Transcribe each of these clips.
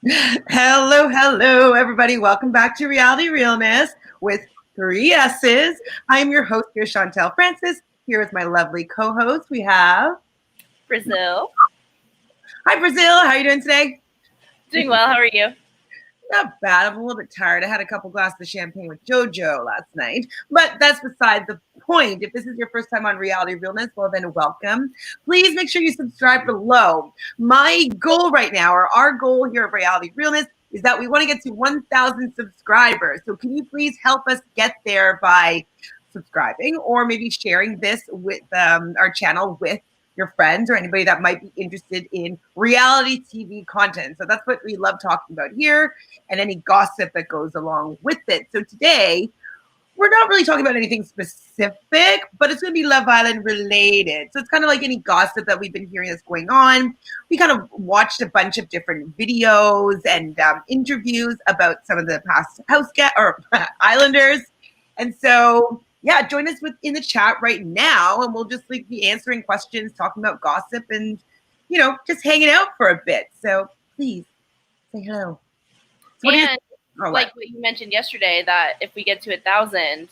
Hello, hello, everybody. Welcome back to Reality Realness with three S's. I'm your host here, Chantele Francis. Here is my lovely co-host. We have Brazil. Hi, Brazil. How are you doing today? Doing well. How are you? Not bad. I'm a little bit tired. I had a couple glasses of champagne with JoJo last night, but that's beside the point. If this is your first time on Reality Realness, well, then welcome. Please make sure you subscribe below. My goal right now, or our goal here at Reality Realness, is that we want to get to 1,000 subscribers. So can you please help us get there by subscribing or maybe sharing this with our channel with your friends or anybody that might be interested in reality TV content. So that's what we love talking about here and any gossip that goes along with it. So today, we're not really talking about anything specific, but it's going to be Love Island related. So it's kind of like any gossip that we've been hearing that's going on. We kind of watched a bunch of different videos and interviews about some of the past Islanders. And so, yeah, join us in the chat right now, and we'll just be answering questions, talking about gossip, and just hanging out for a bit. So please say hello. So like what you mentioned yesterday, that if we get to 1,000,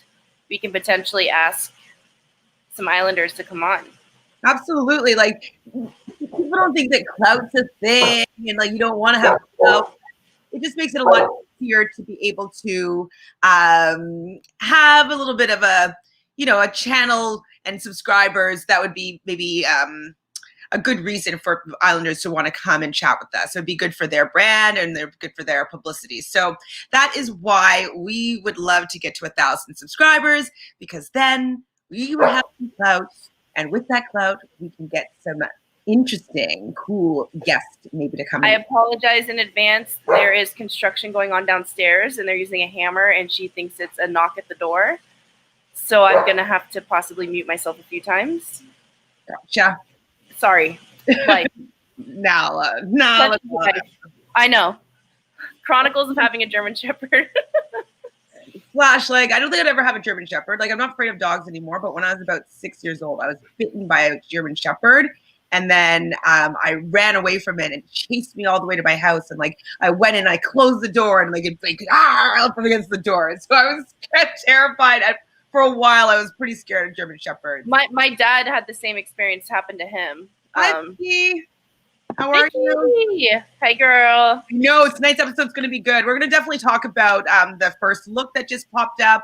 we can potentially ask some Islanders to come on. Absolutely. Like, people don't think that clout's a thing, and you don't want to have clout. It just makes it a lot easier to be able to have a little bit of a channel and subscribers. That would be maybe a good reason for Islanders to want to come and chat with us. It would be good for their brand and they're good for their publicity. So that is why we would love to get to 1,000 subscribers, because then we would have some clout, and with that clout, we can get some interesting, cool guests maybe to come in. I apologize in advance. There is construction going on downstairs, and they're using a hammer, and she thinks it's a knock at the door. So I'm going to have to possibly mute myself a few times. Gotcha. Sorry. Now. I know. Chronicles of having a German Shepherd. Flash, I don't think I'd ever have a German Shepherd. I'm not afraid of dogs anymore, but when I was about 6 years old, I was bitten by a German Shepherd. And then I ran away from it and chased me all the way to my house. And I went and I closed the door and up against the door. So I was terrified. For a while, I was pretty scared of German Shepherds. My dad had the same experience happen to him. Hi, Vicky. How are you? Hi, girl. No, tonight's episode's going to be good. We're going to definitely talk about the first look that just popped up.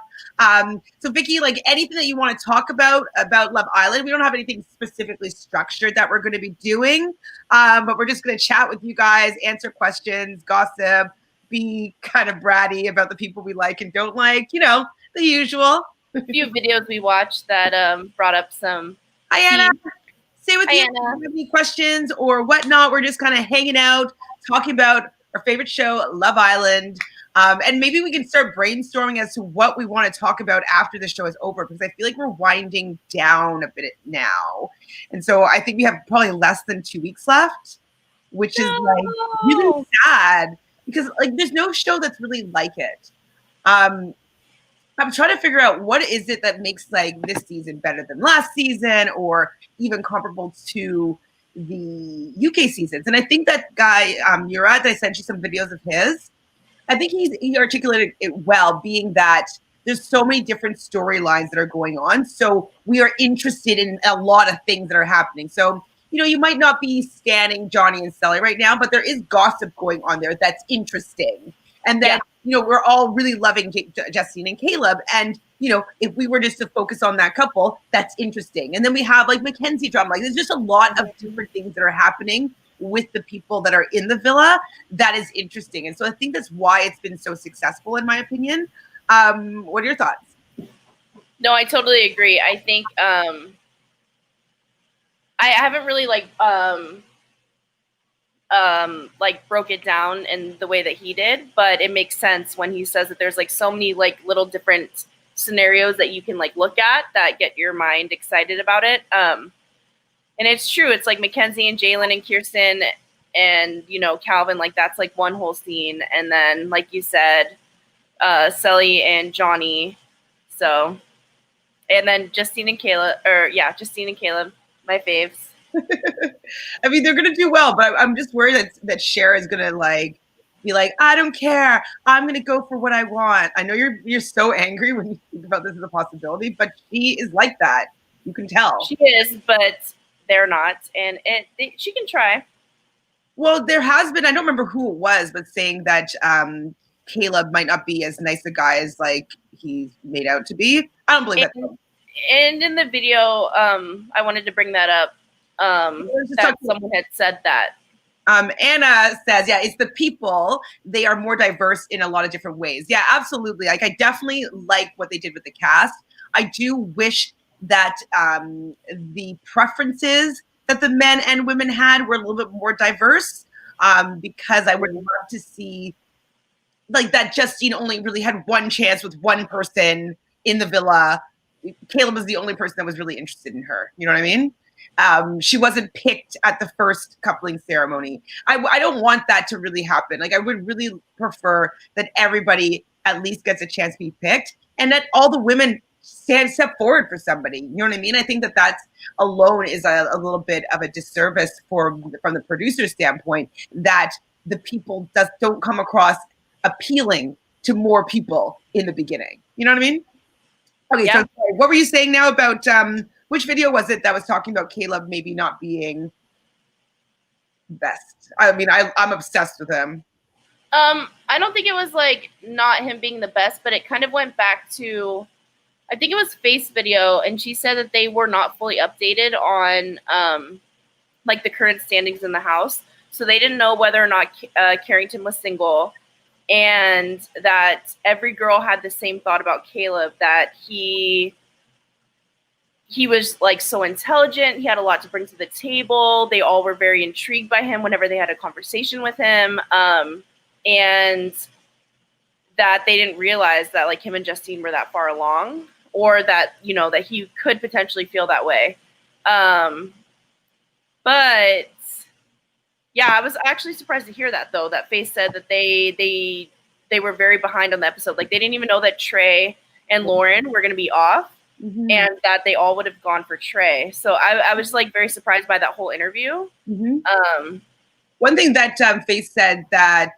So, Vicky, anything that you want to talk about Love Island? We don't have anything specifically structured that we're going to be doing, but we're just going to chat with you guys, answer questions, gossip, be kind of bratty about the people we like and don't like. The usual. A few videos we watched that brought up some. Hi, Anna. Stay with you. If you have any questions or whatnot, we're just kind of hanging out, talking about our favorite show, Love Island. And maybe we can start brainstorming as to what we want to talk about after the show is over, because I feel like we're winding down a bit now. And so I think we have probably less than 2 weeks left, which is really sad, because there's no show that's really like it. I'm trying to figure out what is it that makes this season better than last season, or even comparable to the UK seasons. And I think that guy, Murad, I sent you some videos of his. I think he articulated it well, being that there's so many different storylines that are going on. So we are interested in a lot of things that are happening. So, you might not be scanning Johnny and Sally right now, but there is gossip going on there that's interesting. And then, we're all really loving Justine and Caleb. And, if we were just to focus on that couple, that's interesting. And then we have Mackenzie drama. There's just a lot of different things that are happening with the people that are in the villa that is interesting. And so I think that's why it's been so successful, in my opinion. What are your thoughts? No, I totally agree. I think I haven't really broke it down in the way that he did, but it makes sense when he says that there's so many little different scenarios that you can look at that get your mind excited about it. And it's true. It's Mackenzie and Jalen and Kirsten and, Calvin, that's one whole scene. And then, like you said, Sully and Johnny. So, and then Justine and Caleb, my faves. I mean, they're going to do well, but I'm just worried that Cher is going to be like, I don't care. I'm going to go for what I want. I know you're so angry when you think about this as a possibility, but she is like that. You can tell. She is, but they're not, and she can try. Well, there has been, I don't remember who it was, but saying that Caleb might not be as nice a guy as like he's made out to be. I don't believe that. And in the video, I wanted to bring that up. That someone had said that. Anna says, yeah, it's the people. They are more diverse in a lot of different ways. Yeah, absolutely. Like, I definitely like what they did with the cast. I do wish that the preferences that the men and women had were a little bit more diverse, because I would love to see like that Justine only really had one chance with one person in the villa. Caleb was the only person that was really interested in her. You know what I mean? She wasn't picked at the first coupling ceremony. I don't want that to really happen. Like, I would really prefer that everybody at least gets a chance to be picked, and that all the women step forward for somebody. You know what I mean? I think that that's alone is a little bit of a disservice from the producer's standpoint, that the people don't come across appealing to more people in the beginning. You know what I mean? Okay, yeah. So sorry, what were you saying now about which video was it that was talking about Caleb maybe not being best? I mean, I'm obsessed with him. I don't think it was like not him being the best, but it kind of went back to, I think it was Faith's video, and she said that they were not fully updated on like the current standings in the house, so they didn't know whether or not Carrington was single, and that every girl had the same thought about Caleb, that he was like so intelligent, he had a lot to bring to the table. They all were very intrigued by him whenever they had a conversation with him, and that they didn't realize that like him and Justine were that far along, or that, you know, that he could potentially feel that way. But yeah, I was actually surprised to hear that, though, that Faith said that they were very behind on the episode. Like, they didn't even know that Trey and Lauren were going to be off, and that they all would have gone for Trey. So I was like very surprised by that whole interview. One thing that Faith said that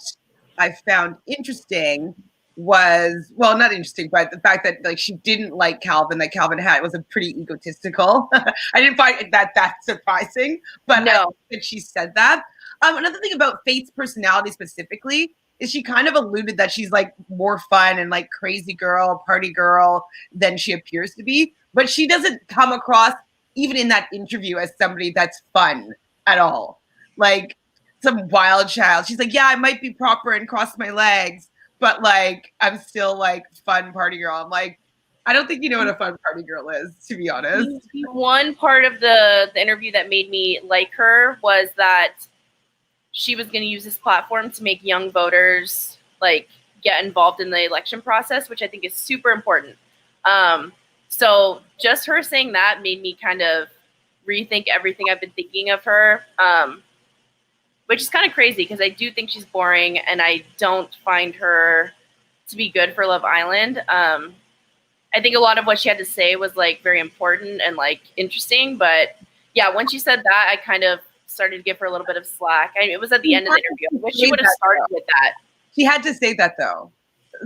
I found interesting was, well, not interesting, but the fact that like she didn't like Calvin, that Calvin was a pretty egotistical. I didn't find that surprising, but no, that she said that. Another thing about Faith's personality specifically is she kind of alluded that she's like more fun and like crazy girl, party girl than she appears to be, but she doesn't come across even in that interview as somebody that's fun at all. Like some wild child. She's like, yeah, I might be proper and cross my legs, but like I'm still like fun party girl. I'm like, I don't think you know what a fun party girl is, to be honest. One part of the interview that made me like her was that she was going to use this platform to make young voters like get involved in the election process, which I think is super important. So just her saying that made me kind of rethink everything I've been thinking of her, which is kind of crazy because I do think she's boring and I don't find her to be good for Love Island. I think a lot of what she had to say was like very important and like interesting, but yeah, when she said that, I kind of started to give her a little bit of slack. I mean, it was at the end of the interview. I wish she would have started with that. She had to say that though.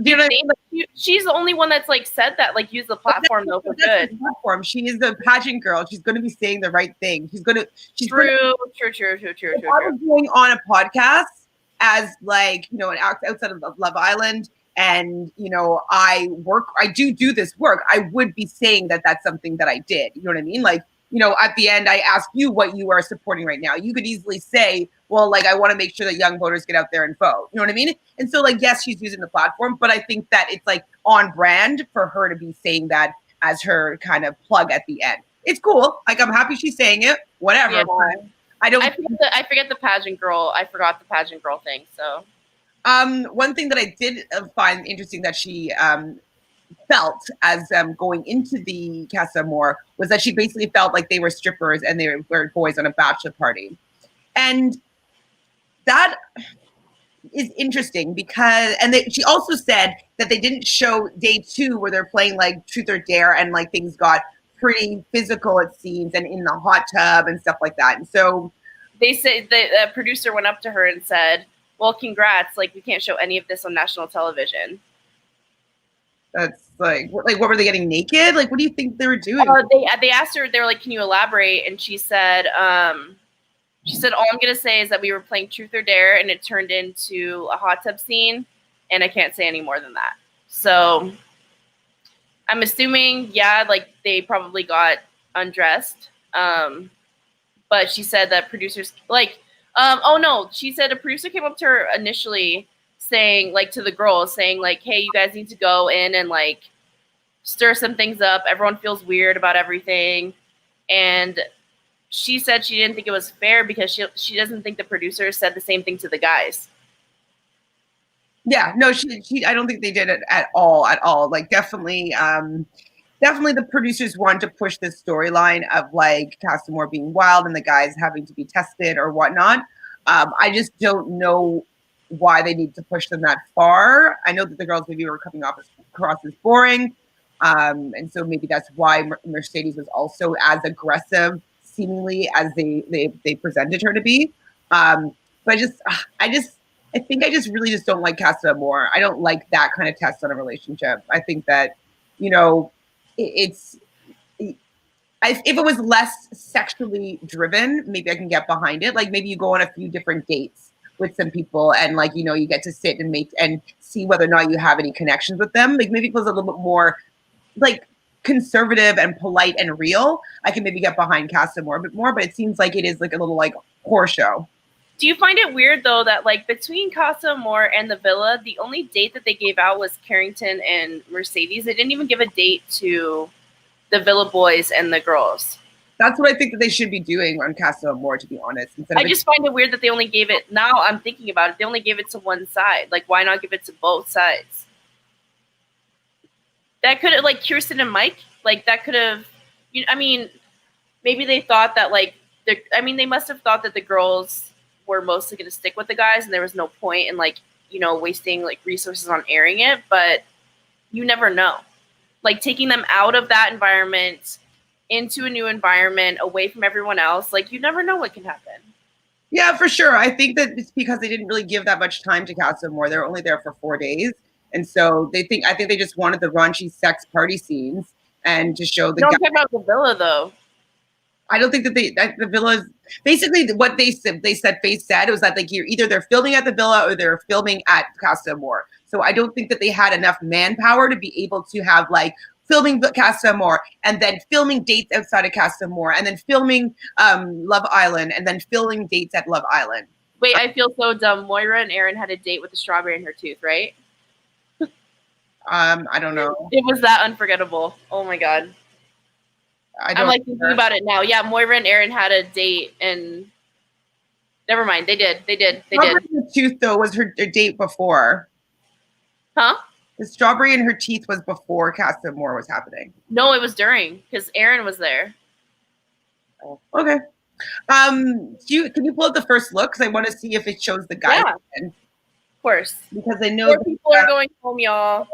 Do you know what I mean? She's the only one that's like said that, like use the platform though for good. Platform. She is the pageant girl. She's going to be saying the right thing. True. True. If I was going on a podcast as like, you know, an outside of Love Island, and you know, I do this work, I would be saying that that's something that I did. You know what I mean? Like, you know, at the end, I ask you what you are supporting right now. You could easily say, well, like, I want to make sure that young voters get out there and vote. You know what I mean? And so, like, yes, she's using the platform, but I think that it's, like, on brand for her to be saying that as her kind of plug at the end. It's cool. Like, I'm happy she's saying it. Whatever. Yeah. I forget the pageant girl. I forgot the pageant girl thing, so. One thing that I did find interesting that she felt as going into the Casa Amor was that she basically felt like they were strippers and they were boys on a bachelor party. And that is interesting because, she also said that they didn't show day 2 where they're playing like Truth or Dare and like things got pretty physical, it seems, and in the hot tub and stuff like that. And so they say the producer went up to her and said, well, congrats. Like, we can't show any of this on national television. That's like what were they getting naked? Like, what do you think they were doing? They asked her, they were like, can you elaborate? And she said, all I'm going to say is that we were playing Truth or Dare and it turned into a hot tub scene. And I can't say any more than that. So I'm assuming, yeah, like they probably got undressed. But she said that producers oh no, she said a producer came up to her initially saying, like, to the girls saying, like, hey, you guys need to go in and like stir some things up. Everyone feels weird about everything. And she said she didn't think it was fair because she doesn't think the producers said the same thing to the guys. Yeah, no, she I don't think they did it at all. Like, definitely the producers wanted to push this storyline of like Castamore being wild and the guys having to be tested or whatnot. I just don't know why they need to push them that far. I know that the girls maybe were coming across as boring. And so maybe that's why Mercedes was also as aggressive, seemingly, as they presented her to be. But I think I just really just don't like Castamore. I don't like that kind of test on a relationship. I think that, if it was less sexually driven, maybe I can get behind it. Like, maybe you go on a few different dates with some people and like, you get to sit and make and see whether or not you have any connections with them. Like, maybe it feels a little bit more like conservative and polite and real. I can maybe get behind Castamore a bit more, but it seems like it is like a little like horror show. Do you find it weird though that like between Castamore and the villa, the only date that they gave out was Carrington and Mercedes? They didn't even give a date to the villa boys and the girls. That's what I think that they should be doing on Castamore, to be honest. I just find it weird that they only gave it, now I'm thinking about it, they only gave it to one side. Like, why not give it to both sides? That could have, like, Kirsten and Mike, like, that could have, I mean, maybe they thought that, like, they must have thought that the girls were mostly going to stick with the guys and there was no point in, like, wasting, like, resources on airing it, but you never know. Like, taking them out of that environment into a new environment, away from everyone else, like, you never know what can happen. Yeah, for sure. I think that it's because they didn't really give that much time to Castamore. They were only there for 4 days. And so I think they just wanted the raunchy sex party scenes and to show the. No, I'm talking about the villa, though. I don't think that the villas basically what they said. Faith said it was that like they're filming at the villa or they're filming at Castamore. So I don't think that they had enough manpower to be able to have like filming Castamore and then filming dates outside of Castamore and then filming Love Island and then filming dates at Love Island. Wait, I feel so dumb. Moira and Aaron had a date with a strawberry in her tooth, right? I don't know. It was that unforgettable. Oh my god. I'm like thinking about it now. Yeah, Moira and Aaron had a date, and never mind. They did. The tooth though was her date before. Huh? The strawberry in her teeth was before Castamore was happening. No, it was during because Aaron was there. Oh, okay. Can you pull up the first look? Because I want to see if it shows the guy. Yeah. Of course. Because I know 4 people are going home, y'all.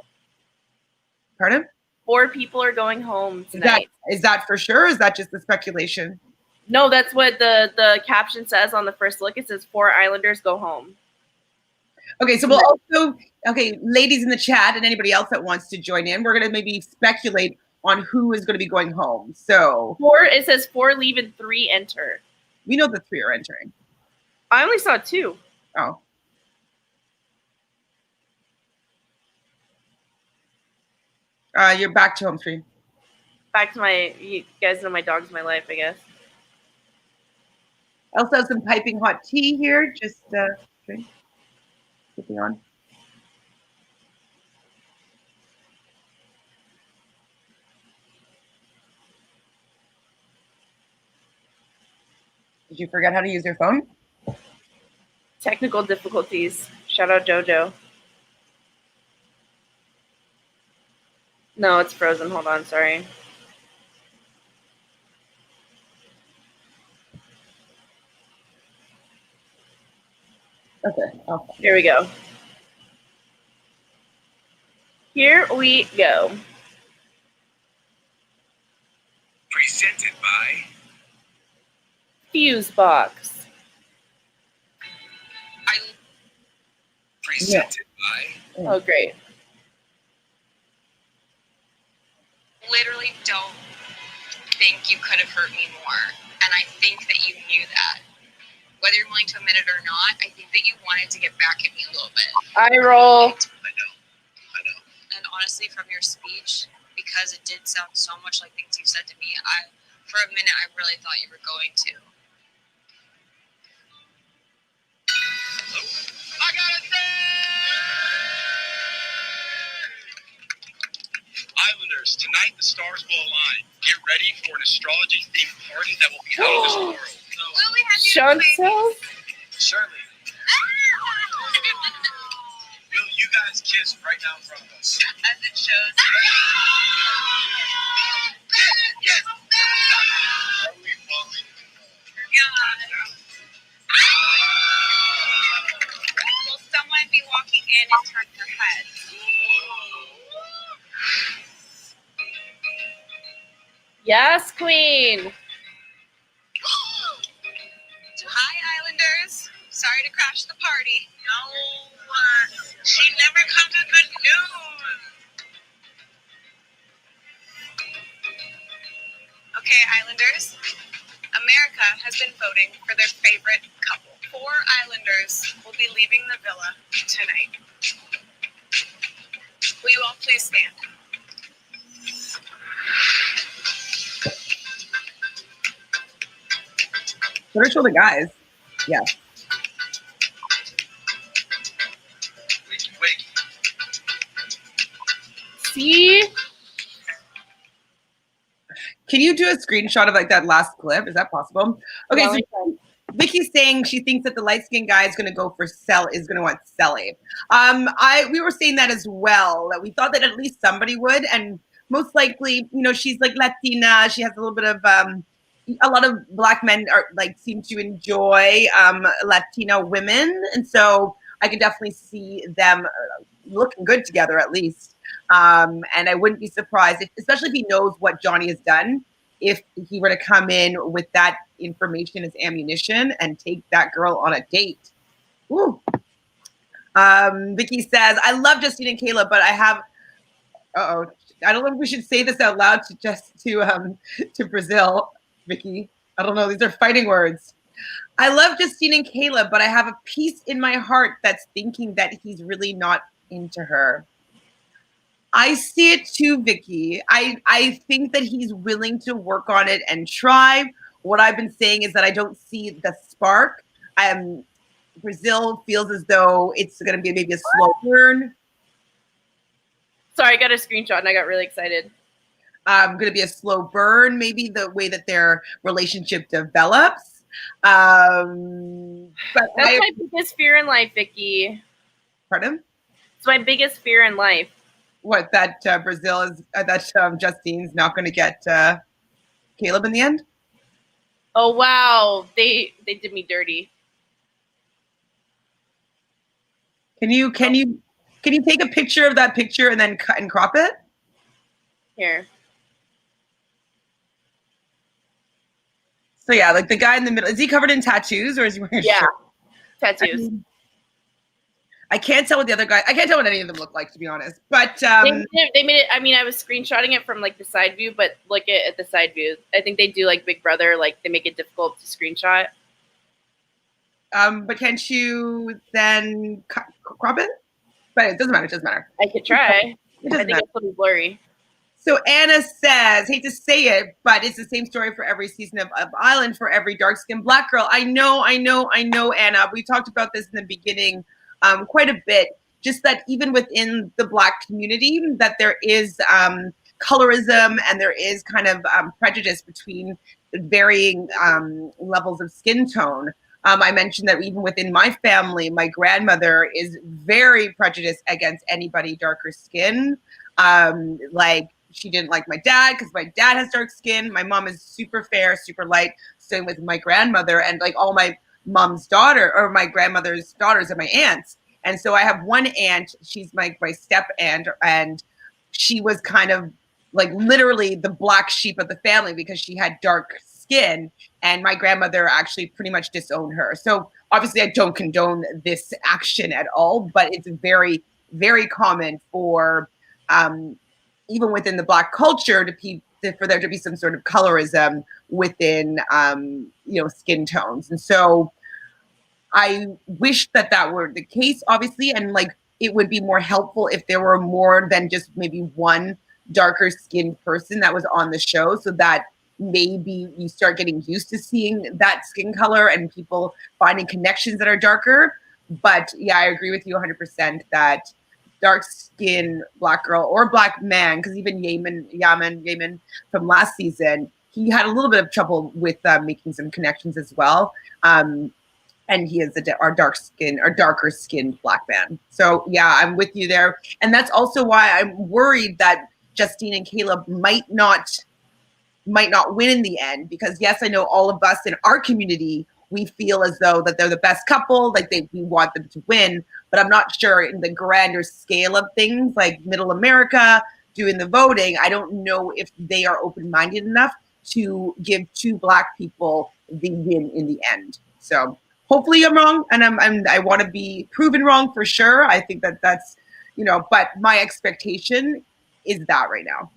Pardon? 4 people are going home tonight. Is that for sure? Or is that just the speculation? No, that's what the caption says on the first look. It says 4 Islanders go home. Okay, so we'll also, ladies in the chat and anybody else that wants to join in, we're going to maybe speculate on who is going to be going home. So 4, it says 4 leave and 3 enter. We know the 3 are entering. I only saw 2. Oh. You're back to home screen. Back to you guys know my dog's my life, I guess. I also have some piping hot tea here. Just drink. Keeping on. Did you forget how to use your phone? Technical difficulties. Shout out Jojo. No, it's frozen. Hold on, sorry. Okay. Here we go. Here we go. Presented by Fuse Box. Presented by. Oh, great. Literally don't think you could have hurt me more. And I think that you knew that. Whether you're willing to admit it or not, I think that you wanted to get back at me a little bit. I roll. I know. And honestly, from your speech, because it did sound so much like things you said to me, for a minute, I really thought you were going to. I got a Islanders, tonight the stars will align. Get ready for an astrology-themed party that will be out of this world. Will we have beautiful Chantele? babies? Surely. Will you guys kiss right now in front of us? As it shows. Yes. Are we falling? Will someone be walking in and turn their head? Yes, queen. Hi, Islanders. Sorry to crash the party. No, she never comes with good news. Okay, Islanders. America has been voting for their favorite couple. 4 Islanders will be leaving the villa tonight. Will you all please stand? What are show the guys? Yeah. Wait. See? Can you do a screenshot of like that last clip? Is that possible? Okay, so Vicky's saying she thinks that the light-skinned guy is going to go for is going to want Selly. We were saying that as well. That we thought that at least somebody would, and most likely, she's like Latina. She has a little bit of a lot of Black men seem to enjoy Latina women, and so I can definitely see them looking good together at least. And I wouldn't be surprised, especially if he knows what Johnny has done, if he were to come in with that information as ammunition and take that girl on a date. Woo. Vicky says, I love Justine and Kayla, but I have, I don't know if we should say this out loud to Brazil, Vicky. I don't know. These are fighting words. I love Justine and Kayla, but I have a piece in my heart that's thinking that he's really not into her. I see it too, Vicky. I think that he's willing to work on it and try. What I've been saying is that I don't see the spark. Brazil feels as though it's going to be maybe a slow burn. Sorry, I got a screenshot and I got really excited. Going to be a slow burn, maybe the way that their relationship develops. But that's my biggest fear in life, Vicky. Pardon? It's my biggest fear in life. What, that Brazil is, that Justine's not going to get Caleb in the end? Oh, wow. They did me dirty. Can you take a picture of that picture and then cut and crop it? Here. So yeah, like the guy in the middle, is he covered in tattoos or is he wearing a shirt? Tattoos. I can't tell what the other guy. I can't tell what any of them look like, to be honest. But they made it. I mean, I was screenshotting it from like the side view, but look at the side view. I think they do like Big Brother, like they make it difficult to screenshot. But can't you then crop it? But it doesn't matter. It doesn't matter. I could try. I think matter. it's a little blurry. So Anna says, hate to say it, but it's the same story for every season of Island for every dark-skinned Black girl. I know, Anna. We talked about this in the beginning quite a bit. Just that even within the Black community, that there is colorism and there is kind of prejudice between varying levels of skin tone. I mentioned that even within my family, my grandmother is very prejudiced against anybody darker skin. Like she didn't like my dad because my dad has dark skin. My mom is super fair, super light. Same with my grandmother and like all my mom's daughter or my grandmother's daughters and my aunts. And so I have one aunt, she's my step aunt, and she was kind of like literally the black sheep of the family because she had dark skin. and my grandmother actually pretty much disowned her. So obviously I don't condone this action at all, but it's very, very common for even within the Black culture for there to be some sort of colorism within skin tones. And so I wish that were the case, obviously, and like it would be more helpful if there were more than just maybe one darker skinned person that was on the show, so that maybe you start getting used to seeing that skin color and people finding connections that are darker. But yeah, I agree with you 100% that dark skinned Black girl or Black man, because even Yaman from last season, he had a little bit of trouble with making some connections as well. And he is our darker skinned Black man. So yeah, I'm with you there. And that's also why I'm worried that Justine and Caleb might not win in the end, because yes, I know all of us in our community, we feel as though that they're the best couple, like we want them to win, but I'm not sure in the grander scale of things, like middle America doing the voting, I don't know if they are open-minded enough to give two Black people the win in the end. So hopefully I'm wrong, and I want to be proven wrong for sure. I think that's, but my expectation is that right now.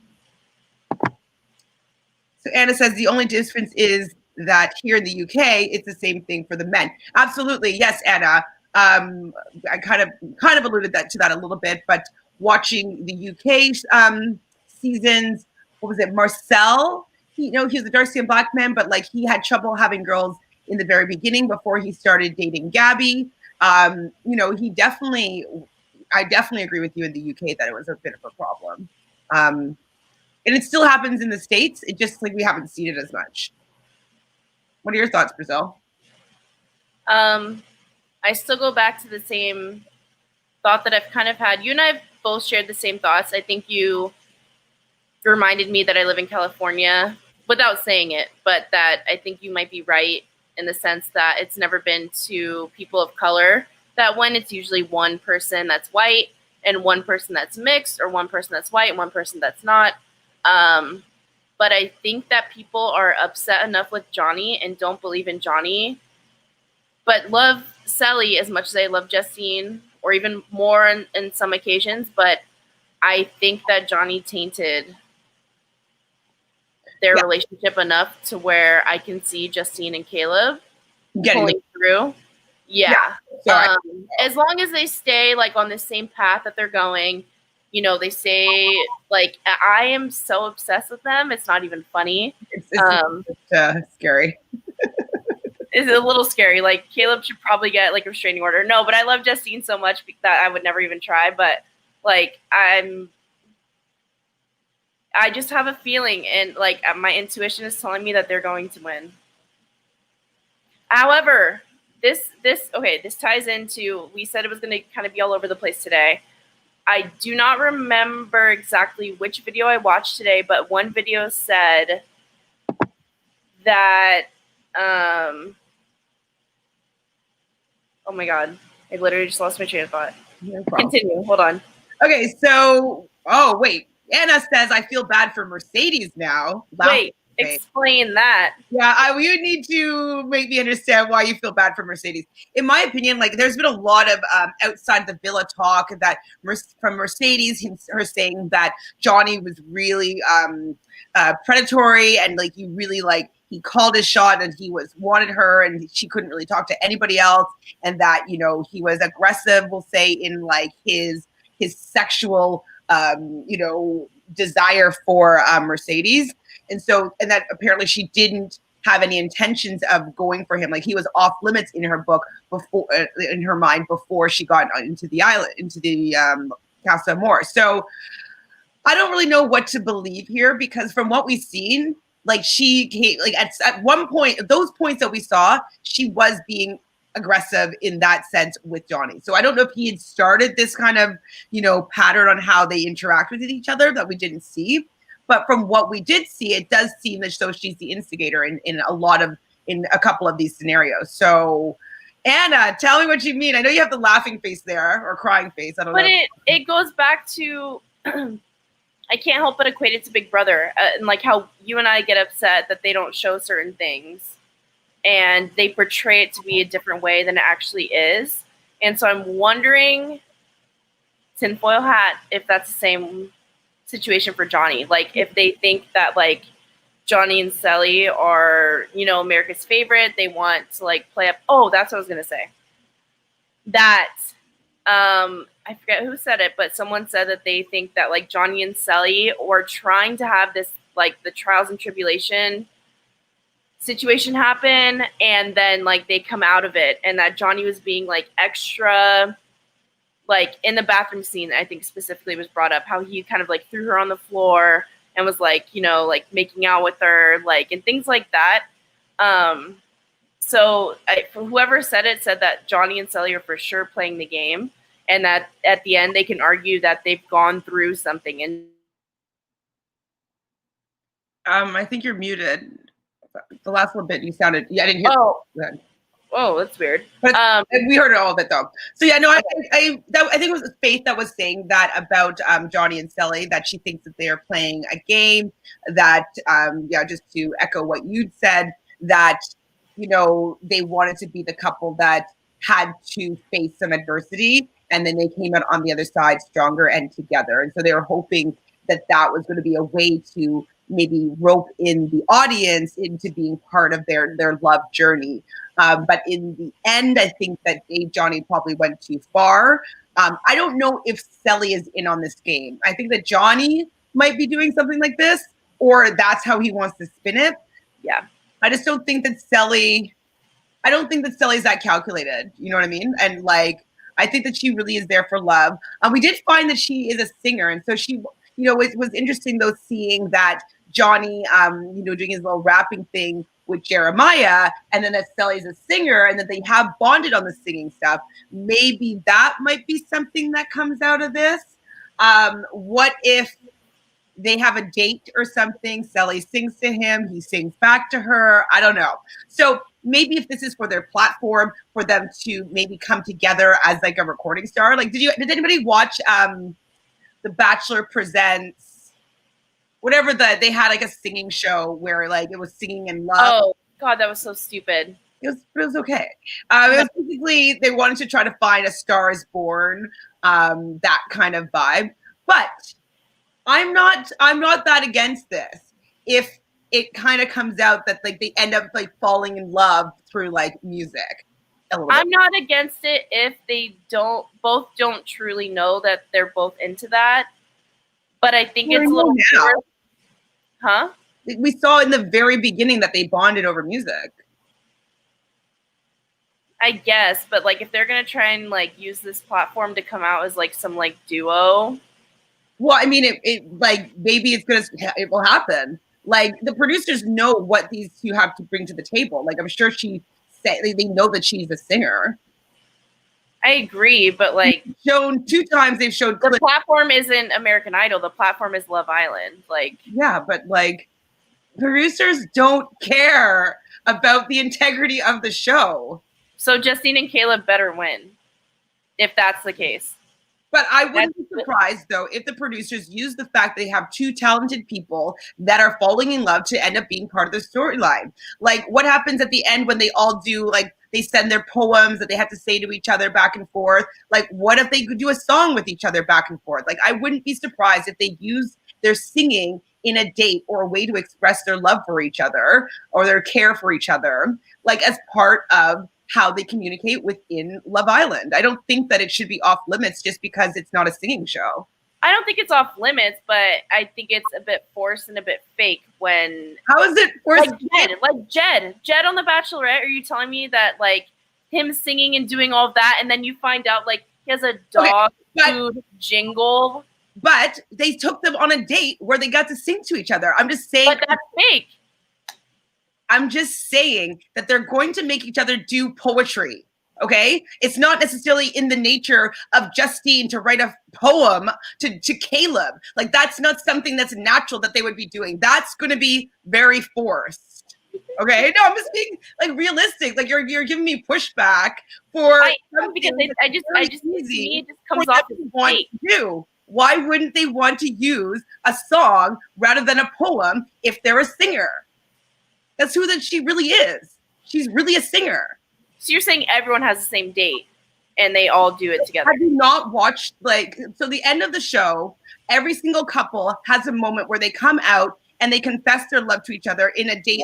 So Anna says the only difference is that here in the UK, it's the same thing for the men. Absolutely, yes, Anna. I kind of alluded to that a little bit, but watching the UK seasons, what was it, Marcel? He was a dark skinned Black man, but like he had trouble having girls in the very beginning before he started dating Gabby. I definitely agree with you in the UK that it was a bit of a problem. And it still happens in the States. It just like we haven't seen it as much. What are your thoughts, Brazil? I still go back to the same thought that I've kind of had. You and I have both shared the same thoughts. I think you reminded me that I live in California without saying it, but that I think you might be right in the sense that it's never been to people of color, that when it's usually one person that's white and one person that's mixed, or one person that's white and one person that's not. But I think that people are upset enough with Johnny and don't believe in Johnny, but love Sally as much as I love Justine, or even more in some occasions. But I think that Johnny tainted their relationship enough to where I can see Justine and Caleb pulling through. Yeah. As long as they stay like on the same path that they're going, they say like, I am so obsessed with them. It's not even funny. It's scary. It's a little scary. Like Caleb should probably get like a restraining order. No, but I love Justine so much that I would never even try. But like, I just have a feeling, and like my intuition is telling me that they're going to win. However, this ties into, we said it was going to kind of be all over the place today. I do not remember exactly which video I watched today, but one video said that, oh my God, I literally just lost my train of thought. No problem. Continue, hold on. Okay, so, oh wait, Anna says, I feel bad for Mercedes now. Wait, explain that. Yeah, we would need to make me understand why you feel bad for Mercedes. In my opinion, like there's been a lot of outside the villa talk that from Mercedes, her saying that Johnny was really predatory, and like he called his shot and he wanted her and she couldn't really talk to anybody else, and that he was aggressive, we'll say, in like his sexual desire for Mercedes. And that apparently she didn't have any intentions of going for him. Like he was off limits in her book before, in her mind, before she got into the island, into the Casa Amor. So I don't really know what to believe here, because from what we've seen, like she came, like at one point, those points that we saw, she was being aggressive in that sense with Johnny. So I don't know if he had started this kind of, pattern on how they interact with each other that we didn't see. But from what we did see, it does seem as though she's the instigator in a couple of these scenarios. So Anna, tell me what you mean. I know you have the laughing face there, or crying face. I don't know. But it goes back to, I can't help but equate it to Big Brother, and like how you and I get upset that they don't show certain things. and they portray it to be a different way than it actually is. And so I'm wondering, tinfoil hat, if that's the same situation for Johnny. Like, if they think that, like, Johnny and Sally are, you know, America's favorite, they want to, like, play up. Oh, that's what I was going to say. That, I forget who said it, but someone said that they think that, like, Johnny and Sally are trying to have this, like, the trials and tribulation situation happen, and then, like, they come out of it, and that Johnny was being, like, extra, like, in the bathroom scene, I think specifically was brought up, how he kind of, like, threw her on the floor and was, like, you know, like, making out with her, like, and things like that. So whoever said it said that Johnny and Sally are for sure playing the game, and that at the end they can argue that they've gone through something. And I think you're muted. The last little bit you sounded, I didn't hear. Oh, that's weird. But we heard all of it though. So yeah, no, I think it was Faith that was saying that about Johnny and Sally, that she thinks that they are playing a game. That just to echo what you'd said, that, you know, they wanted to be the couple that had to face some adversity, and then they came out on the other side stronger and together. And so they were hoping that that was going to be a way to maybe rope in the audience into being part of their love journey. But in the end, I think that Johnny probably went too far. I don't know if Sally is in on this game. I think that Johnny might be doing something like this, or that's how he wants to spin it. Yeah. I just don't think that Sally's that calculated. You know what I mean? And, like, I think that she really is there for love. We did find that she is a singer. And so she, you know, it was interesting though, seeing that Johnny, doing his little rapping thing with Jeremiah, and then that Sally's a singer, and that they have bonded on the singing stuff. Maybe that might be something that comes out of this. What if they have a date or something? Sally sings to him, he sings back to her. I don't know. So maybe if this is for their platform, for them to maybe come together as like a recording star. Like, did anybody watch The Bachelor Presents? Whatever they had, like, a singing show where, like, it was singing in love. Oh God, that was so stupid. It was okay. It was basically, they wanted to try to find a Star is Born, that kind of vibe. But I'm not that against this. If it kind of comes out that, like, they end up, like, falling in love through, like, music. I'm not against it if they both don't truly know that they're both into that. But I think it's a little more. Huh? We saw in the very beginning that they bonded over music. I guess, but, like, if they're gonna try and, like, use this platform to come out as, like, some, like, duo. Well, I mean, it like, maybe it will happen. Like, the producers know what these two have to bring to the table. Like, I'm sure they know that she's a singer. I agree, but, like, they've showed the platform isn't American Idol. The platform is Love Island. Like, yeah, but, like, producers don't care about the integrity of the show. So Justine and Caleb better win, if that's the case. But I wouldn't be surprised, though, if the producers use the fact they have two talented people that are falling in love to end up being part of the storyline. Like, what happens at the end when they all do, like, they send their poems that they have to say to each other back and forth? Like, what if they could do a song with each other back and forth? Like, I wouldn't be surprised if they use their singing in a date or a way to express their love for each other or their care for each other, like, as part of how they communicate within Love Island. I don't think that it should be off limits just because it's not a singing show. I don't think it's off limits, but I think it's a bit forced and a bit fake when... How is it forced? Like Jed on The Bachelorette, are you telling me that, like, him singing and doing all of that, and then you find out, like, he has a dog food jingle? But they took them on a date where they got to sing to each other. I'm just saying... But that's fake. I'm just saying that they're going to make each other do poetry, okay? It's not necessarily in the nature of Justine to write a poem to Caleb. Like, that's not something that's natural that they would be doing. That's going to be very forced, okay? No, I'm just being, like, realistic. Like, you're giving me pushback for... because I just to me, it just comes off as fake. Why wouldn't they want to use a song rather than a poem if they're a singer? That's who that she really is. She's really a singer. So you're saying everyone has the same date and they all do it together? Have you not watched, like, so the end of the show, every single couple has a moment where they come out and they confess their love to each other in a date,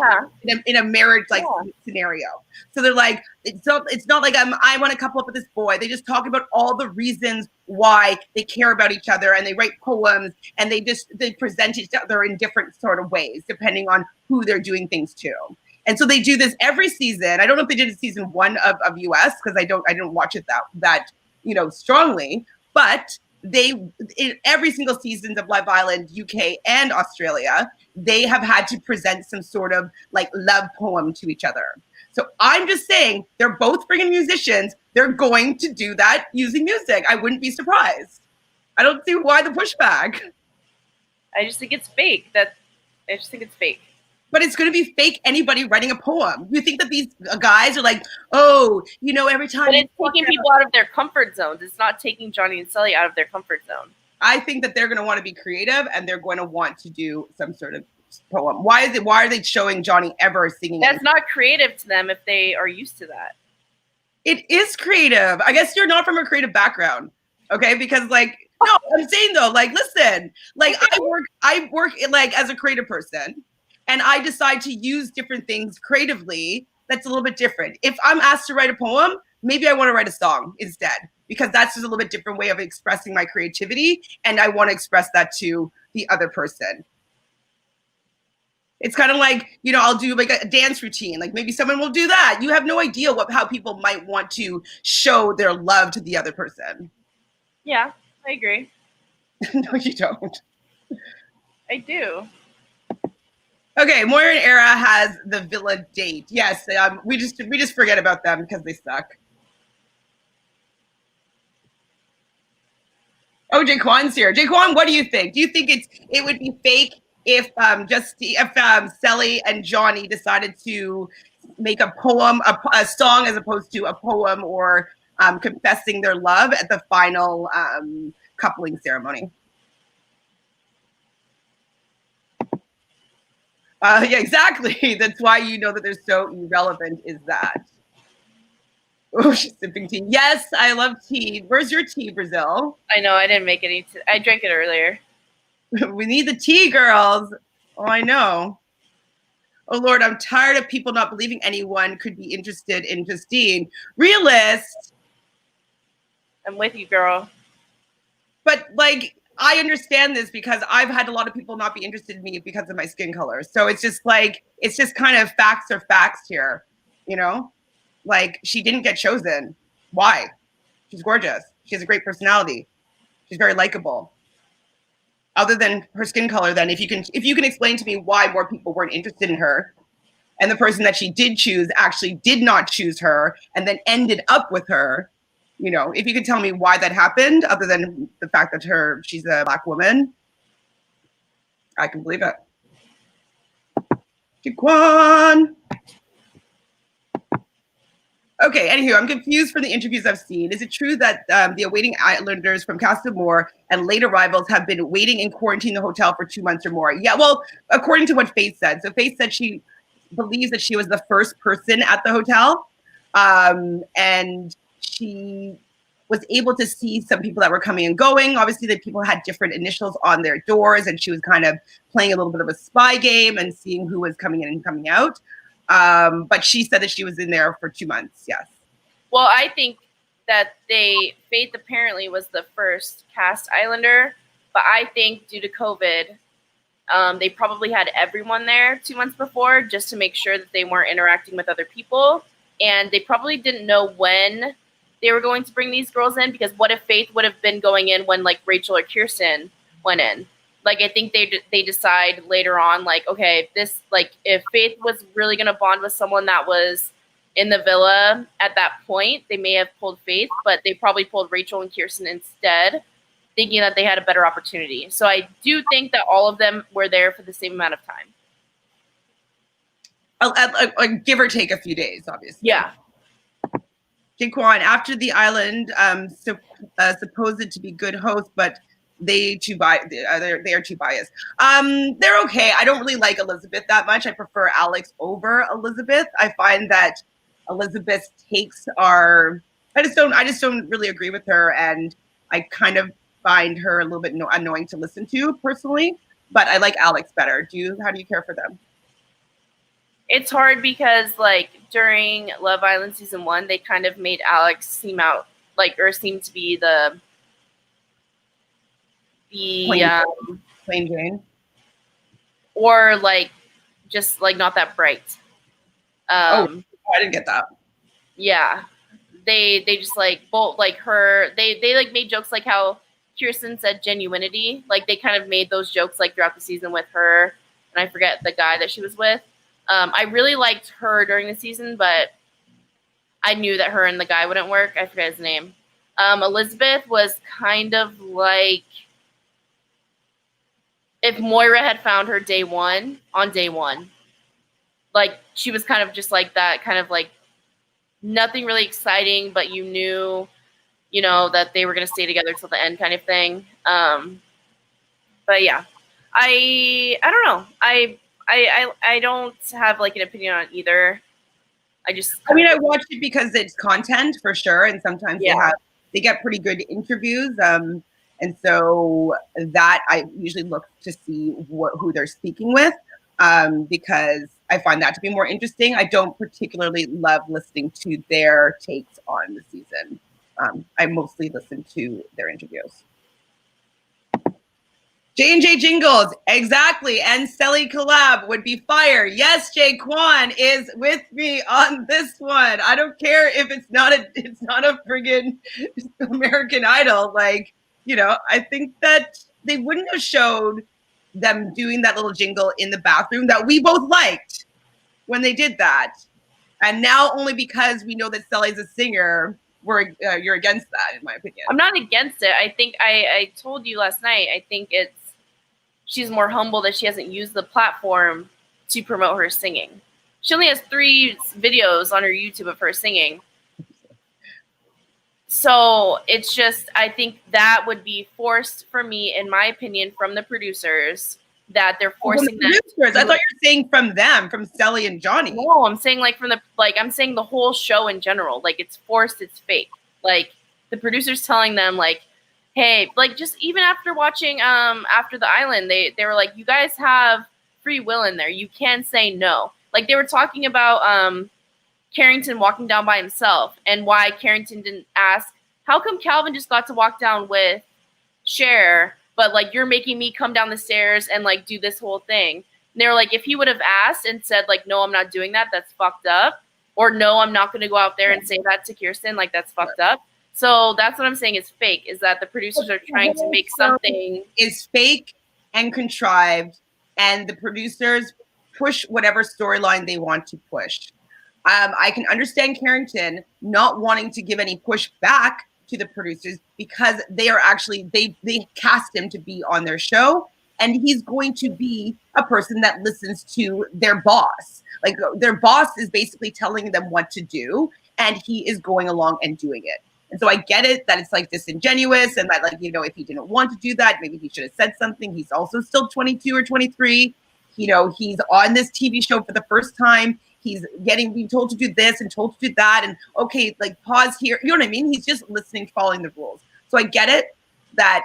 in a marriage scenario. So they're like, it's not like I want to couple up with this boy. They just talk about all the reasons why they care about each other, and they write poems, and they present each other in different sort of ways depending on who they're doing things to. And so they do this every season. I don't know if they did it season 1 of US, because I didn't watch it that strongly, but in every single season of Love Island, UK and Australia, they have had to present some sort of like love poem to each other. So I'm just saying, they're both freaking musicians. They're going to do that using music. I wouldn't be surprised. I don't see why the pushback. I just think it's fake. I just think it's fake. But it's going to be fake anybody writing a poem. You think that these guys are like, oh, every time. But it's taking people out of their comfort zones. It's not taking Johnny and Sully out of their comfort zone. I think that they're going to want to be creative, and they're going to want to do some sort of poem. Why are they showing Johnny ever singing? That's not creative to them if they are used to that. It is creative. I guess you're not from a creative background. Okay. Because no, I'm saying though, like, listen, like I work like as a creative person, and I decide to use different things creatively. That's a little bit different. If I'm asked to write a poem, maybe I want to write a song instead, because that's just a little bit different way of expressing my creativity. And I want to express that to the other person. It's kind of like, I'll do like a dance routine. Like maybe someone will do that. You have no idea how people might want to show their love to the other person. Yeah, I agree. No, you don't. I do. Okay, Moira and Era has the villa date. Yes, we just forget about them because they suck. Oh, Jaquan's here. Jaquan, what do you think? Do you think it would be fake if Sally and Johnny decided to make a poem, a song, as opposed to a poem, or confessing their love at the final coupling ceremony? Yeah, exactly. That's why you know that they're so irrelevant, is that. Oh, she's sipping tea. Yes, I love tea. Where's your tea, Brazil? I know, I didn't make any I drank it earlier. We need the tea, girls. Oh, I know. Oh, Lord, I'm tired of people not believing anyone could be interested in Justine. Realist. I'm with you, girl. But, like, I understand this because I've had a lot of people not be interested in me because of my skin color. So it's just kind of facts are facts here, Like, she didn't get chosen. Why? She's gorgeous. She has a great personality. She's very likable. Other than her skin color, then, if you can explain to me why more people weren't interested in her, and the person that she did choose actually did not choose her and then ended up with her, if you could tell me why that happened, other than the fact that she's a Black woman, I can believe it. Jaquan. Okay, anywho, I'm confused from the interviews I've seen. Is it true that the awaiting Islanders from Casa Amor and late arrivals have been waiting in quarantine in the hotel for 2 months or more? Yeah, well, according to what Faith said. So Faith said she believes that she was the first person at the hotel, and she was able to see some people that were coming and going. Obviously, the people had different initials on their doors, and she was kind of playing a little bit of a spy game and seeing who was coming in and coming out. But she said that she was in there for 2 months. Yes. Well, I think that Faith apparently was the first cast Islander, but I think due to COVID, they probably had everyone there 2 months before just to make sure that they weren't interacting with other people. And they probably didn't know when they were going to bring these girls in, because what if Faith would have been going in when like Rachel or Kirsten went in? Like, I think they decide later on, like, okay, this, like, if Faith was really going to bond with someone that was in the villa at that point, they may have pulled Faith, but they probably pulled Rachel and Kirsten instead, thinking that they had a better opportunity. So I do think that all of them were there for the same amount of time. Give or take a few days, obviously. Yeah. Jaquan, after the island, supposed to be good host, but they are too biased. They're okay. I don't really like Elizabeth that much. I prefer Alex over Elizabeth. I find that Elizabeth's takes are I just don't really agree with her, and I kind of find her a little bit annoying to listen to personally. But I like Alex better. How do you care for them? It's hard because like during Love Island season 1, they kind of made Alex seem to be the plain Jane, or like just like not that bright. I didn't get that. Yeah, they just like both like her. They like made jokes like how Kirsten said genuinity. Like they kind of made those jokes like throughout the season with her, and I forget the guy that she was with. I really liked her during the season, but I knew that her and the guy wouldn't work. I forget his name. Elizabeth was kind of like if Moira had found her on day one. Like she was kind of just like that, kind of like nothing really exciting, but you knew, that they were going to stay together till the end kind of thing. But yeah, I don't know. I don't have like an opinion on either. I watch it because it's content for sure, and sometimes they get pretty good interviews. And so that I usually look to see who they're speaking with, because I find that to be more interesting. I don't particularly love listening to their takes on the season. I mostly listen to their interviews. J&J Jingles, exactly, and Selly collab would be fire. Yes, Jay Kwan is with me on this one. I don't care if it's not a friggin' American Idol. Like, I think that they wouldn't have showed them doing that little jingle in the bathroom that we both liked when they did that. And now only because we know that Selly's a singer, you're against that, in my opinion. I'm not against it. I think I told you last night, I think she's more humble that she hasn't used the platform to promote her singing. She only has 3 videos on her YouTube of her singing. So it's just, I think that would be forced for me, in my opinion, from the producers, that they're forcing them. I thought you were saying from them, from Selly and Johnny. No, I'm saying I'm saying the whole show in general. Like it's forced, it's fake. Like the producers telling them like, hey, like just even after watching After the Island, they were like, you guys have free will in there. You can say no. Like they were talking about Carrington walking down by himself and why Carrington didn't ask, how come Calvin just got to walk down with Cher, but like you're making me come down the stairs and like do this whole thing. And they were like, if he would have asked and said like, no, I'm not doing that, that's fucked up. Or no, I'm not going to go out there and say that to Kirsten, like that's fucked up. So that's what I'm saying is fake, is that the producers are trying to make something is fake and contrived, and the producers push whatever storyline they want to push. I can understand Carrington not wanting to give any push back to the producers because they are actually, they cast him to be on their show, and he's going to be a person that listens to their boss. Like their boss is basically telling them what to do, and he is going along and doing it. And so I get it that it's like disingenuous, and that like, if he didn't want to do that, maybe he should have said something. He's also still 22 or 23. He's on this TV show for the first time. He's being told to do this and told to do that. And okay, like pause here. You know what I mean? He's just listening, following the rules. So I get it that,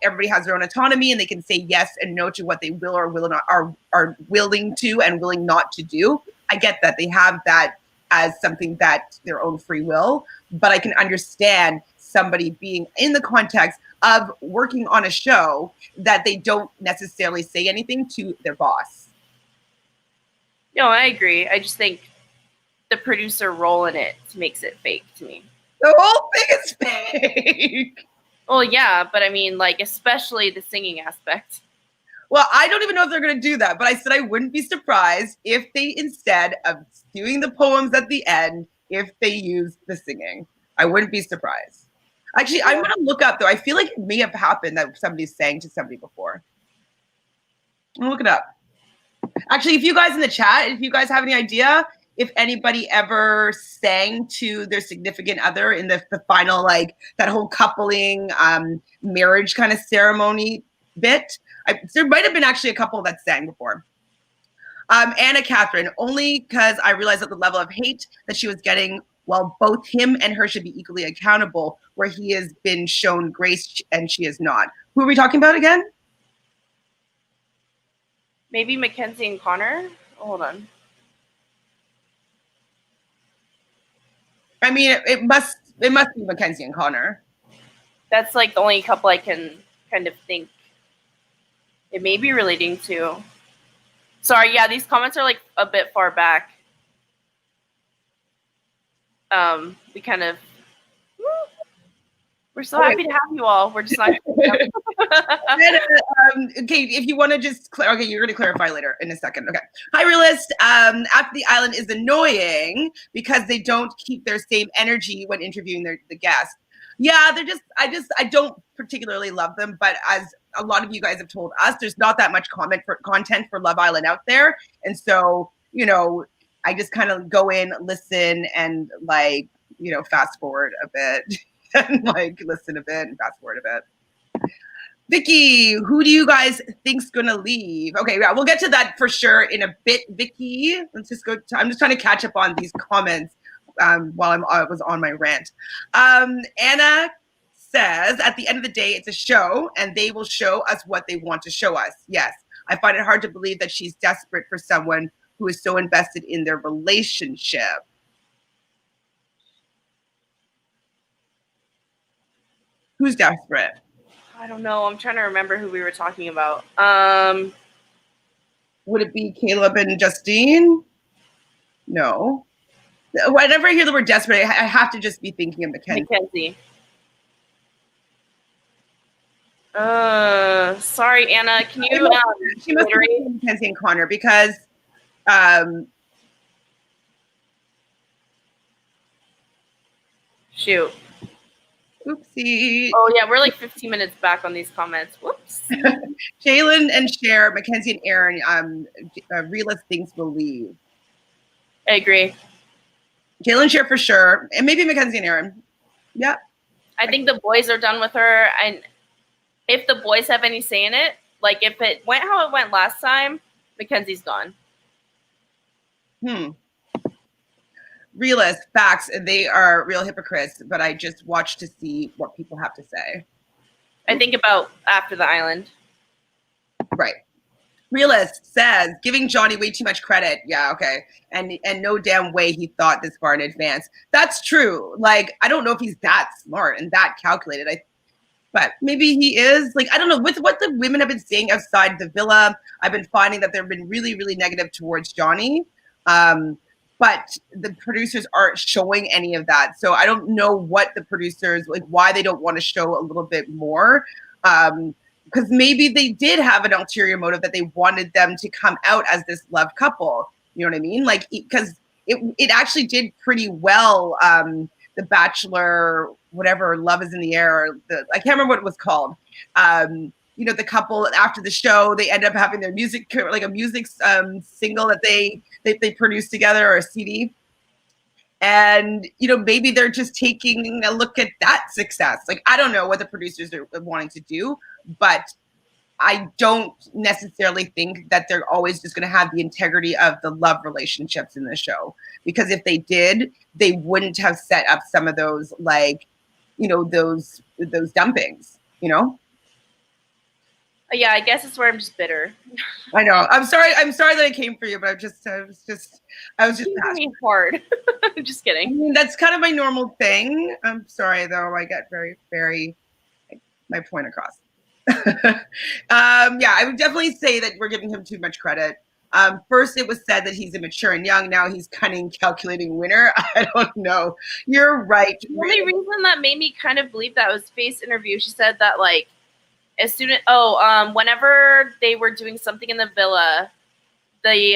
everybody has their own autonomy and they can say yes and no to what they will or will not are willing to and willing not to do. I get that they have that as something that their own free will, but I can understand somebody being in the context of working on a show that they don't necessarily say anything to their boss. No, I agree. I just think the producer role in it makes it fake to me. The whole thing is fake. Well, yeah, but I mean, like, especially the singing aspect. Well, I don't even know if they're going to do that, but I said I wouldn't be surprised if they, instead of doing the poems at the end, if they use the singing. I wouldn't be surprised. Actually, I'm going to look up, though. I feel like it may have happened that somebody sang to somebody before. I'll look it up. Actually, if you guys in the chat, if you guys have any idea, if anybody ever sang to their significant other in the final, like that whole coupling marriage kind of ceremony bit. There might have been actually a couple that sang before. Anna Catherine, only because I realized that the level of hate that she was getting, while both him and her should be equally accountable, where he has been shown grace and she is not. Who are we talking about again? Maybe Mackenzie and Connor? Hold on. I mean, it must be Mackenzie and Connor. That's like the only couple I can kind of think it may be relating to. Sorry, yeah, these comments are like a bit far back. We kind of, we're so happy to have you all. We're just not. Okay, if you want to just okay, you're going to clarify later in a second. Okay. Hi, Realist. After the Island is annoying because they don't keep their same energy when interviewing the guests. Yeah, they're just, I don't particularly love them, but as a lot of you guys have told us, there's not that much content for Love Island out there. And so, you know, I just kind of go in, listen, and like, you know, fast forward a bit and like listen a bit and fast forward a bit. Vicky, who do you guys think's gonna leave? Okay, yeah, we'll get to that for sure in a bit. Vicky, let's just go. I'm just trying to catch up on these comments while I was on my rant. Anna says, at the end of the day, it's a show, and they will show us what they want to show us. Yes, I find it hard to believe that she's desperate for someone who is so invested in their relationship. Who's desperate? I don't know. I'm trying to remember who we were talking about. Would it be Caleb and Justine? No. Whenever I hear the word desperate, I have to just be thinking of Mackenzie. Sorry, Anna. Can you she must be Mackenzie and Connor because shoot. Oopsie. Oh yeah, we're like 15 minutes back on these comments. Whoops. Jalen and Cher, Mackenzie and Aaron, realist things will leave. I agree. Jalen, Cher for sure, and maybe Mackenzie and Aaron. Yeah. I think the boys are done with her, and if the boys have any say in it, like if it went how it went last time, Mackenzie's gone. Realist, facts, they are real hypocrites, but I just watch to see what people have to say. I think about after the Island. Right. Realist says, giving Johnny way too much credit. Yeah, okay. And no damn way he thought this far in advance. That's true. Like, I don't know if he's that smart and that calculated. But maybe he is. Like, I don't know. With what the women have been saying outside the villa, I've been finding that they've been really, really negative towards Johnny. But the producers aren't showing any of that. So I don't know what the producers, like why they don't want to show a little bit more. Because maybe they did have an ulterior motive that they wanted them to come out as this love couple. You know what I mean? Like, because it actually did pretty well. The Bachelor, whatever, Love is in the Air. I can't remember what it was called. You know, the couple after the show, they end up having their music, like a music single that they produced together, or a CD. And, you know, maybe they're just taking a look at that success. Like, I don't know what the producers are wanting to do, but I don't necessarily think that they're always just going to have the integrity of the love relationships in the show. Because if they did, they wouldn't have set up some of those, like, you know, those dumpings, you know? Yeah, I guess it's where I'm just bitter. I know. I'm sorry that I came for you, but I was just being hard. I'm just kidding. I mean, that's kind of my normal thing. I'm sorry though. I get very, very my point across. Yeah, I would definitely say that we're giving him too much credit. First, it was said that he's immature and young. Now he's cunning, calculating winner. I don't know. You're right. The only reason that made me kind of believe that was Faye's interview. She said that, like, as soon as whenever they were doing something in the villa, the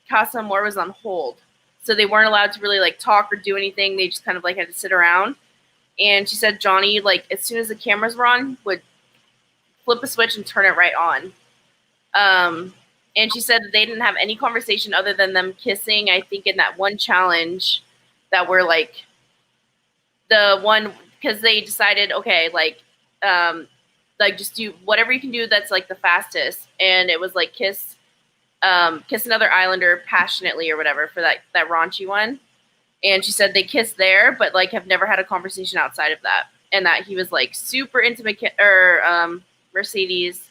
Casa Amor was on hold, so they weren't allowed to really like talk or do anything. They just kind of like had to sit around. And she said Johnny, like, as soon as the cameras were on, would flip a switch and turn it right on. And she said that they didn't have any conversation other than them kissing, I think, in that one challenge that were like the one, because they decided, okay, like just do whatever you can do that's like the fastest. And it was like kiss another islander passionately or whatever for that raunchy one. And she said they kissed there, but like have never had a conversation outside of that. And that he was like super intimate, Mercedes,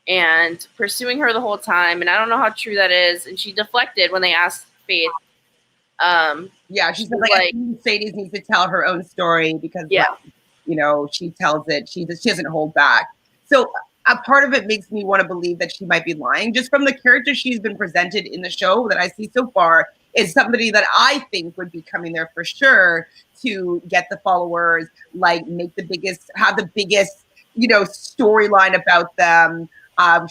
and pursuing her the whole time. And I don't know how true that is. And she deflected when they asked Faith. Yeah, she said like I think Mercedes needs to tell her own story because she tells it. She doesn't hold back. So a part of it makes me want to believe that she might be lying, just from the character she's been presented in the show that I see so far. Is somebody that I think would be coming there for sure to get the followers, like have the biggest, storyline about them.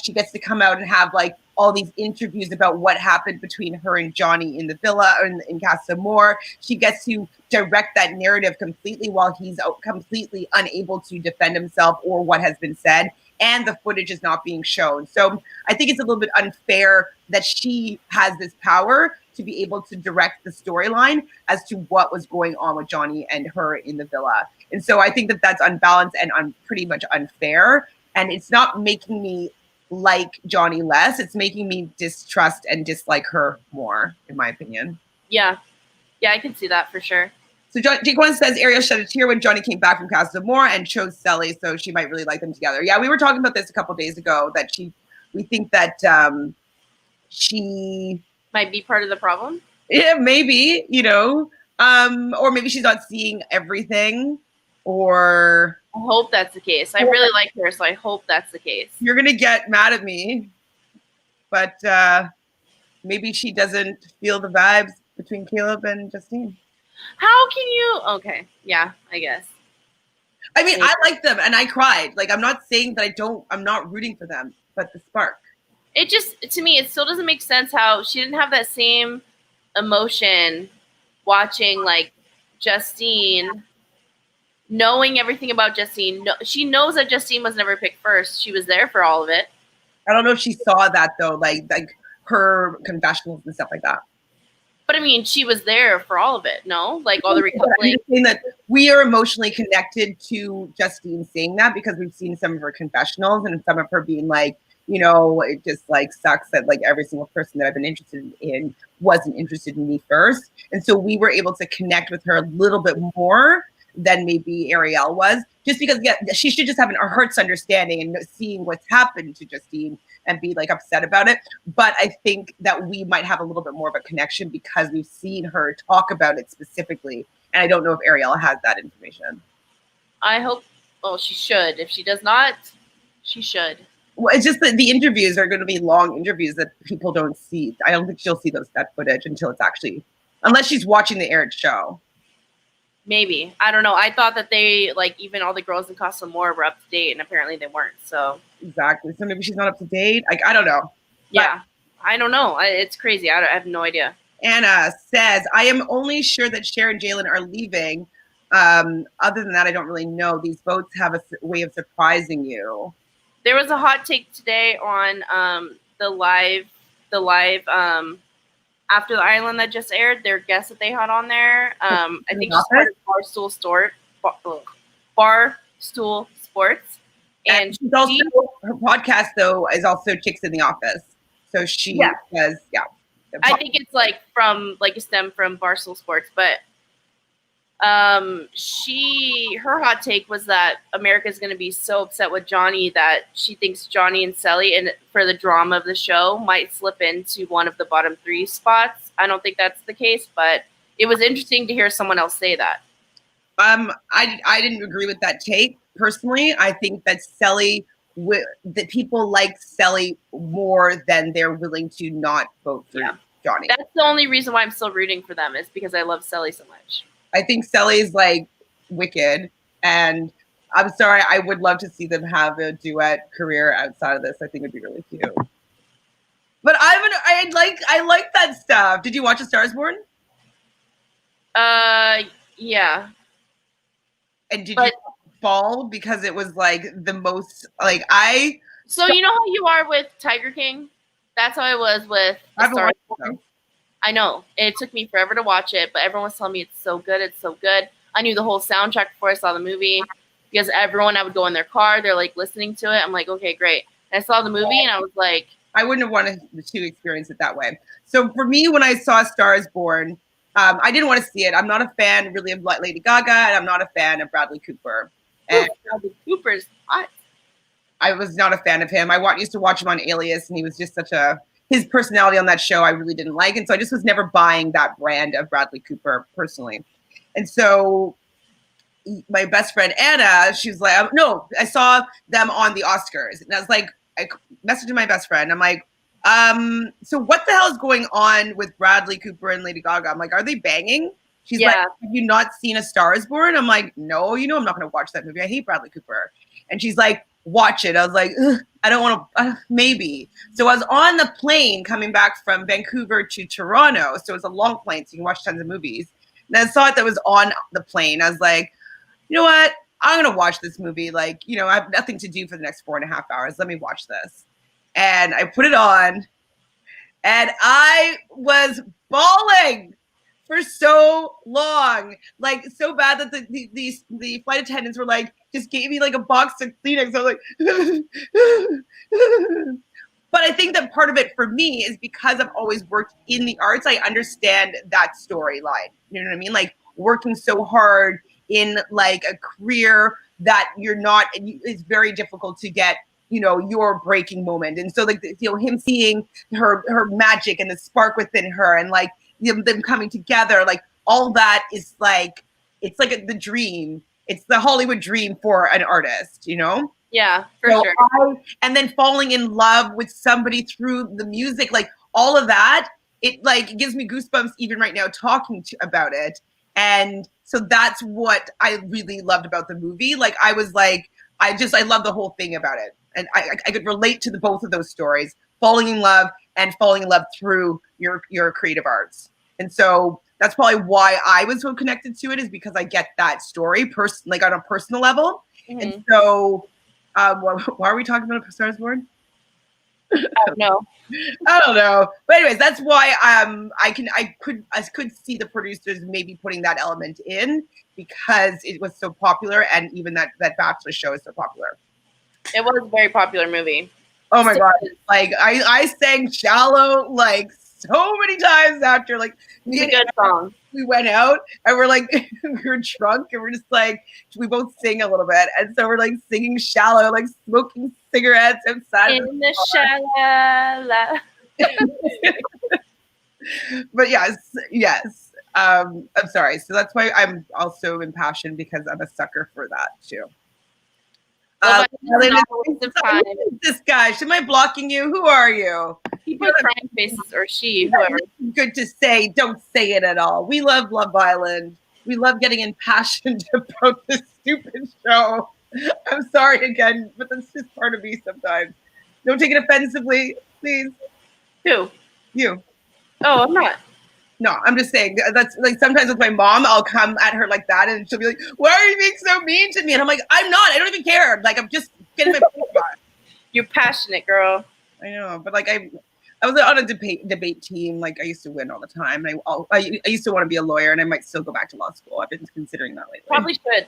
She gets to come out and have like all these interviews about what happened between her and Johnny in the villa in Casa Amor. She gets to direct that narrative completely while he's completely unable to defend himself or what has been said. And the footage is not being shown. So I think it's a little bit unfair that she has this power to be able to direct the storyline as to what was going on with Johnny and her in the villa. And so I think that that's unbalanced and pretty much unfair. And it's not making me like Johnny less. It's making me distrust and dislike her more, in my opinion. Yeah. Yeah, I can see that for sure. So Jaquan says Ariel shed a tear when Johnny came back from Casa Amor and chose Sally, so she might really like them together. Yeah, we were talking about this a couple days ago, that we think that she might be part of the problem. Yeah, maybe, or maybe she's not seeing everything, or I hope that's the case. I really like her, so I hope that's the case. You're gonna get mad at me, but maybe she doesn't feel the vibes between Caleb and Justine. How can you? Okay, yeah, I guess. I mean, I like them, and I cried. Like, I'm not saying that I'm not rooting for them, but the spark. It just, to me, it still doesn't make sense how she didn't have that same emotion watching, like, Justine, knowing everything about Justine. No, she knows that Justine was never picked first. She was there for all of it. I don't know if she saw that, though, like her confessionals and stuff like that. But I mean, she was there for all of it, no? Like all the recoupling. I'm just saying that we are emotionally connected to Justine saying that because we've seen some of her confessionals and some of her being like, it just like sucks that like every single person that I've been interested in wasn't interested in me first. And so we were able to connect with her a little bit more than maybe Ariel was, just because she should just have a heart's understanding and seeing what's happened to Justine and be like upset about it. But I think that we might have a little bit more of a connection because we've seen her talk about it specifically. And I don't know if Ariel has that information. I hope, well, she should. If she does not, she should. Well, it's just that the interviews are going to be long interviews that people don't see. I don't think she'll see that footage until it's actually, unless she's watching the aired show. Maybe. I don't know. I thought that they, like, even all the girls in Casa Amor were up to date, and apparently they weren't. So exactly. So maybe she's not up to date. Like, I don't know. Yeah. I don't know. It's crazy. I have no idea. Anna says, I am only sure that Cher and Jalen are leaving. Other than that, I don't really know. These votes have a way of surprising you. There was a hot take today on the live After the Island that just aired. Their guests that they had on there. I think it's Barstool Sports. And she's also, her podcast though is also Chicks in the Office. So she does, I think it's like from like a stem from Barstool Sports, but her hot take was that America's going to be so upset with Johnny that she thinks Johnny and Sally, and for the drama of the show, might slip into one of the bottom 3 spots. I don't think that's the case, but it was interesting to hear someone else say that. I didn't agree with that take personally. I think that that people like Sally more than they're willing to not vote for Johnny. That's the only reason why I'm still rooting for them, is because I love Sally so much. I think Sally's like wicked, and I'm sorry, I would love to see them have a duet career outside of this. I think it'd be really cute. But I like that stuff. Did you watch A Star Is Born? Yeah. And did you fall because it was like the most like I? So you know how you are with Tiger King? That's how I was with I haven't Star watched Wars. it, though. I know. It took me forever to watch it, but everyone was telling me it's so good. It's so good. I knew the whole soundtrack before I saw the movie because everyone, I would go in their car, they're like listening to it. I'm like, okay, great. And I saw the movie and I was like, I wouldn't have wanted to experience it that way. So for me, when I saw Star is Born, I didn't want to see it. I'm not a fan really of Lady Gaga, and I'm not a fan of Bradley Cooper. And Bradley Cooper's hot. I was not a fan of him. Used to watch him on Alias, and he was just his personality on that show I really didn't like. And so I just was never buying that brand of Bradley Cooper personally. And so my best friend, Anna, she's like, no, I saw them on the Oscars. And I was like, I messaged my best friend. I'm like, so what the hell is going on with Bradley Cooper and Lady Gaga? I'm like, are they banging? She's like, have you not seen A Star is Born? I'm like, no, I'm not going to watch that movie. I hate Bradley Cooper. And she's like, watch it. I was like, I don't want to, maybe. So I was on the plane coming back from Vancouver to Toronto. So it's a long plane, so you can watch tons of movies. And I saw it that was on the plane. I was like, you know what? I'm going to watch this movie. Like, I have nothing to do for the next 4.5 hours. Let me watch this. And I put it on, and I was bawling for so long, like so bad that the flight attendants were like, just gave me like a box of Kleenex. I was like, but I think that part of it for me is because I've always worked in the arts. I understand that storyline. You know what I mean? Like working so hard in like a career that it's very difficult to get, your breaking moment. And so like, him seeing her magic and the spark within her and like them coming together, like all that is like, it's like the dream. It's the Hollywood dream for an artist, Yeah, for sure. And then falling in love with somebody through the music, like all of that, it like gives me goosebumps even right now talking about it. And so that's what I really loved about the movie. Like I was like, I love the whole thing about it. And I could relate to both of those stories, falling in love and falling in love through your creative arts. And so that's probably why I was so connected to it, is because I get that story like on a personal level. Mm-hmm. And so why are we talking about A Star is Born? I don't know. But anyways, that's why I could see the producers maybe putting that element in because it was so popular, and even that Bachelor show is so popular. It was a very popular movie. Oh my God. Like I sang Shallow like so many times after, like it's a good song. We went out and we're like we were drunk and we're just like, we both sing a little bit, and so we're like singing Shallow, like smoking cigarettes outside in the shallow. But yes. I'm sorry. So that's why I'm also impassioned, because I'm a sucker for that too. This guy, am I blocking you? Who are you? He put crying faces, or she, whoever. Good to say. Don't say it at all. We love Love Island. We love getting impassioned about this stupid show. I'm sorry again, but that's just part of me sometimes. Don't take it offensively, please. Who? You. Oh, I'm not. No, I'm just saying, that's like sometimes with my mom, I'll come at her like that and she'll be like, why are you being so mean to me? And I'm like, I'm not. I don't even care. Like, I'm just getting my point across. You're passionate, girl. I know, but like I was on a debate team. Like I used to win all the time. And I used to want to be a lawyer, and I might still go back to law school. I've been considering that lately. Probably should.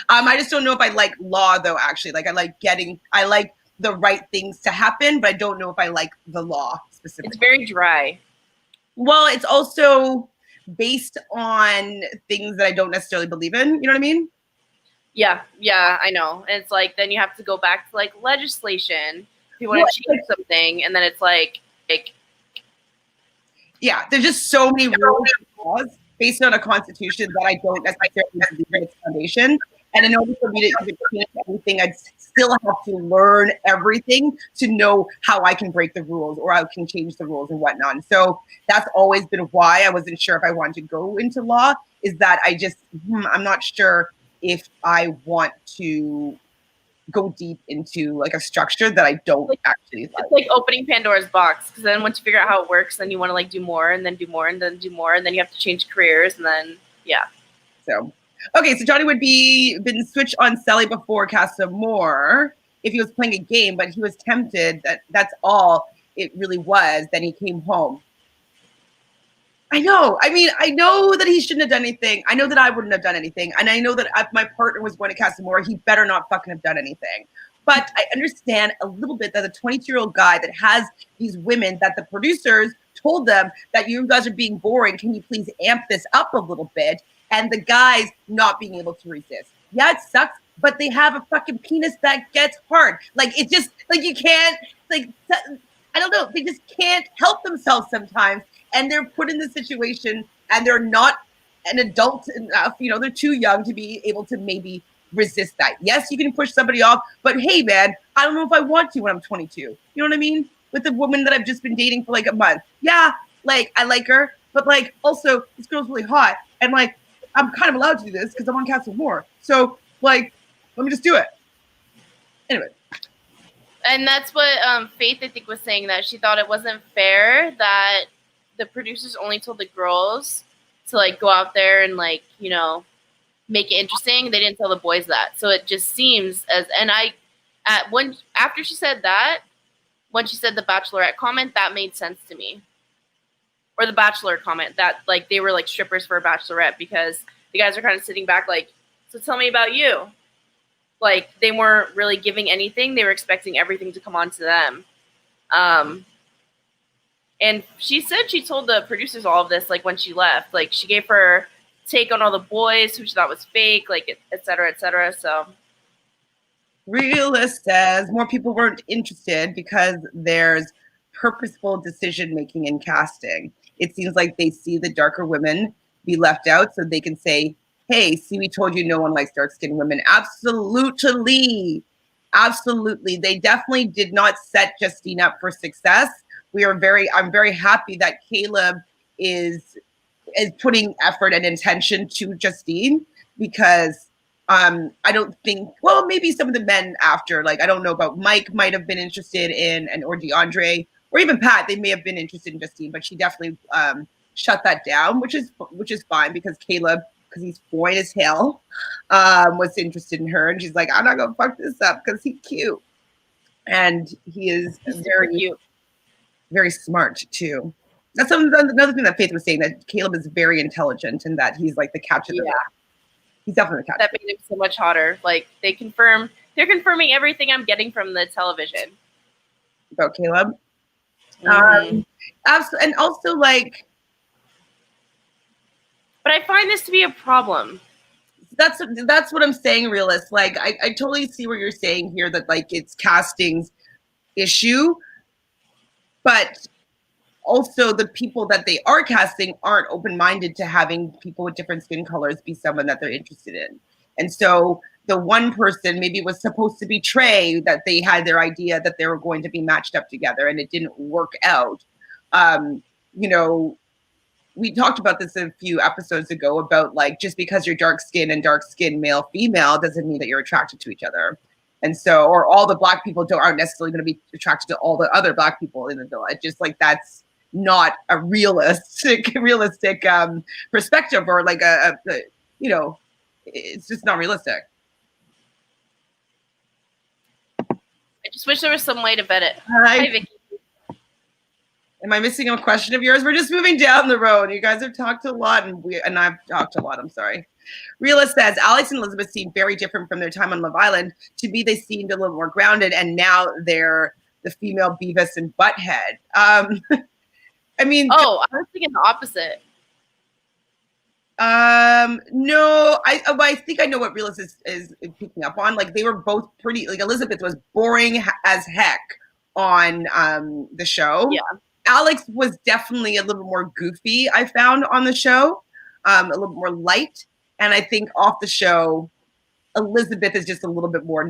I just don't know if I like law though, actually. Like I like the right things to happen, but I don't know if I like the law specifically. It's very dry. Well, it's also based on things that I don't necessarily believe in. You know what I mean? Yeah, I know. And it's like, then you have to go back to like legislation if you want to change something, and then it's like, yeah, there's just so many rules and laws based on a constitution that I don't necessarily believe in its foundation. And in order for me to change everything, I'd still have to learn everything to know how I can break the rules or I can change the rules and whatnot. And so that's always been why I wasn't sure if I wanted to go into law, is that I'm not sure if I want to go deep into like a structure that I don't actually like. It's like opening Pandora's box, because then once you figure out how it works, then you want to like do more and then do more and then do more, and then you have to change careers, and then So okay, so Johnny would been switched on Sally before Casa Moore. if he was playing a game, but he was tempted. That's all it really was. Then he came home. I know. I mean, I know that he shouldn't have done anything. I know that I wouldn't have done anything. And I know that if my partner was going to Casa Amor, he better not fucking have done anything. But I understand a little bit that a 22-year-old guy that has these women that the producers told them that you guys are being boring. Can you please amp this up a little bit? And the guys not being able to resist. Yeah, it sucks, but they have a fucking penis that gets hard. Like, it just, like, you can't, like, I don't know. They just can't help themselves sometimes. And they're put in this situation and they're not an adult enough, you know, they're too young to be able to maybe resist that. Yes, you can push somebody off, but hey, man, I don't know if I want to when I'm 22. You know what I mean? With the woman that I've just been dating for like a month. Yeah, like, I like her, but like, also, this girl's really hot. And like, I'm kind of allowed to do this because I'm on Casa Amor. So, like, let me just do it. Anyway. And that's what Faith, I think, was saying, that she thought it wasn't fair that the producers only told the girls to like go out there and like, you know, make it interesting. They didn't tell the boys that. So it just seems as, and after she said that, when she said the Bachelorette comment, that made sense to me. Or the Bachelor comment that like they were like strippers for a Bachelorette, because the guys are kind of sitting back like, so tell me about you. Like they weren't really giving anything. They were expecting everything to come on to them. And she said she told the producers all of this, like, when she left. Like, she gave her take on all the boys who she thought was fake, like, et cetera, et cetera. So. Realist says more people weren't interested because there's purposeful decision-making in casting. It seems like they see the darker women be left out so they can say, hey, see, we told you no one likes dark-skinned women. Absolutely. Absolutely. They definitely did not set Justine up for success. I'm very happy that Caleb is putting effort and intention to Justine, because I don't think, well, maybe some of the men after, like, I don't know about Mike might have been interested in, or DeAndre, or even Pat, they may have been interested in Justine, but she definitely shut that down, which is fine, because Caleb, because he's boy as hell, was interested in her, and she's like, I'm not gonna fuck this up because he's cute, and he's very cute. Very smart too. That's another thing that Faith was saying, that Caleb is very intelligent and that he's like the catch of the rock. He's definitely the catch. That made him so much hotter. Like they're confirming everything I'm getting from the television about Caleb. And also like, but I find this to be a problem. That's what I'm saying, Realist. Like I totally see what you're saying here, that like it's casting's issue. But also the people that they are casting aren't open-minded to having people with different skin colors be someone that they're interested in. And so the one person, maybe it was supposed to be Trey, that they had their idea that they were going to be matched up together and it didn't work out. You know, we talked about this a few episodes ago about like, just because you're dark skin and dark skin male, female doesn't mean that you're attracted to each other. And so, or all the black people aren't necessarily going to be attracted to all the other black people in the village. Just like that's not a realistic perspective, or like you know, it's just not realistic. I just wish there was some way to vet it. Hi, Vicky. Am I missing a question of yours? We're just moving down the road. You guys have talked a lot, and I've talked a lot. I'm sorry. Realist says Alex and Elizabeth seemed very different from their time on Love Island. To me, they seemed a little more grounded, and now they're the female Beavis and Butthead. I mean, I was thinking the opposite. No, I think I know what Realist is picking up on. Like they were both pretty. Like Elizabeth was boring as heck on the show. Yeah. Alex was definitely a little more goofy, I found, on the show, a little more light. And I think off the show, Elizabeth is just a little bit more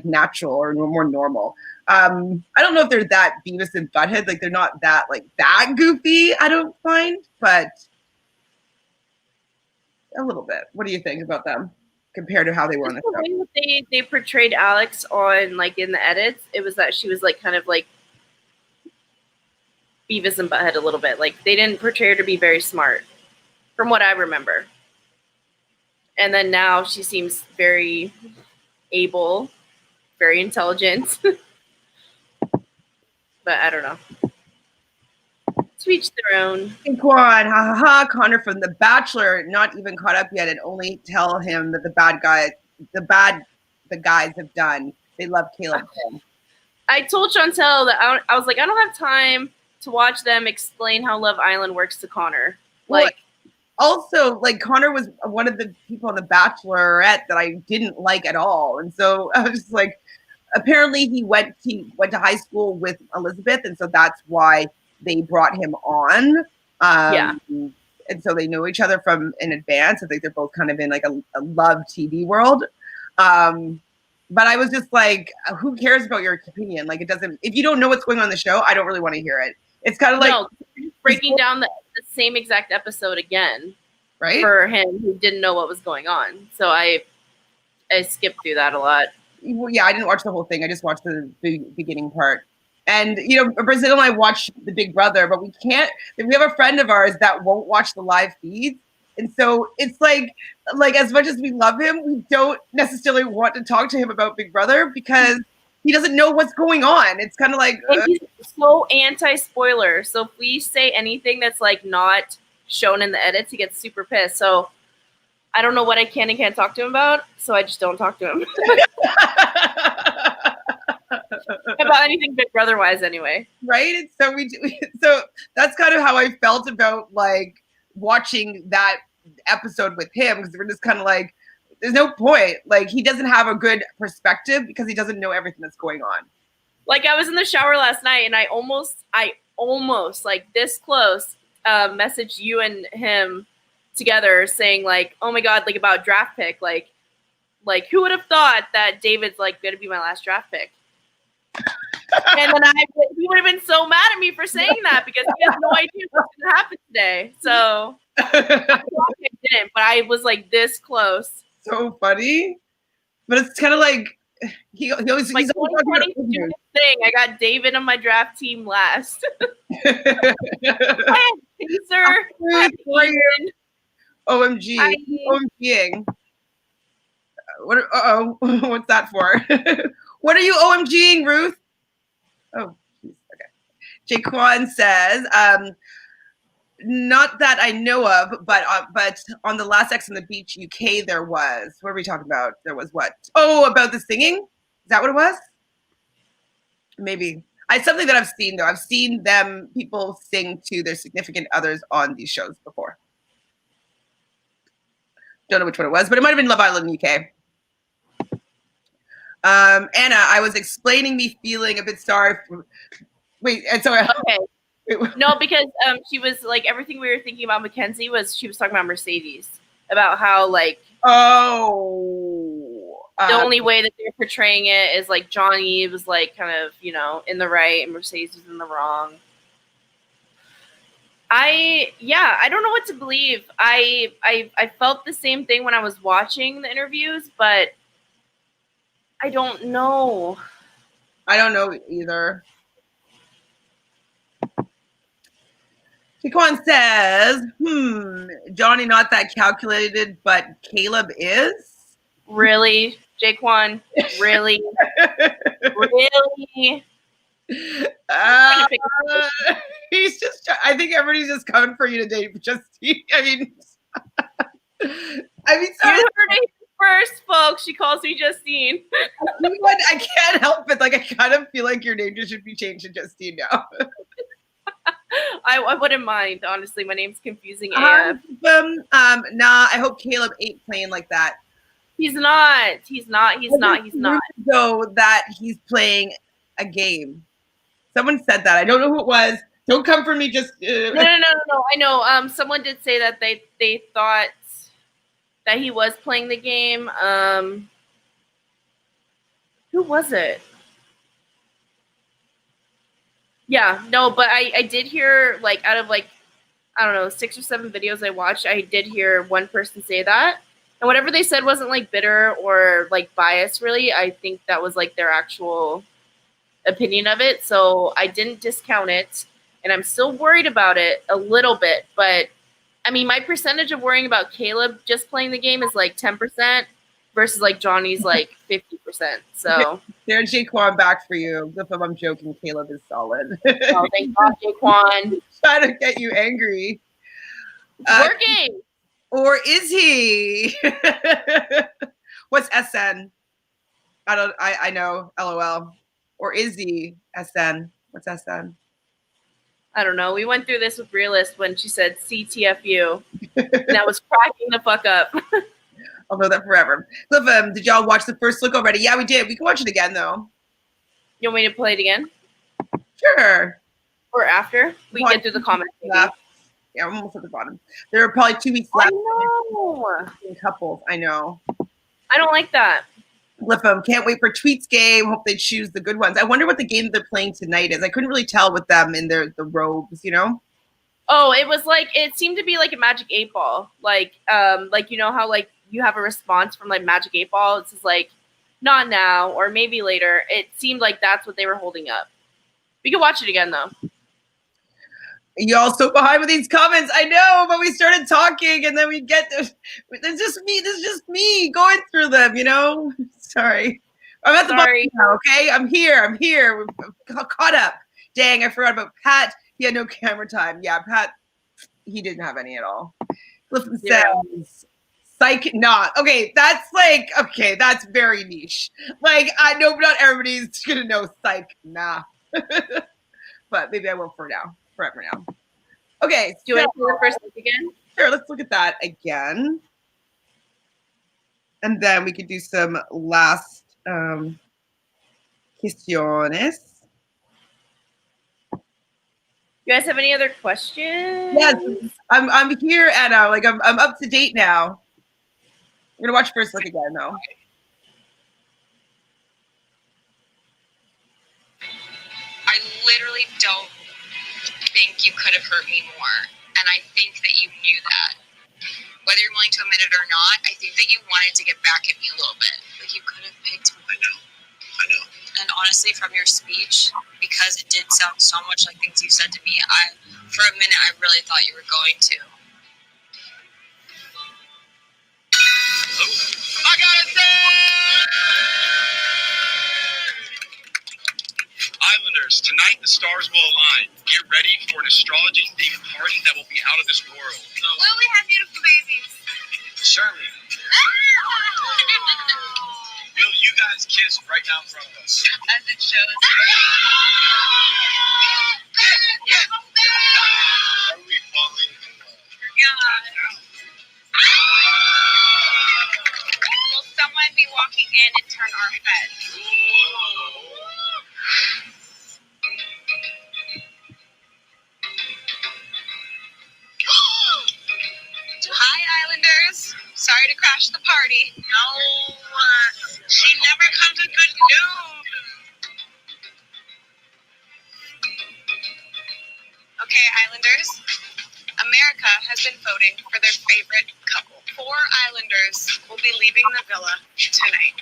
natural, or more normal. I don't know if they're that Beavis and Butthead. Like they're not that goofy, I don't find, but a little bit. What do you think about them compared to how they were on the show? The way they portrayed Alex on, like, in the edits, it was that she was like kind of like Beavis and Butthead a little bit. Like they didn't portray her to be very smart, from what I remember. And then now she seems very able very intelligent. But I don't know. To each their own. Quan, ha ha ha. Connor from The Bachelor, not even caught up yet, and only tell him that the guys have done. They love Caleb. I told Chantele that I was like, I don't have time to watch them explain how Love Island works to Connor. Like, also, like, Connor was one of the people on The Bachelorette that I didn't like at all, and so I was just like, apparently he went to high school with Elizabeth, and so that's why they brought him on. Yeah. And so they know each other from in advance. I think they're both kind of in like a love TV world. But I was just like, who cares about your opinion? Like, it doesn't, if you don't know what's going on in the show, I don't really want to hear it. It's kind of like breaking down the same exact episode again, right? For him who didn't know what was going on. So I skipped through that a lot. Well, yeah, I didn't watch the whole thing. I just watched the beginning part. And, you know, Brazil and I watch the Big Brother, but we have a friend of ours that won't watch the live feeds. And so it's like as much as we love him, we don't necessarily want to talk to him about Big Brother because he doesn't know what's going on. It's kind of like he's so anti-spoiler. So if we say anything that's like not shown in the edits, he gets super pissed. So I don't know what I can and can't talk to him about, so I just don't talk to him. About anything Big Brother wise anyway. Right? And so so that's kind of how I felt about like watching that episode with him, because we're just kind of like, there's no point. Like, he doesn't have a good perspective because he doesn't know everything that's going on. Like, I was in the shower last night and I almost like this close messaged you and him together saying like, oh my God, like about draft pick, like who would have thought that David's like going to be my last draft pick? And then he would have been so mad at me for saying that because he has no idea what's going to happen today. So I didn't, but I was like this close. So funny, but it's kind of like he always like 2020 stupid thing. I got David on my draft team last. I had Pacer. OMG, OMGing. What's that for? What are you OMGing, Ruth? Oh, okay. Jaquan says, not that I know of, but on the last X on the Beach UK there was. What are we talking about? There was what? Oh, about the singing? Is that what it was? Maybe. It's something that I've seen though. I've seen people sing to their significant others on these shows before. Don't know which one it was, but it might have been Love Island UK. Anna, I was explaining me feeling a bit sorry for. Wait, and so okay. No, because she was like, everything we were thinking about Mackenzie she was talking about Mercedes, about how like the only way that they're portraying it is like Johnny was like kind of, you know, in the right and Mercedes was in the wrong. I don't know what to believe. I felt the same thing when I was watching the interviews, but I don't know. I don't know either. Jaquan says, Johnny not that calculated, but Caleb is? Really? Jaquan? Really? Really? He's just, I think everybody's just coming for you today. Justine. I mean, sorry. You heard it first, folks. She calls me Justine. I can't help it. Like, I kind of feel like your name just should be changed to Justine now. I wouldn't mind, honestly. My name's confusing AF. Nah, I hope Caleb ain't playing like that. He's not. So that he's playing a game. Someone said that. I don't know who it was. Don't come for me. Just No. I know. Someone did say that they thought that he was playing the game. Who was it? Yeah, no, but I did hear, like, out of, like, I don't know, 6 or 7 videos I watched, I did hear one person say that. And whatever they said wasn't, like, bitter or, like, biased, really. I think that was, like, their actual opinion of it. So I didn't discount it. And I'm still worried about it a little bit. But, I mean, my percentage of worrying about Caleb just playing the game is, like, 10%. versus like Johnny's like 50%. So there's Jaquan back for you. If I'm joking, Caleb is solid. oh, thank God, Jaquan. Trying to get you angry. Working. Or is he? What's SN? I know. LOL. Or is he SN? What's SN? I don't know. We went through this with Realist when she said CTFU. And I was cracking the fuck up. I'll know that forever. Cliff, did y'all watch the first look already? Yeah, we did. We can watch it again, though. You want me to play it again? Sure. Or after? We get through the comments. Yeah, I'm almost at the bottom. There are probably 2 weeks left. I know. In couples, I know. I don't like that. Cliff, can't wait for Tweets game. Hope they choose the good ones. I wonder what the game they're playing tonight is. I couldn't really tell with them in the robes, you know? Oh, it was like, it seemed to be like a Magic 8 Ball. Like you know how like you have a response from like Magic 8 Ball? It's just like, not now, or maybe later. It seemed like that's what they were holding up. We can watch it again, though. Y'all so behind with these comments. I know, but we started talking, and then we get this. It's just me. This is just me going through them, you know? Sorry. I'm at the bottom now, okay? I'm here. We're caught up. Dang, I forgot about Pat. He had no camera time. Yeah, Pat, he didn't have any at all. Clifton says, psych not. Okay, that's very niche. Like, I know not everybody's gonna know psych nah. But maybe I will forever now. Okay, do you want to do the first look again? Sure, let's look at that again. And then we could do some last questiones. You guys have any other questions? Yes, I'm here, Anna. Like I'm up to date now. I'm gonna watch first look again though. I literally don't think you could have hurt me more, and I think that you knew that. Whether you're willing to admit it or not, I think that you wanted to get back at me a little bit. Like you could have picked me. I know. And honestly, from your speech, because it did sound so much like things you said to me, for a minute, I really thought you were going to. I gotta say! Islanders, tonight the stars will align. Get ready for an astrology-themed party that will be out of this world. Will we have beautiful babies? Surely. Will you guys kiss right now in front of us? As it shows. Are we falling in love? God. Will someone be walking in and turn our heads? Hi, Islanders. Sorry to crash the party. No, she never comes with good news. Okay, Islanders. America has been voting for their favorite couple. 4 Islanders will be leaving the villa tonight.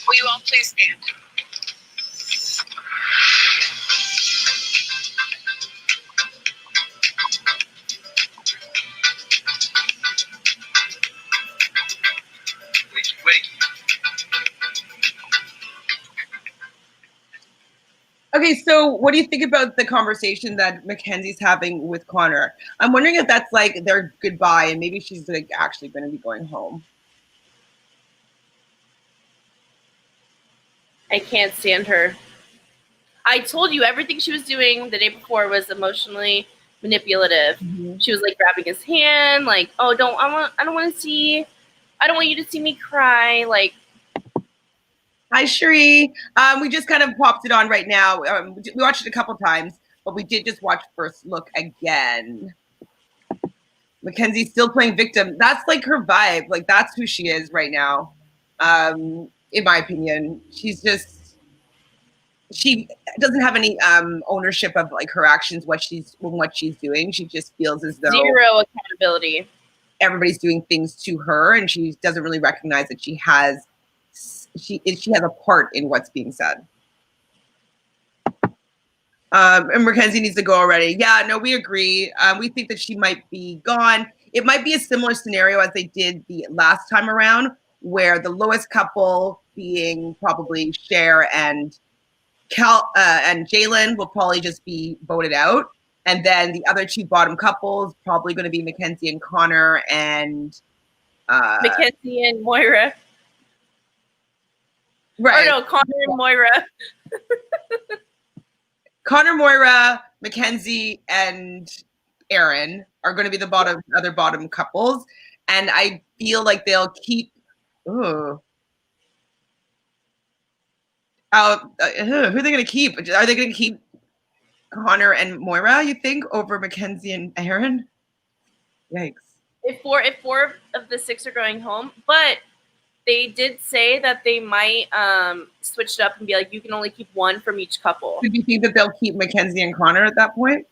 Will you all please stand? Okay, so what do you think about the conversation that Mackenzie's having with Connor? I'm wondering if that's like their goodbye and maybe she's like actually going to be going home. I can't stand her. I told you everything she was doing the day before was emotionally manipulative. Mm-hmm. She was like grabbing his hand, like, "Oh, I don't want you to see me cry." Like, hi, Cherie. We just kind of popped it on right now. We watched it a couple times, but we did just watch first look again. Mackenzie's still playing victim. That's like her vibe. Like that's who she is right now. In my opinion, she doesn't have any ownership of like her actions, what she's doing. She just feels as though zero accountability. Everybody's doing things to her, and she doesn't really recognize that she has a part in what's being said. And Mackenzie needs to go already. Yeah, no, we agree. We think that she might be gone. it might be a similar scenario as they did the last time around, where the lowest couple being probably Cher and and Jalen will probably just be voted out. And then the other two bottom couples probably going to be Mackenzie and Connor and Mackenzie and Moira. Right. Or no, Connor and Moira. Connor, Moira, Mackenzie, and Aaron are going to be the other bottom couples. And I feel like they'll keep. Who are they going to keep? Are they going to keep Connor and Moira, you think, over Mackenzie and Aaron? Yikes. If four of the 6 are going home, but they did say that they might switch it up and be like, you can only keep one from each couple. Do you think that they'll keep Mackenzie and Connor at that point?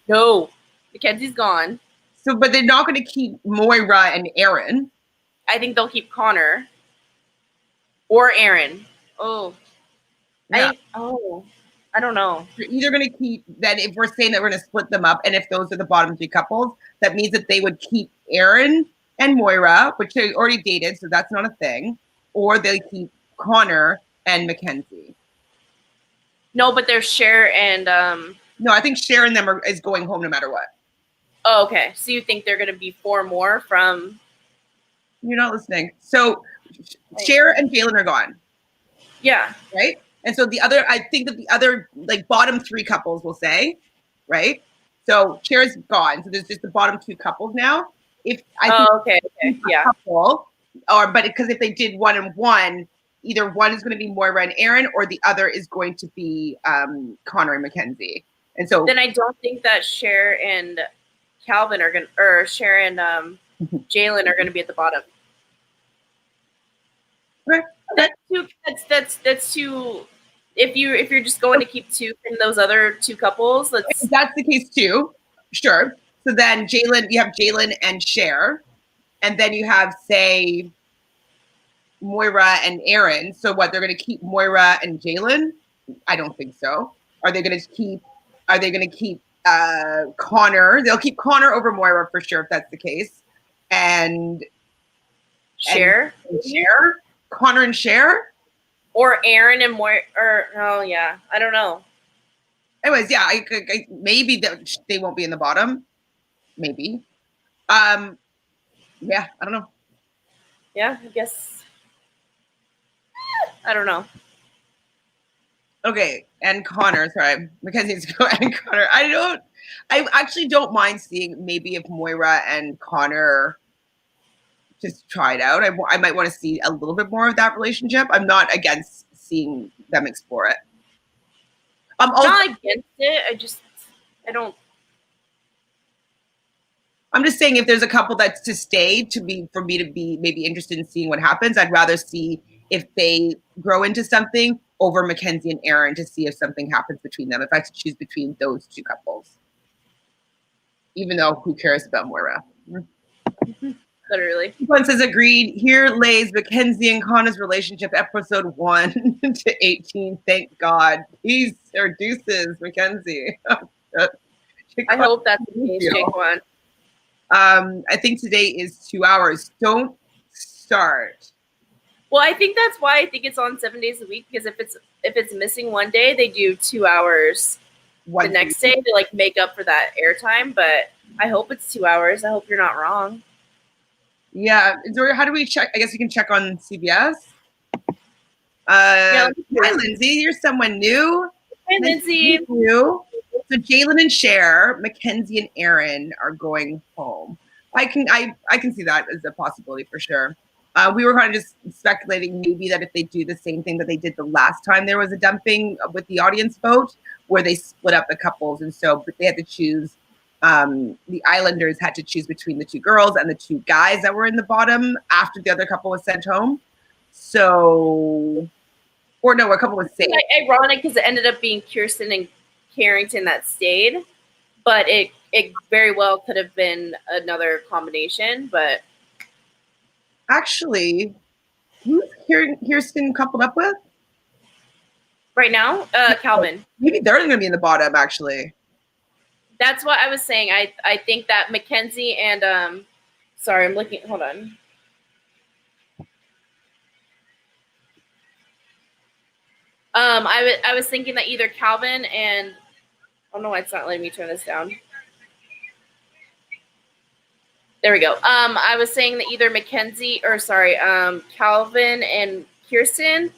No. Mackenzie's gone. So, but they're not going to keep Moira and Aaron. I think they'll keep Connor or Aaron. Oh, Yeah. I don't know. You're either going to keep, then if we're saying that we're going to split them up, and if those are the bottom 3 couples, that means that they would keep Aaron and Moira, which they already dated, so that's not a thing, or they keep Connor and Mackenzie. No, but there's Cher and No, I think Cher and them is going home no matter what. Oh, okay. So you think they're going to be 4 more from? You're not listening. So Cher and Jalen are gone. Yeah. Right. And so I think that the other like bottom 3 couples will say, right? So Cher's gone. So there's just the bottom 2 couples now. If I think yeah. Couple, but because if they did 1 and 1, either one is going to be Moira and Aaron, or the other is going to be Connor and Mackenzie. And so then I don't think that Cher and Calvin are going, or Cher and Jalen are going to be at the bottom. Okay. That's too. If you're just going to keep 2 from those other 2 couples, if that's the case too. Sure. So then you have Jalen and Cher, and then you have say Moira and Aaron. So what, they're going to keep Moira and Jalen? I don't think so. Are they going to keep Connor? They'll keep Connor over Moira for sure if that's the case. And Cher? Connor and Cher? Or Aaron and Moira? I don't know. Anyways, yeah, I maybe they won't be in the bottom. Maybe. Yeah, I don't know. Yeah, I guess. I don't know. Okay, and Connor, sorry. Mackenzie's and Connor. I actually don't mind seeing maybe if Moira and Connor just try it out. I might want to see a little bit more of that relationship. I'm not against seeing them explore it. I'm not against it. I don't. I'm just saying if there's a couple that's to stay for me to be maybe interested in seeing what happens, I'd rather see if they grow into something over Mackenzie and Aaron to see if something happens between them. If I had to choose between those 2 couples. Even though who cares about Moira? Literally. One says agreed. Here lays Mackenzie and Connor's relationship, episode 1 to 18. Thank God. Peace or deuces, Mackenzie. I hope that's the case, Jake one. I think today is 2 hours. Don't start. Well, I think that's why I think it's on 7 days a week, because if it's missing one day, they do 2 hours. The next day to like make up for that airtime. But I hope it's 2 hours. I hope you're not wrong. Yeah. How do we check? I guess you can check on CBS. Hi, Lindsay. You're someone new. Hi, Lindsay. So Jalen and Cher, Mackenzie and Aaron are going home. I can see that as a possibility for sure. We were kind of just speculating maybe that if they do the same thing that they did the last time there was a dumping with the audience vote, where they split up the couples, and so but they had to choose. The Islanders had to choose between the 2 girls and the 2 guys that were in the bottom after the other couple was sent home. So, or no, a couple was saved. It's ironic because it ended up being Kirsten and Carrington that stayed, but it very well could have been another combination. But actually, who's Kirsten coupled up with right now? Calvin. Maybe they're going to be in the bottom. Actually, that's what I was saying. I think that Mackenzie and Sorry, I'm looking. Hold on. I was thinking that either Calvin and I don't know why it's not letting me turn this down. There we go. I was saying that either Calvin and Kirsten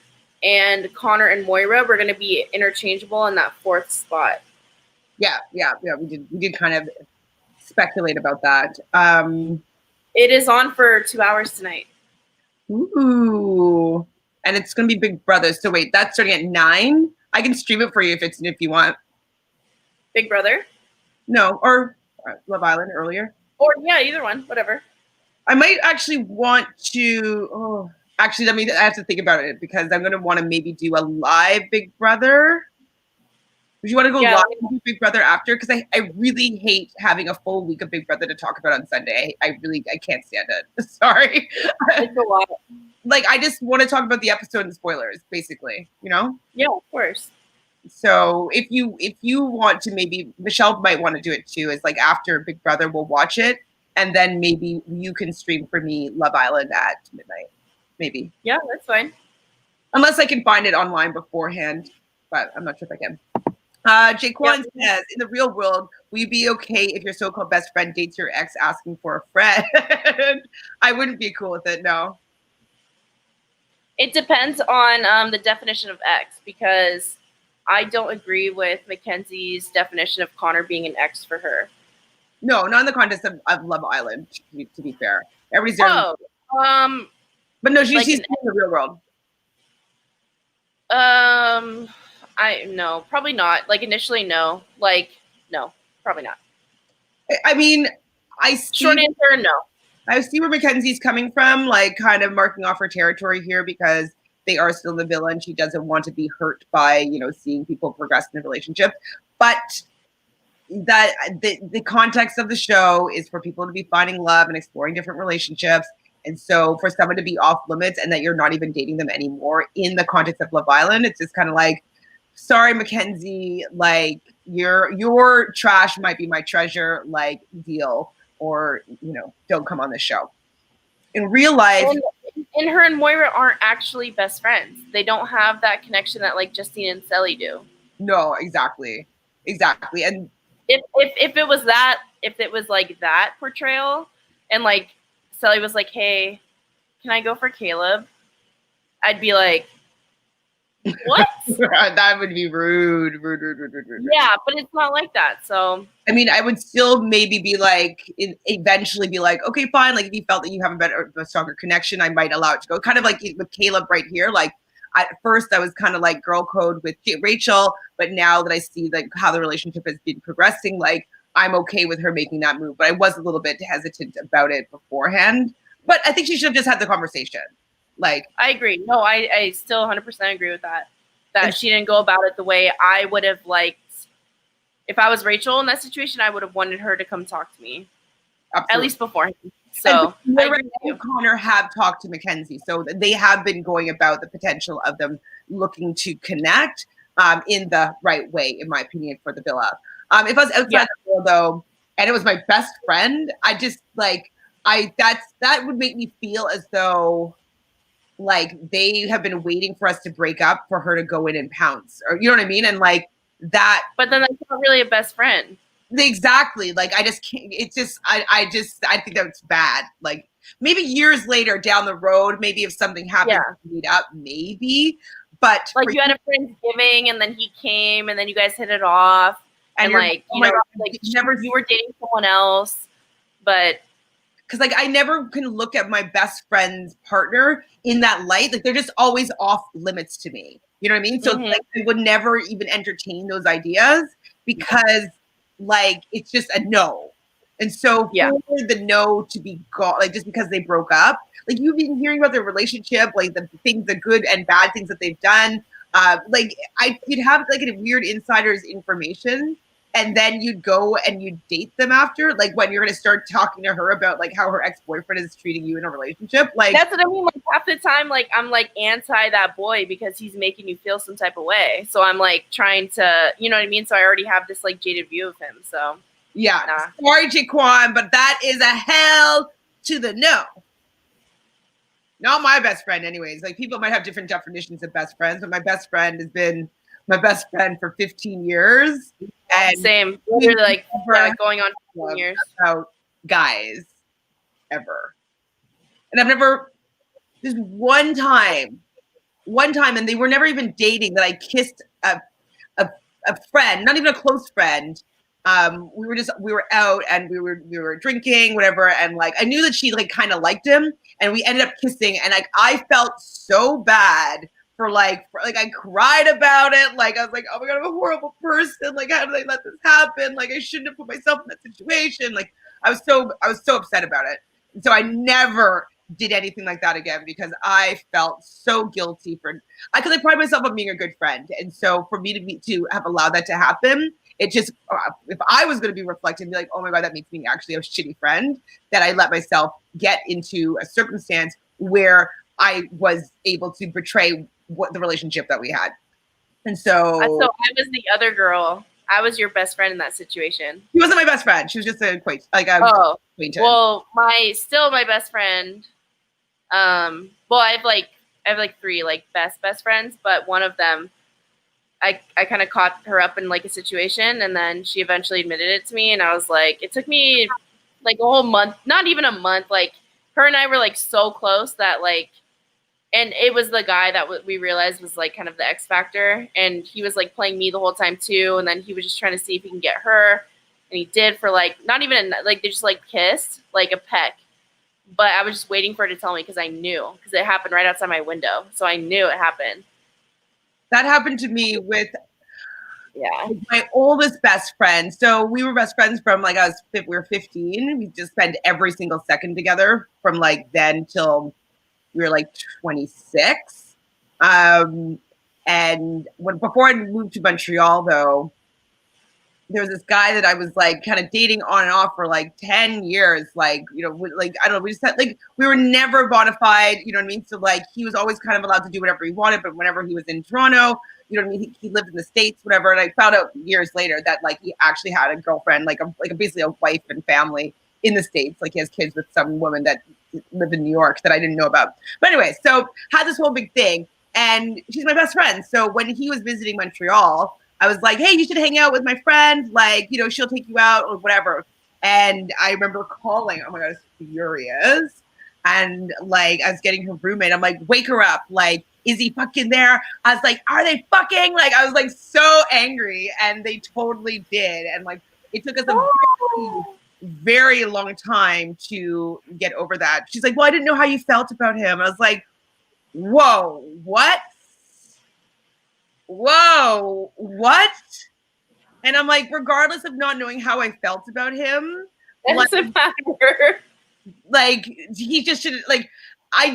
and Connor and Moira were going to be interchangeable in that 4th spot. Yeah. We did kind of speculate about that. It is on for 2 hours tonight. Ooh, and it's going to be Big Brother. So wait, that's starting at 9. I can stream it for you if you want. Big Brother? No, or Love Island earlier. Or yeah, either one, whatever. I might actually want to. Oh, actually, I have to think about it because I'm going to want to maybe do a live Big Brother. Would you want to go live and do Big Brother after? Because I really hate having a full week of Big Brother to talk about on Sunday. I can't stand it. Sorry. It's a lot. Like, I just want to talk about the episode and spoilers, basically, you know? Yeah, of course. So if you want to, maybe Michelle might want to do it too, is like after Big Brother, we'll watch it. And then maybe you can stream for me Love Island at midnight. Maybe. Yeah, that's fine. Unless I can find it online beforehand, but I'm not sure if I can. Jaquan says, in the real world, will you be okay if your so-called best friend dates your ex asking for a friend? I wouldn't be cool with it, no. It depends on the definition of ex, because I don't agree with Mackenzie's definition of Connor being an ex for her. No, not in the context of Love Island, to be fair. Everybody's there. Oh, but no, she's in the real world. No, probably not. Like initially, no. Like, no, probably not. I mean, short answer, no. I see where Mackenzie's coming from, like kind of marking off her territory here because they are still in the villa and she doesn't want to be hurt by, seeing people progress in a relationship. But that the context of the show is for people to be finding love and exploring different relationships. And so for someone to be off limits and that you're not even dating them anymore in the context of Love Island, it's just kind of like, sorry, Mackenzie, like your trash might be my treasure, like deal, or, don't come on the show. In real life. And her and Moira aren't actually best friends. They don't have that connection that like Justine and Sally do. No, exactly. And if it was like that portrayal and like Sally was like, hey, can I go for Caleb? I'd be like, what? That would be rude. Yeah, but it's not like that. So I mean, I would still maybe be like, eventually be like, okay, fine. Like if you felt that you have a stronger connection, I might allow it to go. Kind of like with Caleb right here. Like at first I was kind of like girl code with Rachel, but now that I see like how the relationship has been progressing, like I'm okay with her making that move. But I was a little bit hesitant about it beforehand. But I think she should have just had the conversation. Like I agree. No, I still 100% agree with that. That she didn't go about it the way I would have liked. If I was Rachel in that situation, I would have wanted her to come talk to me. Absolutely. At least beforehand. So Connor have talked to Mackenzie. So they have been going about the potential of them looking to connect in the right way, in my opinion, for the villa. If I was outside the villa though, and it was my best friend, I just like that would make me feel as though like they have been waiting for us to break up for her to go in and pounce, or you know what I mean? And like that. But then that's not really a best friend. Exactly. Like I just can't. It's just I think that's bad. Like maybe years later down the road, maybe if something happens to meet up, maybe. But like you had a Friendsgiving and then he came and then you guys hit it off and like you were dating someone else, but. Because like I never can look at my best friend's partner in that light. Like they're just always off limits to me. You know what I mean? So like I would never even entertain those ideas because like it's just a no. And so for the no to be gone, like just because they broke up, like you've been hearing about their relationship, like the things, the good and bad things that they've done. Like you'd have like a weird insider's information. And then you'd go and you'd date them after, like when you're going to start talking to her about like how her ex-boyfriend is treating you in a relationship. Like that's what I mean. Like half the time, like I'm like anti that boy because he's making you feel some type of way. So I'm like trying to, you know what I mean? So I already have this like jaded view of him. So yeah. Sorry, Jaquan, but that is a hell to the no. Not my best friend, anyways. Like, people might have different definitions of best friends, but my best friend has been my best friend for 15 years. And same. Literally, like, going on 15 years. About guys ever. And I've never, just one time, and they were never even dating, that I kissed a friend, not even a close friend. We were out and we were drinking, whatever, and like I knew that she like kind of liked him, and we ended up kissing, and like I felt so bad for like I cried about it. Like I was like, oh my god, I'm a horrible person. Like, how did I let this happen? Like, I shouldn't have put myself in that situation. Like, I was so upset about it. And so I never did anything like that again, because I felt so guilty because I pride myself on being a good friend. And so for me to have allowed that to happen, it just, if I was going to be reflecting, be like, oh my God, that makes me actually a shitty friend, that I let myself get into a circumstance where I was able to betray the relationship that we had. And so I was the other girl. I was your best friend in that situation. She wasn't my best friend. She was just an acquaintance. Well, my best friend. Well, I have like three like best friends, but one of them, I kind of caught her up in like a situation, and then she eventually admitted it to me, and I was like, it took me like a whole month, not even a month. Like, her and I were like so close that like, and it was the guy that we realized was like kind of the X factor, and he was like playing me the whole time too, and then he was just trying to see if he can get her, and he did for like not even like they just like kissed, like a peck. But I was just waiting for her to tell me because I knew, because it happened right outside my window. So I knew it happened. That happened to me with my oldest best friend. So we were best friends from like we were 15. We just spent every single second together from like then till we were like 26. And before I moved to Montreal, though, there was this guy that I was like kind of dating on and off for like 10 years. Like, you know, like, I don't know, we just had like, we were never bona fide, you know what I mean? So like, he was always kind of allowed to do whatever he wanted, but whenever he was in Toronto, you know what I mean? He lived in the States, whatever. And I found out years later that like, he actually had a girlfriend, basically a wife and family in the States. Like, he has kids with some woman that lived in New York that I didn't know about. But anyway, so had this whole big thing, and she's my best friend. So when he was visiting Montreal, I was like, hey, you should hang out with my friend. Like, you know, she'll take you out or whatever. And I remember calling, oh my God, I was furious. And like, I was getting her roommate. I'm like, wake her up. Like, is he fucking there? I was like, are they fucking? Like, I was like so angry. And they totally did. And like, it took us a very, very long time to get over that. She's like, well, I didn't know how you felt about him. I was like, whoa, what? Whoa, what? And I'm like, regardless of not knowing how I felt about him, that doesn't matter. Like, he just should, like,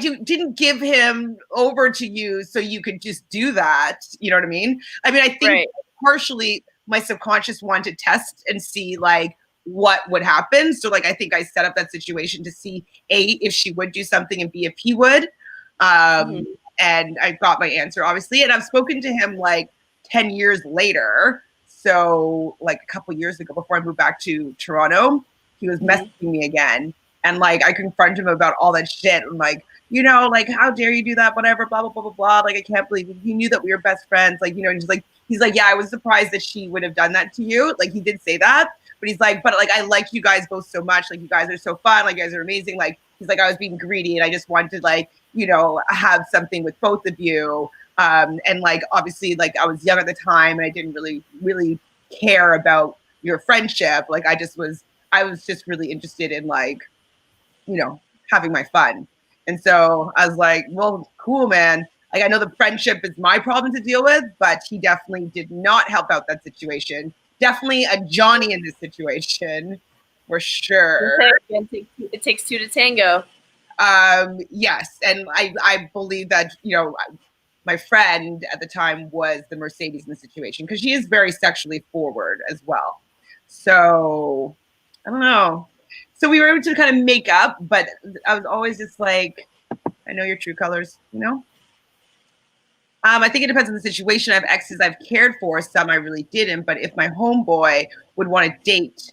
didn't give him over to you so you could just do that. You know what I mean? I mean, I think partially my subconscious wanted to test and see like what would happen. So like, I think I set up that situation to see A, if she would do something, and B, if he would. And I got my answer, obviously. And I've spoken to him like 10 years later. So like a couple years ago, before I moved back to Toronto, he was messaging me again. And like, I confronted him about all that shit. I'm like, you know, like, how dare you do that? Whatever, blah, blah, blah, blah, blah. Like, I can't believe he knew that we were best friends. Like, you know, and he's like, yeah, I was surprised that she would have done that to you. Like, he did say that. But he's like, but like, I like you guys both so much. Like, you guys are so fun. Like, you guys are amazing. Like, he's like, I was being greedy and I just wanted to like, you know, have something with both of you. And like, obviously, like, I was young at the time and I didn't really care about your friendship. Like, I was just really interested in like, you know, having my fun. And so I was like, well, cool, man. Like, I know the friendship is my problem to deal with, but he definitely did not help out that situation. Definitely a Johnny in this situation, for sure. It takes two to tango. Yes, and I believe that, you know, my friend at the time was the Mercedes in the situation, because she is very sexually forward as well. So I don't know. So we were able to kind of make up, but I was always just like, I know your true colors, you know? I think it depends on the situation. I have exes I've cared for, some I really didn't. But if my homeboy would want to date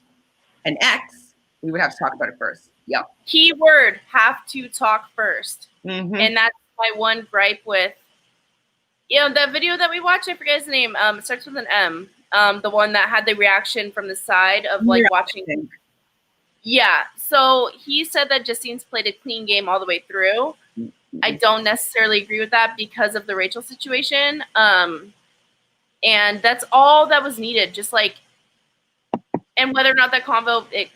an ex, we would have to talk about it first. Yep. Keyword, have to talk first. Mm-hmm. And that's my one gripe with, the video that we watched, I forget his name. It starts with an M. The one that had the reaction from the side of like watching. Yeah. So he said that Justine's played a clean game all the way through. I don't necessarily agree with that because of the Rachel situation. And that's all that was needed. Just like, and whether or not that convo, it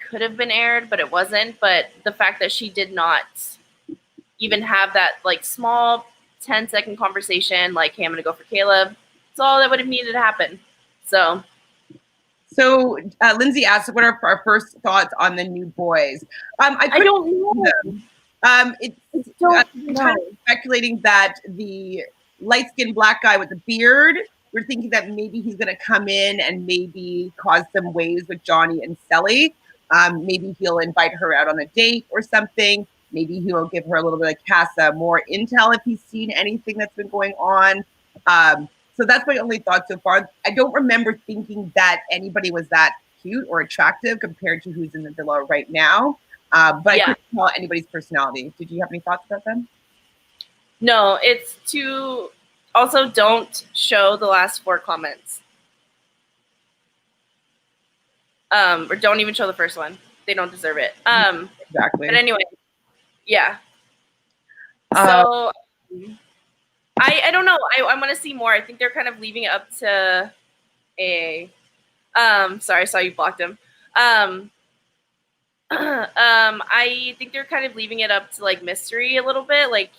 could have been aired, but it wasn't. But the fact that she did not even have that like small 10-second conversation, like, hey, I'm going to go for Caleb. It's all that would have needed to happen. So Lindsay asked, what are our first thoughts on the new boys? I don't know. It's kind of speculating that the light-skinned black guy with the beard, we're thinking that maybe he's going to come in and maybe cause some waves with Johnny and Selly. Maybe he'll invite her out on a date or something. Maybe he'll give her a little bit of Casa more intel if he's seen anything that's been going on. So that's my only thought so far. I don't remember thinking that anybody was that cute or attractive compared to who's in the villa right now. But I couldn't tell anybody's personality. Did you have any thoughts about them? No, it's too... Also, don't show the last 4 comments. Or don't even show the first one. They don't deserve it. Exactly. But anyway, yeah. So I don't know. I want to see more. I think they're kind of leaving it up to a... sorry, I saw you blocked him. I think they're kind of leaving it up to like mystery a little bit. Like,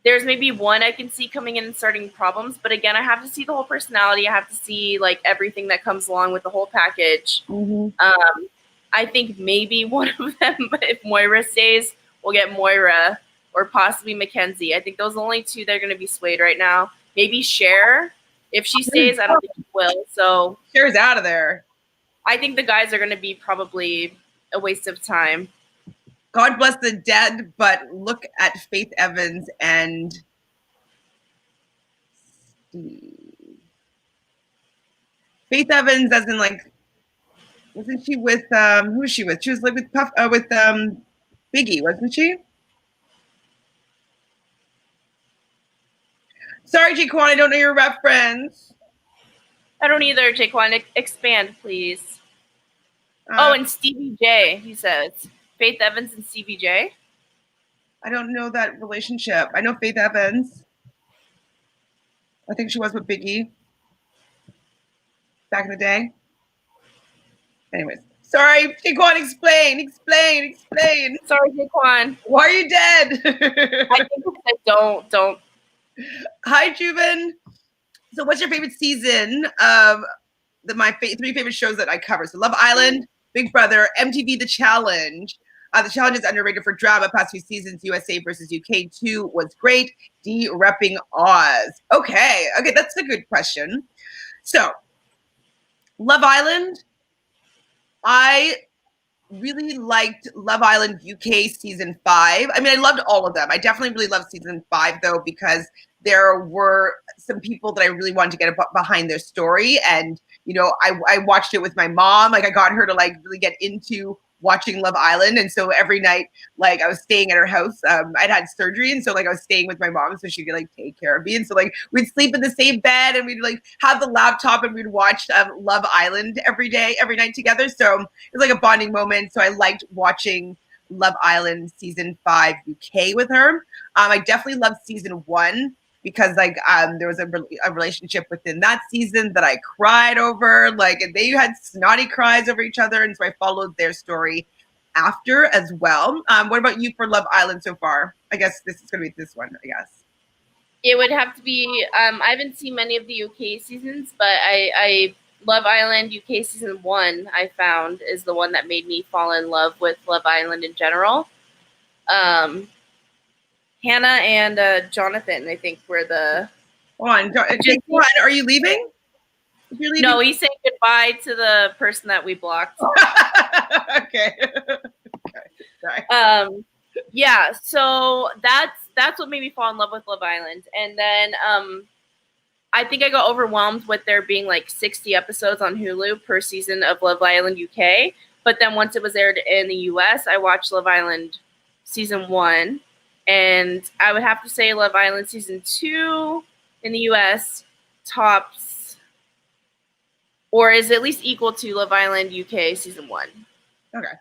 there's maybe one I can see coming in and starting problems, but again, I have to see the whole personality. I have to see like everything that comes along with the whole package. Mm-hmm. I think maybe one of them, if Moira stays, we'll get Moira or possibly Mackenzie. I think those are the only 2 that are going to be swayed right now. Maybe Cher. If she stays, I don't think she will. So Cher's out of there. I think the guys are going to be probably a waste of time. God bless the dead, but look at Faith Evans and Steve. Faith Evans, as in like, wasn't she with who was she with? She was like with Biggie, wasn't she? Sorry, Jaquan, I don't know your reference. I don't either, Jaquan. Expand, please. And Stevie J, he says. Faith Evans and Stevie J? I don't know that relationship. I know Faith Evans. I think she was with Biggie back in the day. Anyways, sorry, Jaquan, explain. Sorry, Jaquan. Why are you dead? I think don't. Hi, Juven. So what's your favorite season of my 3 favorite shows that I cover? So Love Island, Big Brother, MTV The Challenge. The Challenge is underrated for drama. Past few seasons, USA versus UK 2 was great. D repping Oz. Okay, that's a good question. So, Love Island. I really liked Love Island UK season 5. I mean, I loved all of them. I definitely really loved season 5 though, because there were some people that I really wanted to get behind their story. And, I watched it with my mom. Like, I got her to like really get into watching Love Island. And so every night, like, I was staying at her house. I'd had surgery. And so like I was staying with my mom so she could like take care of me. And so like we'd sleep in the same bed and we'd like have the laptop and we'd watch Love Island every night together. So it was like a bonding moment. So I liked watching Love Island season 5 UK with her. I definitely loved season 1 because like there was a relationship within that season that I cried over. Like, and they had snotty cries over each other, and so I followed their story after as well. What about you for Love Island so far? I guess this is going to be this one. I guess it would have to be. I haven't seen many of the UK seasons, but I Love Island UK season 1 I found is the one that made me fall in love with Love Island in general. Hannah and Jonathan, I think, were the... Hold on. Are you leaving? You're leaving? No, he's saying goodbye to the person that we blocked. Okay. Sorry. Yeah, so that's what made me fall in love with Love Island. And then I think I got overwhelmed with there being like 60 episodes on Hulu per season of Love Island UK. But then once it was aired in the US, I watched Love Island season 1. And I would have to say Love Island season 2 in the US tops, or is at least equal to Love Island UK season 1. Okay.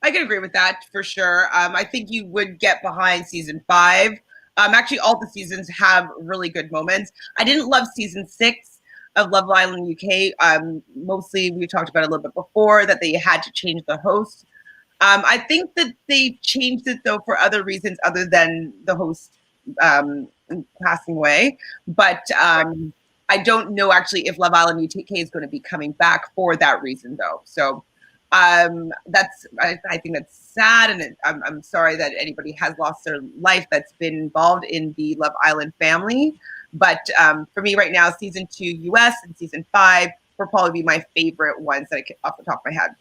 I can agree with that for sure. I think you would get behind season 5. Actually, all the seasons have really good moments. I didn't love season 6 of Love Island UK. Mostly, we talked about it a little bit before that they had to change the host. I think that they changed it though for other reasons other than the host passing away. But I don't know actually if Love Island UK is going to be coming back for that reason though. So I think that's sad, and I'm sorry that anybody has lost their life that's been involved in the Love Island family. But for me right now, season 2 US and season 5 will probably be my favorite ones that I can off the top of my head.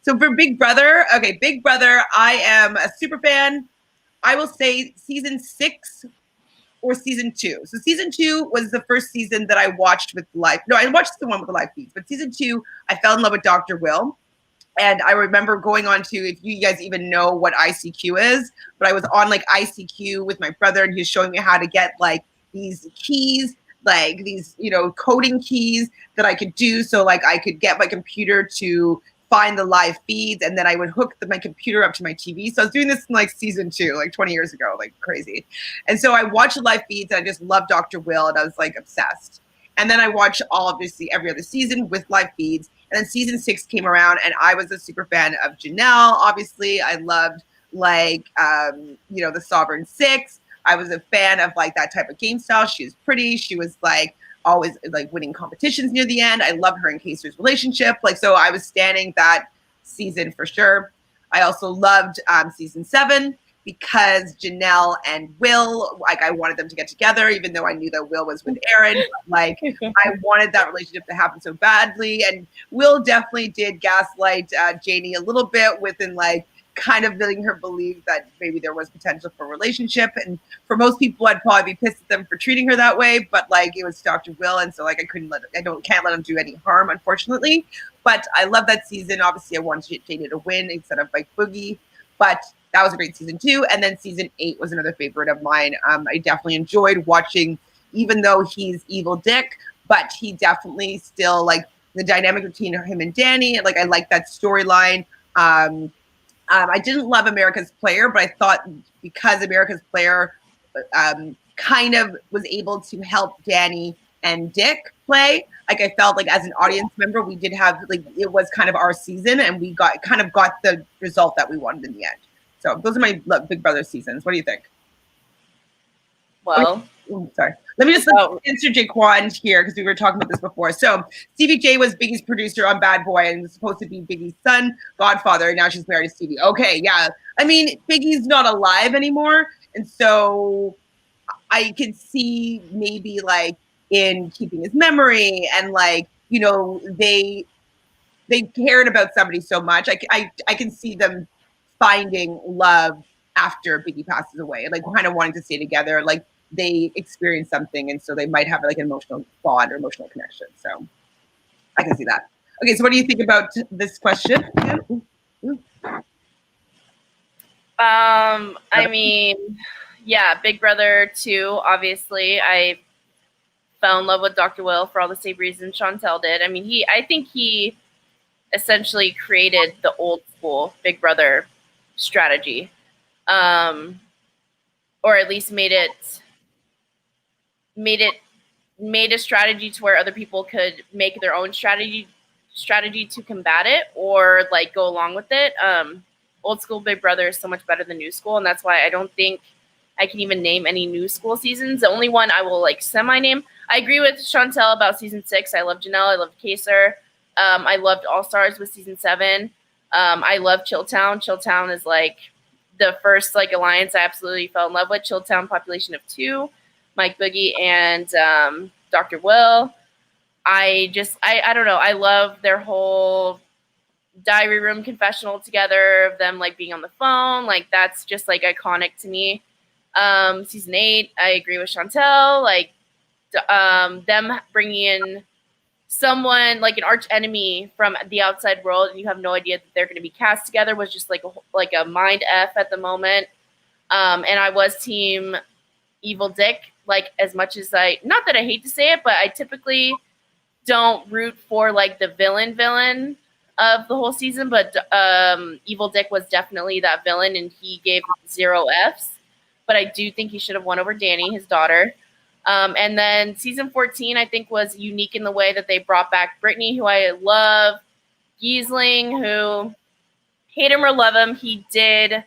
So for Big Brother, okay, Big Brother, I am a super fan. I will say season 6 or season 2. So season 2 was the first season that I watched with live. No, I watched the one with the live feeds, but season 2, I fell in love with Dr. Will. And I remember going on to, if you guys even know what ICQ is, but I was on like ICQ with my brother, and he was showing me how to get like these keys, like these, coding keys that I could do. So like I could get my computer to find the live feeds, and then I would hook my computer up to my TV. So I was doing this in like season 2, like 20 years ago, like crazy. And so I watched the live feeds, and I just loved Dr. Will, and I was like obsessed. And then I watched obviously every other season with live feeds. And then season 6 came around, and I was a super fan of Janelle. Obviously, I loved the Sovereign Six. I was a fan of like that type of game style. She was pretty. She was like always like winning competitions near the end. I loved her and Kaser's relationship. So I was standing that season for sure. I also loved season 7 because Janelle and Will, like I wanted them to get together, even though I knew that Will was with Aaron. Like I wanted that relationship to happen so badly. And Will definitely did gaslight Janie a little bit within like kind of letting her believe that maybe there was potential for a relationship. And for most people, I'd probably be pissed at them for treating her that way. But like it was Dr. Will, and so like can't let him do any harm, unfortunately. But I love that season. Obviously, I wanted Janie to win instead of like Boogie. But that was a great season 2. And then season 8 was another favorite of mine. I definitely enjoyed watching, even though he's evil Dick, but he definitely still like the dynamic between him and Danny. Like I like that storyline. I didn't love America's Player, but I thought because America's Player kind of was able to help Danny and Dick play, like I felt like as an audience member, we did have like it was kind of our season, and we got the result that we wanted in the end. So those are my Big Brother seasons. What do you think? Well, sorry. Let me just answer Jaquan here because we were talking about this before. So Stevie J was Biggie's producer on Bad Boy and was supposed to be Biggie's son, godfather, and now she's married to Stevie. Okay, yeah. I mean, Biggie's not alive anymore, and so I could see maybe like in keeping his memory and like they cared about somebody so much. I can see them finding love after Biggie passes away, like kind of wanting to stay together, like they experienced something, and so they might have like an emotional bond or emotional connection. So I can see that. Okay, so what do you think about this question? I mean, yeah, Big Brother 2, obviously. I fell in love with Dr. Will for all the same reasons Chantele did. I mean, I think he essentially created the old school Big Brother strategy, or at least made a strategy to where other people could make their own strategy to combat it or like go along with it. Old school Big Brother is so much better than new school, and that's why I don't think I can even name any new school seasons. The only one I will like semi-name. I agree with Chantele about season 6. I love Janelle. I love Kaser. I loved All Stars with season 7. I love Chilltown. Chilltown is like the first like alliance I absolutely fell in love with. Chilltown, population of 2, Mike Boogie and Dr. Will. I don't know. I love their whole diary room confessional together of them like being on the phone. Like that's just like iconic to me. Season 8, I agree with Chantele. Like them bringing in someone like an arch enemy from the outside world, and you have no idea that they're going to be cast together, was just like a mind f at the moment. And I was team Evil Dick, like as much as not that I hate to say it, but I typically don't root for like the villain of the whole season, but Evil Dick was definitely that villain, and he gave 0 Fs. But I do think he should have won over Danny, his daughter. And then season 14, I think, was unique in the way that they brought back Brittany, who I love, Giesling, who, hate him or love him, he did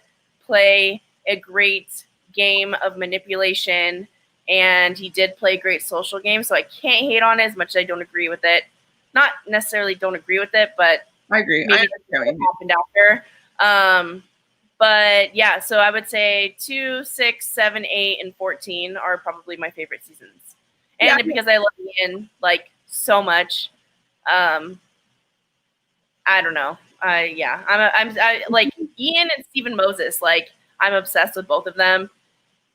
play a great game of manipulation, and he did play a great social game, so I can't hate on it as much as I don't agree with it. Not necessarily don't agree with it, but I agree. Maybe that's what happened after. But yeah, so I would say 2, 6, 7, 8, and 14 are probably my favorite seasons. And because I love Ian like so much, I don't know. I'm like Ian and Stephen Moses. Like I'm obsessed with both of them.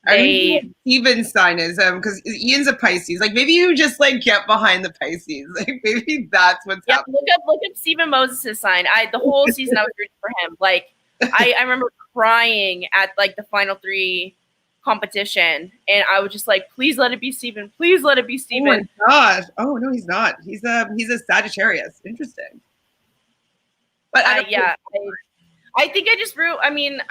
Steven's sign is because Ian's a Pisces. Like maybe you just like get behind the Pisces. Like maybe that's what's happening. Look up Stephen Moses' sign. The whole season I was rooting for him. Like I remember crying at like the final 3 competition, and I was just like, please let it be Stephen. Please let it be Stephen. Oh my gosh. Oh no, he's not. He's a Sagittarius. Interesting. But I think I just root. I mean,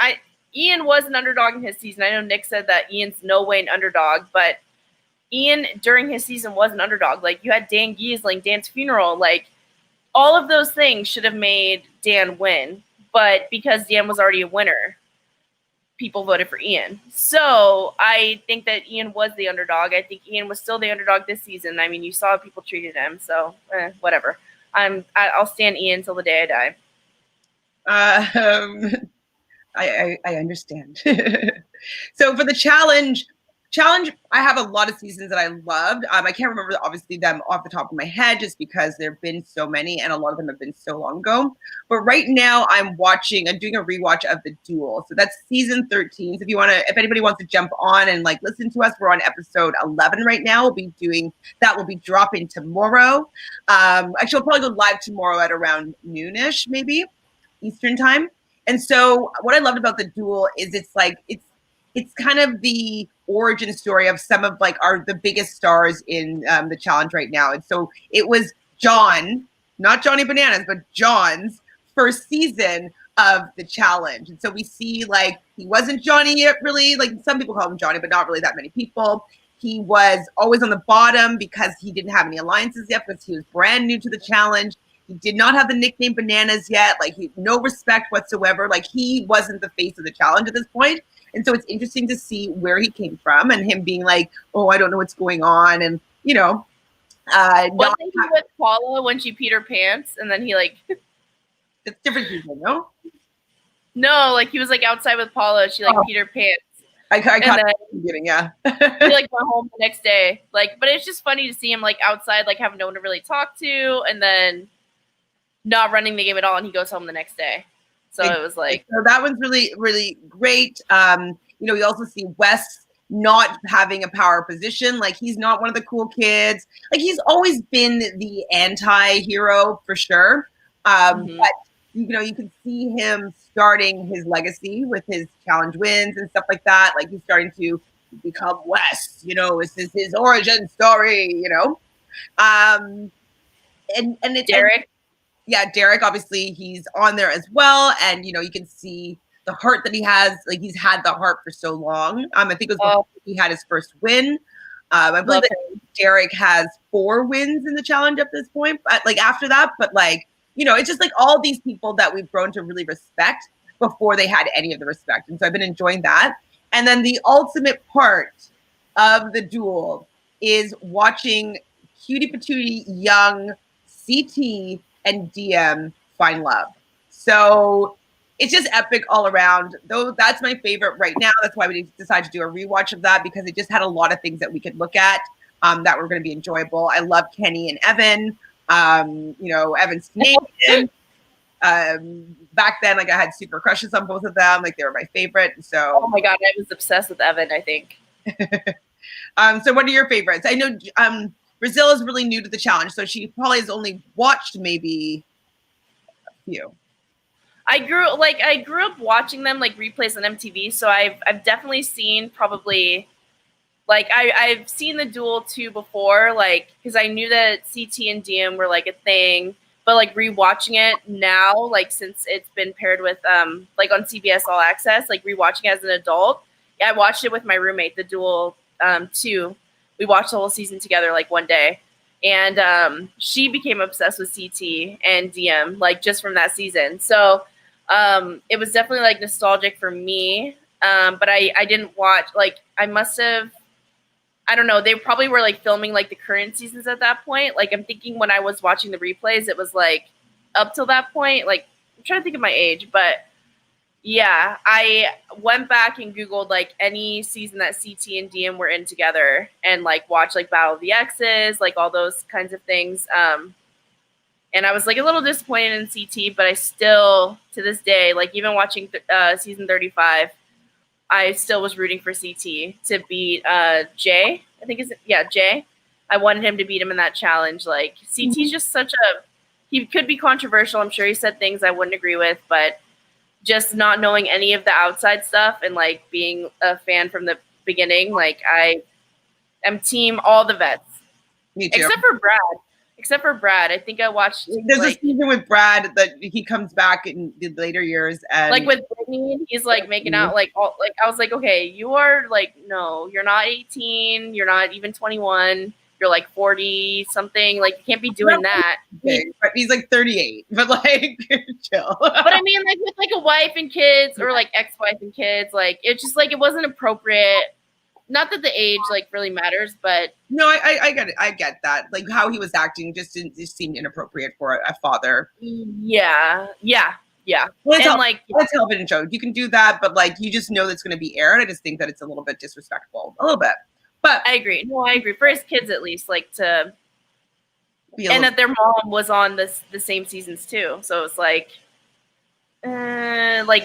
Ian was an underdog in his season. I know Nick said that Ian's no way an underdog, but Ian during his season was an underdog. Like you had Dan Giesling, Dan's funeral, like all of those things should have made Dan win. But because Dan was already a winner, people voted for Ian. So I think that Ian was the underdog. I think Ian was still the underdog this season. I mean, you saw how people treated him. So whatever. I'll stand Ian till the day I die. I understand. So for the challenge, I have a lot of seasons that I loved. I can't remember obviously them off the top of my head just because there have been so many and a lot of them have been so long ago. But right now I'm doing a rewatch of The Duel. So that's season 13. So if anybody wants to jump on and like listen to us, we're on episode 11 right now. We'll be dropping tomorrow. Actually, we'll probably go live tomorrow at around noonish, maybe Eastern time. And so what I loved about The Duel is it's kind of the origin story of some of like the biggest stars in the challenge right now. And so it was John, not Johnny Bananas, but John's first season of the challenge. And so we see like he wasn't Johnny yet really, like some people call him Johnny, but not really that many people. He was always on the bottom because he didn't have any alliances yet because he was brand new to the challenge. He did not have the nickname Bananas yet. Like no respect whatsoever. Like he wasn't the face of the challenge at this point. And so it's interesting to see where he came from and him being like, oh, I don't know what's going on. And, you know. Wasn't he with Paula when she peed her pants? And then he like. It's different people, no? No, like he was like outside with Paula. She like peed her pants. I caught the beginning, yeah. He like went home the next day. Like, but it's just funny to see him like outside, like having no one to really talk to. And then not running the game at all. And he goes home the next day. So it was like, so that one's really, really great. We also see Wes not having a power position. Like he's not one of the cool kids. Like he's always been the anti-hero for sure. But you can see him starting his legacy with his challenge wins and stuff like that. Like he's starting to become Wes. This is his origin story. And it's Derek. Yeah, Derek, obviously, he's on there as well. And, you can see the heart that he has. Like, he's had the heart for so long. I think it was before he had his first win. I believe that Derek has 4 wins in the challenge at this point. But, like, after that. But, like, it's just, like, all these people that we've grown to really respect before they had any of the respect. And so I've been enjoying that. And then the ultimate part of The Duel is watching cutie patootie young CT and DM find love. So it's just epic all around. Though that's my favorite right now. That's why we decided to do a rewatch of that because it just had a lot of things that we could look at that were going to be enjoyable. I love Kenny and Evan. Evan's Canadian. Back then, like I had super crushes on both of them. Like they were my favorite. So oh my god, I was obsessed with Evan. I think. So what are your favorites? I know Brazil is really new to the challenge, so she probably has only watched maybe a few. I grew up watching them like replays on MTV, so I've definitely seen probably like I've seen the duel too before, like because I knew that CT and DM were like a thing, but like rewatching it now, like since it's been paired with like on CBS All Access, like rewatching it as an adult, yeah, I watched it with my roommate, the duel 2. We watched the whole season together like one day. And she became obsessed with CT and DM like just from that season. So it was definitely like nostalgic for me. But I didn't watch, like I must have, I don't know, they probably were like filming like the current seasons at that point. Like I'm thinking when I was watching the replays, it was like up till that point. Like I'm trying to think of my age, but yeah, I went back and Googled like any season that CT and DM were in together and like watched like Battle of the Exes, like all those kinds of things. And I was like a little disappointed in CT, but I still, to this day, like even watching season 35, I still was rooting for CT to beat Jay. I think Jay. I wanted him to beat him in that challenge. Like CT's just he could be controversial. I'm sure he said things I wouldn't agree with, but just not knowing any of the outside stuff and like being a fan from the beginning, like I am team all the vets. Me too. Except for Brad. I think I watched. There's a season with Brad that he comes back in the later years, and like with Brittany, he's like making out like all like I was like, okay, you are like no, you're not 18, you're not even 21. You're like 40 something. Like you can't be doing that. But he's like 38. But like chill. But I mean, like with like a wife and kids, or like ex-wife and kids, like it's just like it wasn't appropriate. Not that the age like really matters, but no, I get it. I get that. Like how he was acting just seemed inappropriate for a father. Yeah. Well, and like it's a television show. You can do that, but like you just know that's going to be aired. I just think that it's a little bit disrespectful, a little bit. But I agree. No, I agree. For his kids, at least, like to, and that their mom was on the same seasons too. So it's like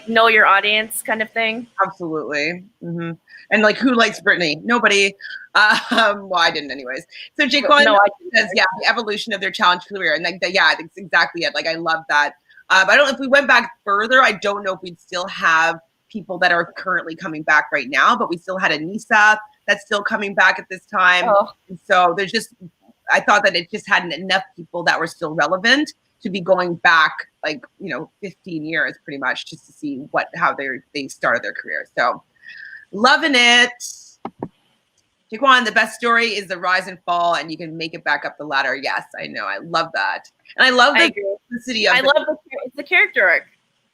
know your audience kind of thing. Absolutely. Mm-hmm. And like, who likes Brittany? Nobody. Well, I didn't anyways. So Jaquan says, yeah, the evolution of their challenge career. And like, yeah, that's exactly it. Like, I love that. I don't know if we went back further, I don't know if we'd still have people that are currently coming back right now, but we still had Anissa that's still coming back at this time. Oh. And so there's just, I thought that it just hadn't enough people that were still relevant to be going back like, 15 years pretty much just to see how they started their career. So loving it. Jaquan, the best story is the rise and fall, and you can make it back up the ladder. Yes, I know. I love that. And I love the simplicity of it's the character arc.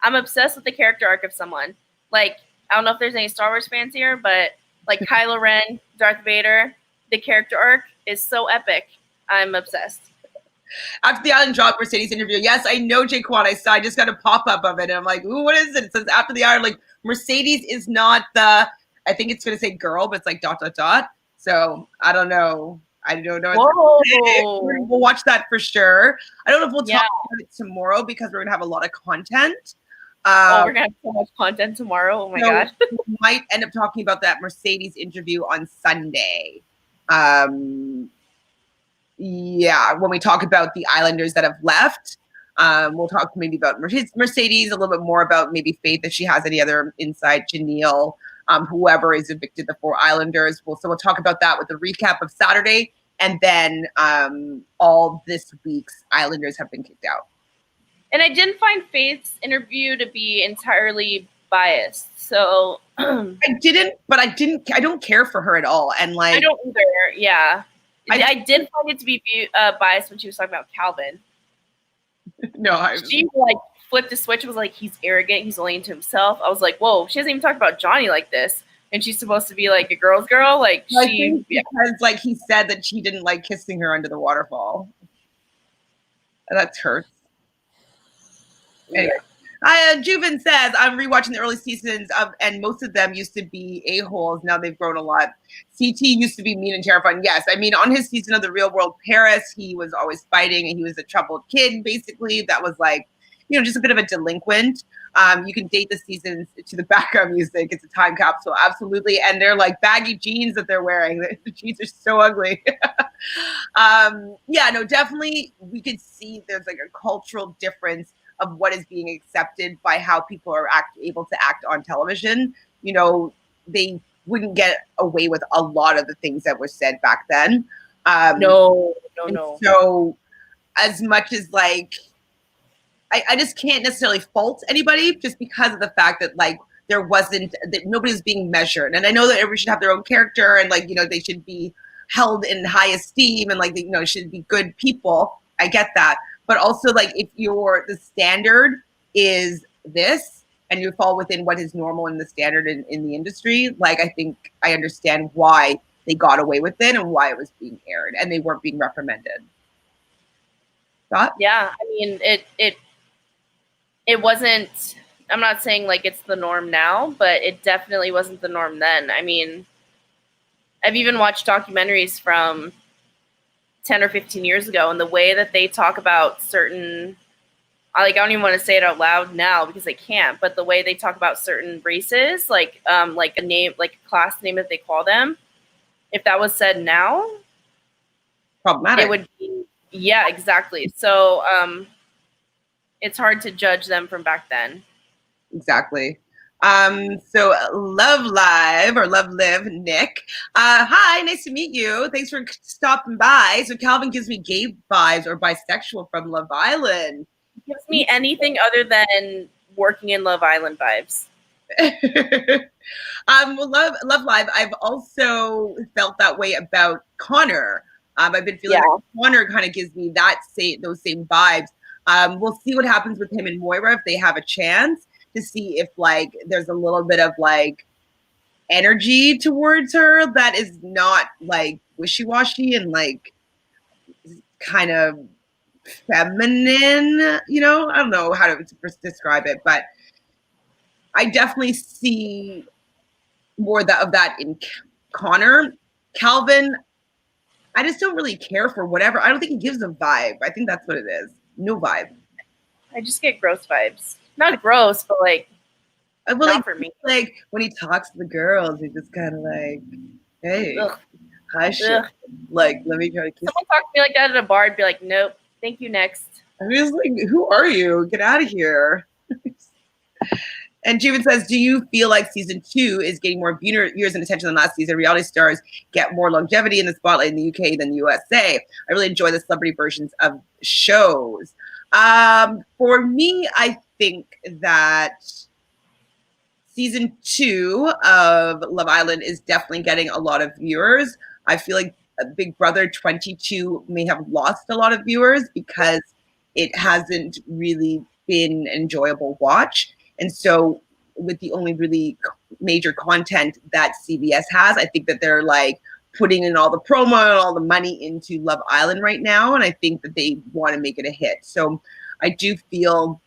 I'm obsessed with the character arc of someone. Like, I don't know if there's any Star Wars fans here, but like Kylo Ren, Darth Vader, the character arc is so epic. I'm obsessed. After the Island dropped Mercedes interview, yes, I know Jaquan. I just got a pop-up of it, and I'm like, ooh, what is it? It says after the Island, like Mercedes is not the, I think it's going to say girl, but it's like ... So I don't know. Whoa. We'll watch that for sure. I don't know if we'll talk about it tomorrow because we're going to have a lot of content. We're going to have so much content tomorrow. Oh my gosh. We might end up talking about that Mercedes interview on Sunday. Yeah, when we talk about the Islanders that have left, we'll talk maybe about Mercedes, a little bit more about maybe Faith if she has any other insight, Janelle, whoever is evicted, the 4 Islanders. We'll talk about that with a recap of Saturday, and then all this week's Islanders have been kicked out. And I didn't find Faith's interview to be entirely biased. So I don't care for her at all. And like I don't either. Yeah. I did find it to be biased when she was talking about Calvin. No, she like flipped a switch and was like, he's arrogant, he's only into himself. I was like, whoa, she hasn't even talked about Johnny like this. And she's supposed to be like a girl's girl. Like because like he said that she didn't like kissing her under the waterfall. That hurts. Anyway. Juven says, I'm rewatching the early seasons and most of them used to be a-holes. Now they've grown a lot. CT used to be mean and terrifying. Yes, I mean, on his season of The Real World Paris, he was always fighting and he was a troubled kid, basically. That was like, just a bit of a delinquent. You can date the seasons to the background music. It's a time capsule, absolutely. And they're like baggy jeans that they're wearing. The jeans are so ugly. Yeah, no, definitely we could see there's like a cultural difference of what is being accepted by how people are able to act on television. You know, they wouldn't get away with a lot of the things that were said back then. No. So as much as like, I just can't necessarily fault anybody just because of the fact that like there wasn't, that nobody's being measured. And I know that everybody should have their own character and like, you know, they should be held in high esteem and like, you know, should be good people. I get that. But also like if the standard is this and you fall within what is normal in the standard in the industry, like I think I understand why they got away with it and why it was being aired and they weren't being reprimanded. Thought? Yeah, I mean, it wasn't, I'm not saying like it's the norm now, but it definitely wasn't the norm then. I mean, I've even watched documentaries from 10 or 15 years ago, and the way that they talk about certain, I don't even want to say it out loud now because I can't, but the way they talk about certain races, like a name, like a class name that they call them, if that was said now, Problematic. it would be, yeah, exactly. So it's hard to judge them from back then. Exactly. So Love Live or Love Live, Nick. Hi, nice to meet you. Thanks for stopping by. So Calvin gives me gay vibes or bisexual from Love Island. Gives me anything other than working in Love Island vibes. Well, Love Live. I've also felt that way about Connor. I've been feeling like Connor kind of gives me those same vibes. We'll see what happens with him and Moira if they have a chance to see if like there's a little bit of like energy towards her that is not like wishy-washy and like kind of feminine, you know? I don't know how to describe it, but I definitely see more of that in Connor. Calvin, I just don't really care for whatever. I don't think he gives a vibe. I think that's what it is. No vibe. I just get gross vibes. Not gross, but like, not for me. Like when he talks to the girls, he's just kind of like, hey, Ugh. hush. Like, let me try to kiss. Someone talk to me like that at a bar, I'd be like, nope, thank you, next. I'm just like, who are you? Get out of here. And Juven says, do you feel like season 2 is getting more viewers and attention than last season? Reality stars get more longevity in the spotlight in the UK than the USA. I really enjoy the celebrity versions of shows. For me, I think that season 2 of Love Island is definitely getting a lot of viewers. I feel like Big Brother 22 may have lost a lot of viewers because it hasn't really been an enjoyable watch. And so with the only really major content that CBS has, I think that they're like putting in all the promo and all the money into Love Island right now. And I think that they want to make it a hit. So I do feel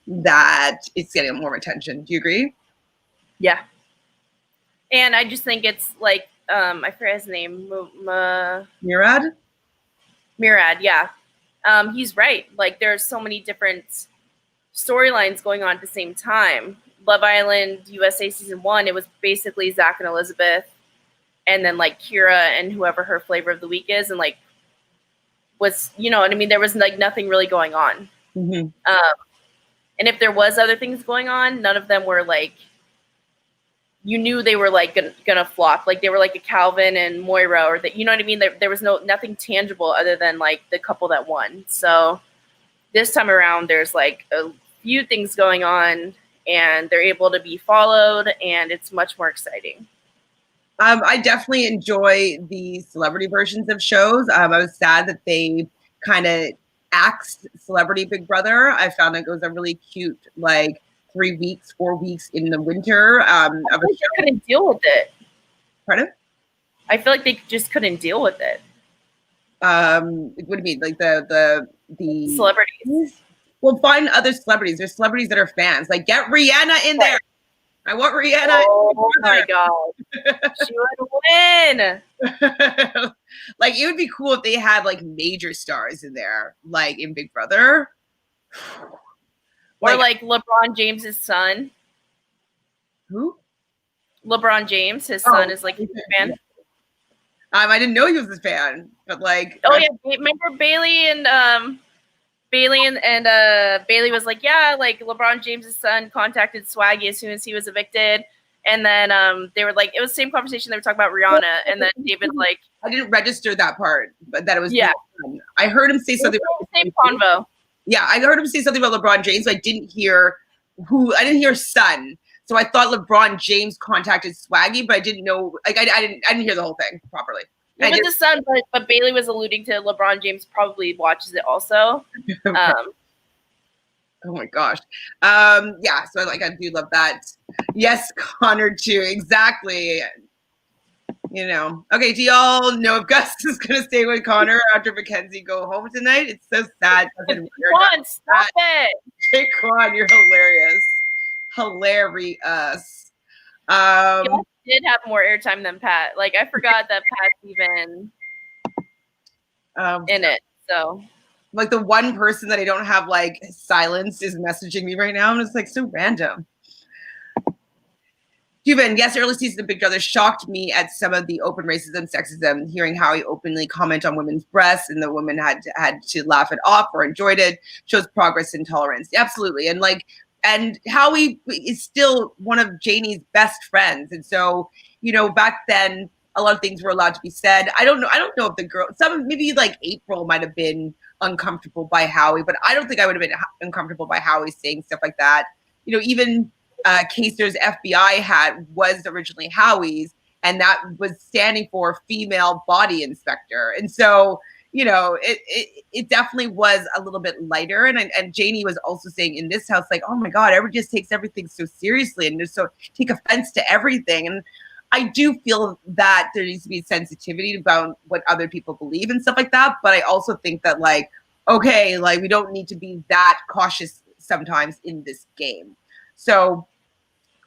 that it's getting more attention. Do you agree? Yeah. And I just think it's like, I forget his name. Murad? Murad, yeah. He's right. Like there's so many different storylines going on at the same time. Love Island USA season 1, it was basically Zach and Elizabeth, and then like Kira and whoever her flavor of the week is, and like was, you know what I mean? There was like nothing really going on. Mm-hmm. And if there was other things going on, none of them were like, you knew they were like gonna flop. Like they were like a Calvin and Moira, or that, you know what I mean? There was nothing tangible other than like the couple that won. So this time around, there's like a few things going on, and they're able to be followed, and it's much more exciting. I definitely enjoy the celebrity versions of shows. I was sad that they kind of axed Celebrity Big Brother. I found it was a really cute, like 3 weeks, 4 weeks in the winter. I feel like they couldn't deal with it. Pardon? I feel like they just couldn't deal with it. What do you mean? Like the celebrities? Well, find other celebrities. There's celebrities that are fans. Like get Rihanna in there. I want Rihanna. Oh my god, she would win. Like it would be cool if they had like major stars in there, like in Big Brother. Or like LeBron James's son. Who? LeBron James, his son is like a fan. I didn't know he was a fan, but like. Oh yeah, remember Bailey and Bailey was like, yeah, like LeBron James' son contacted Swaggy as soon as he was evicted. And then they were like, it was the same conversation they were talking about Rihanna. And then David's like, I didn't register that part, but that it was. Yeah. I heard him say something. Same convo. Yeah, I heard him say something about LeBron James. But I didn't hear son. So I thought LeBron James contacted Swaggy, but I didn't know. Like I didn't hear the whole thing properly. It was his son, but Bailey was alluding to LeBron James probably watches it also. Oh my gosh. Yeah, so I do love that. Yes, Connor too. Exactly. You know. Okay, do y'all know if Gus is gonna stay with Connor after Mackenzie go home tonight? It's so sad. Quan, stop it. Hey, Quan, you're hilarious. Hilarious. You did have more airtime than Pat. Like I forgot that Pat's even in it. So like the one person that I don't have like silence is messaging me right now, and it's like so random. Cuban, yes, early season of Big Brother shocked me at some of the open racism, sexism, hearing Howie openly comment on women's breasts and the woman had to laugh it off or enjoyed it, shows progress and tolerance. Absolutely. And Howie is still one of Janie's best friends. And so, you know, back then, a lot of things were allowed to be said. I don't know if the girl, maybe like April might have been uncomfortable by Howie, but I don't think I would have been uncomfortable by Howie saying stuff like that. You know, even Kaser's FBI hat was originally Howie's, and that was standing for female body inspector. And so, you know, it definitely was a little bit lighter. And Janie was also saying in this house, like, oh my God, everybody just takes everything so seriously and just so take offense to everything. And I do feel that there needs to be sensitivity about what other people believe and stuff like that. But I also think that like, okay, like we don't need to be that cautious sometimes in this game. So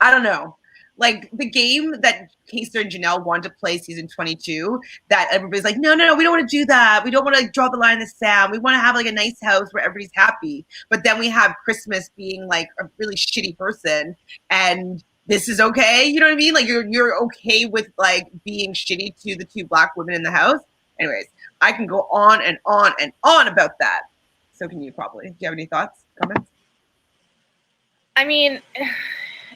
I don't know. Like the game that Kaser and Janelle wanted to play season 22, that everybody's like, no, we don't want to do that. We don't want to like draw the line in the sand. We want to have like a nice house where everybody's happy. But then we have Christmas being like a really shitty person, and this is okay. You know what I mean? Like you're okay with like being shitty to the two black women in the house. Anyways, I can go on and on and on about that. So can you probably. Do you have any thoughts, comments? I mean,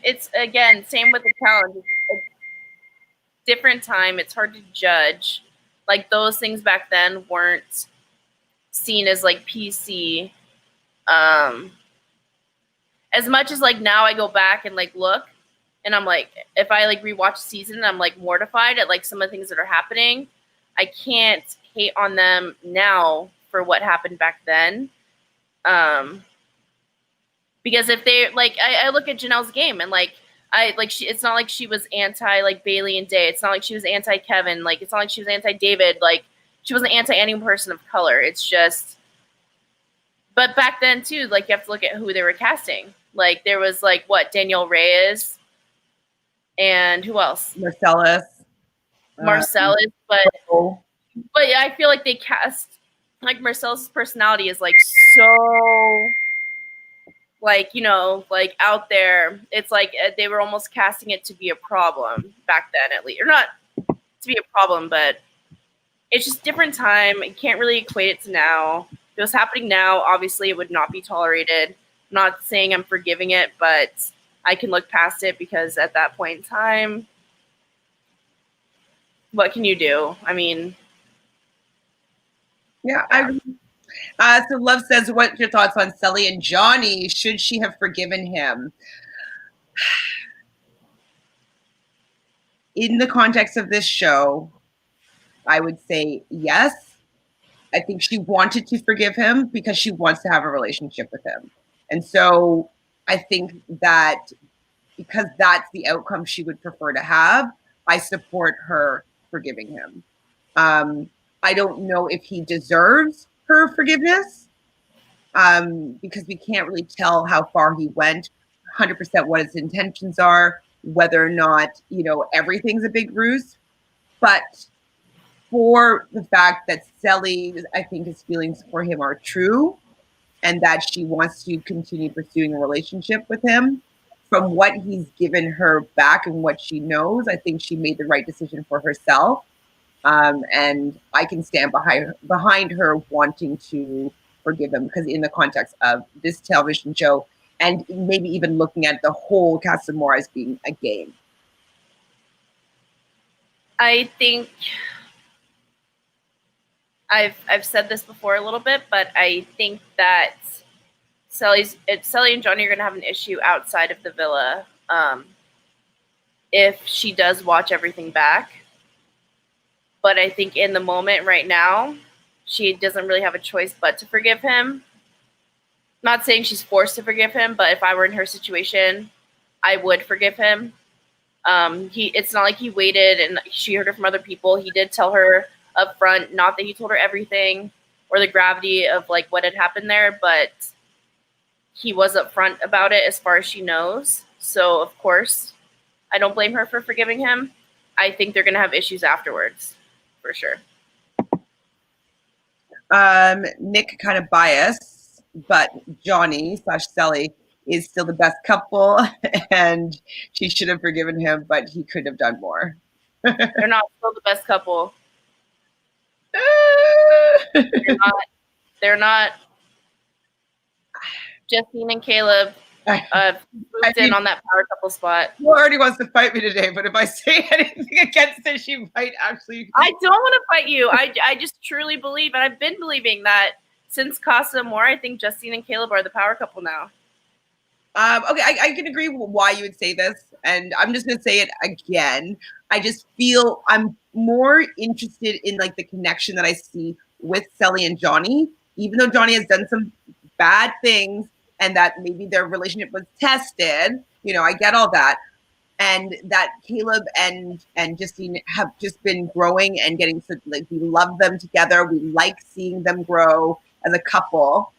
it's again, same with the challenge. It's a different time. It's hard to judge. Like those things back then weren't seen as like PC. As much as like now I go back and like look, and I'm like, if I like rewatch the season, I'm like mortified at like some of the things that are happening. I can't hate on them now for what happened back then. Because if they like, I look at Janelle's game and like, it's not like she was anti like Bailey and Day. It's not like she was anti Kevin. Like, it's not like she was anti David. Like, she wasn't anti any person of color. It's just, but back then too, like you have to look at who they were casting. Like there was like what Danielle Reyes and who else? Marcellus, but I feel like they cast like Marcellus' personality is like so. Like, you know, like out there, it's like they were almost casting it to be a problem back then, at least. Or not to be a problem, but it's just different time. You can't really equate it to now. If it was happening now, obviously it would not be tolerated. I'm not saying I'm forgiving it, but I can look past it because at that point in time, what can you do? I mean. Yeah, so Love says, what's your thoughts on Sully and Johnny? Should she have forgiven him? In the context of this show, I would say yes. I think she wanted to forgive him because she wants to have a relationship with him. And so I think that because that's the outcome she would prefer to have, I support her forgiving him. I don't know if he deserves her forgiveness because we can't really tell how far he went, 100% what his intentions are, whether or not, you know, everything's a big ruse. But for the fact that Sally, I think his feelings for him are true and that she wants to continue pursuing a relationship with him, from what he's given her back and what she knows, I think she made the right decision for herself. And I can stand behind her wanting to forgive him, because in the context of this television show, and maybe even looking at the whole Casa Amor as being a game. I think I've said this before a little bit, but I think that Sally and Johnny are going to have an issue outside of the villa if she does watch everything back. But I think in the moment right now, she doesn't really have a choice but to forgive him. Not saying she's forced to forgive him, but if I were in her situation, I would forgive him. It's not like he waited and she heard it from other people. He did tell her up front, not that he told her everything or the gravity of like what had happened there, but he was upfront about it as far as she knows. So of course, I don't blame her for forgiving him. I think they're going to have issues afterwards, for sure. Nick kind of biased, but Johnny / Sally is still the best couple, and she should have forgiven him, but he could have done more. They're not still the best couple. They're not. Justine and Caleb moved in on that power couple spot. Who already wants to fight me today, but if I say anything against it, she might actually. I don't want to fight you. I just truly believe, and I've been believing that since Casa Amor, I think Justine and Caleb are the power couple now. Okay, I can agree with why you would say this, and I'm just gonna say it again. I just feel I'm more interested in like the connection that I see with Sally and Johnny, even though Johnny has done some bad things and that maybe their relationship was tested. You know, I get all that, and that Caleb and Justine have just been growing and getting so like we love them together. We like seeing them grow as a couple.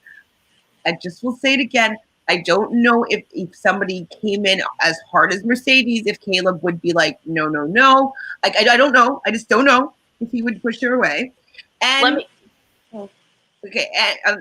I just will say it again. I don't know if somebody came in as hard as Mercedes, if Caleb would be like, no. Like, I don't know. I just don't know if he would push her away. And okay, and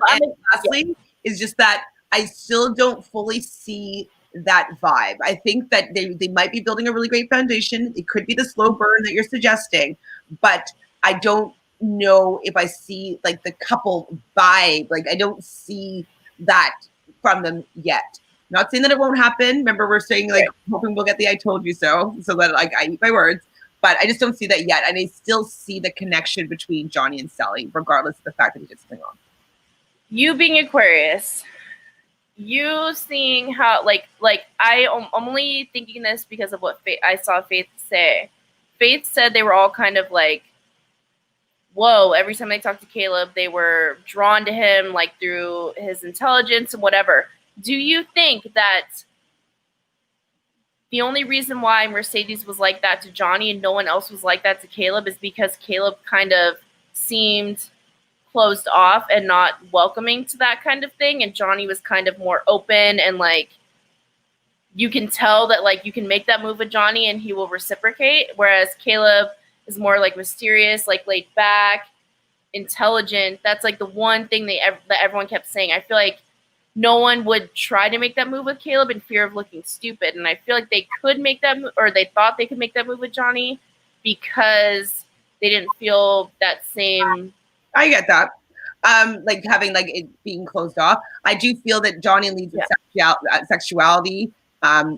lastly, is just that I still don't fully see that vibe. I think that they might be building a really great foundation. It could be the slow burn that you're suggesting, but I don't know if I see like the couple vibe. Like, I don't see that from them yet. Not saying that it won't happen. Remember, we're saying like hoping we'll get the "I told you so," so that like I eat my words. But I just don't see that yet, and I still see the connection between Johnny and Sally, regardless of the fact that he did something wrong. You being Aquarius, you seeing how like I'm only thinking this because of what I saw Faith say. Faith said they were all kind of like, whoa, every time they talked to Caleb, they were drawn to him like through his intelligence and whatever. Do you think that the only reason why Mercedes was like that to Johnny and no one else was like that to Caleb is because Caleb kind of seemed closed off and not welcoming to that kind of thing, and Johnny was kind of more open and like you can tell that like you can make that move with Johnny and he will reciprocate, whereas Caleb is more like mysterious, like laid back, intelligent. That's like the one thing that everyone kept saying. I feel like no one would try to make that move with Caleb in fear of looking stupid, and I feel like they could make that move, or they thought they could make that move with Johnny because they didn't feel that same. I get that. Like having like it being closed off. I do feel that Johnny leads with sexuality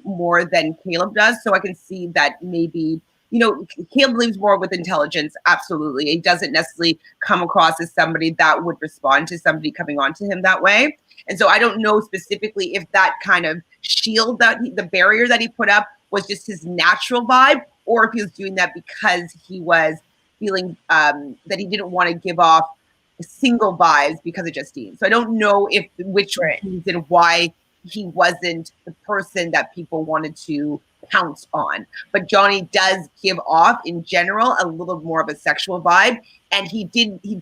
more than Caleb does. So I can see that maybe, you know, Caleb leads more with intelligence. Absolutely. It doesn't necessarily come across as somebody that would respond to somebody coming onto him that way. And so I don't know specifically if that kind of shield the barrier that he put up was just his natural vibe, or if he was doing that because he was feeling that he didn't want to give off single vibes because of Justine. So I don't know which reason why he wasn't the person that people wanted to pounce on. But Johnny does give off in general a little more of a sexual vibe. And he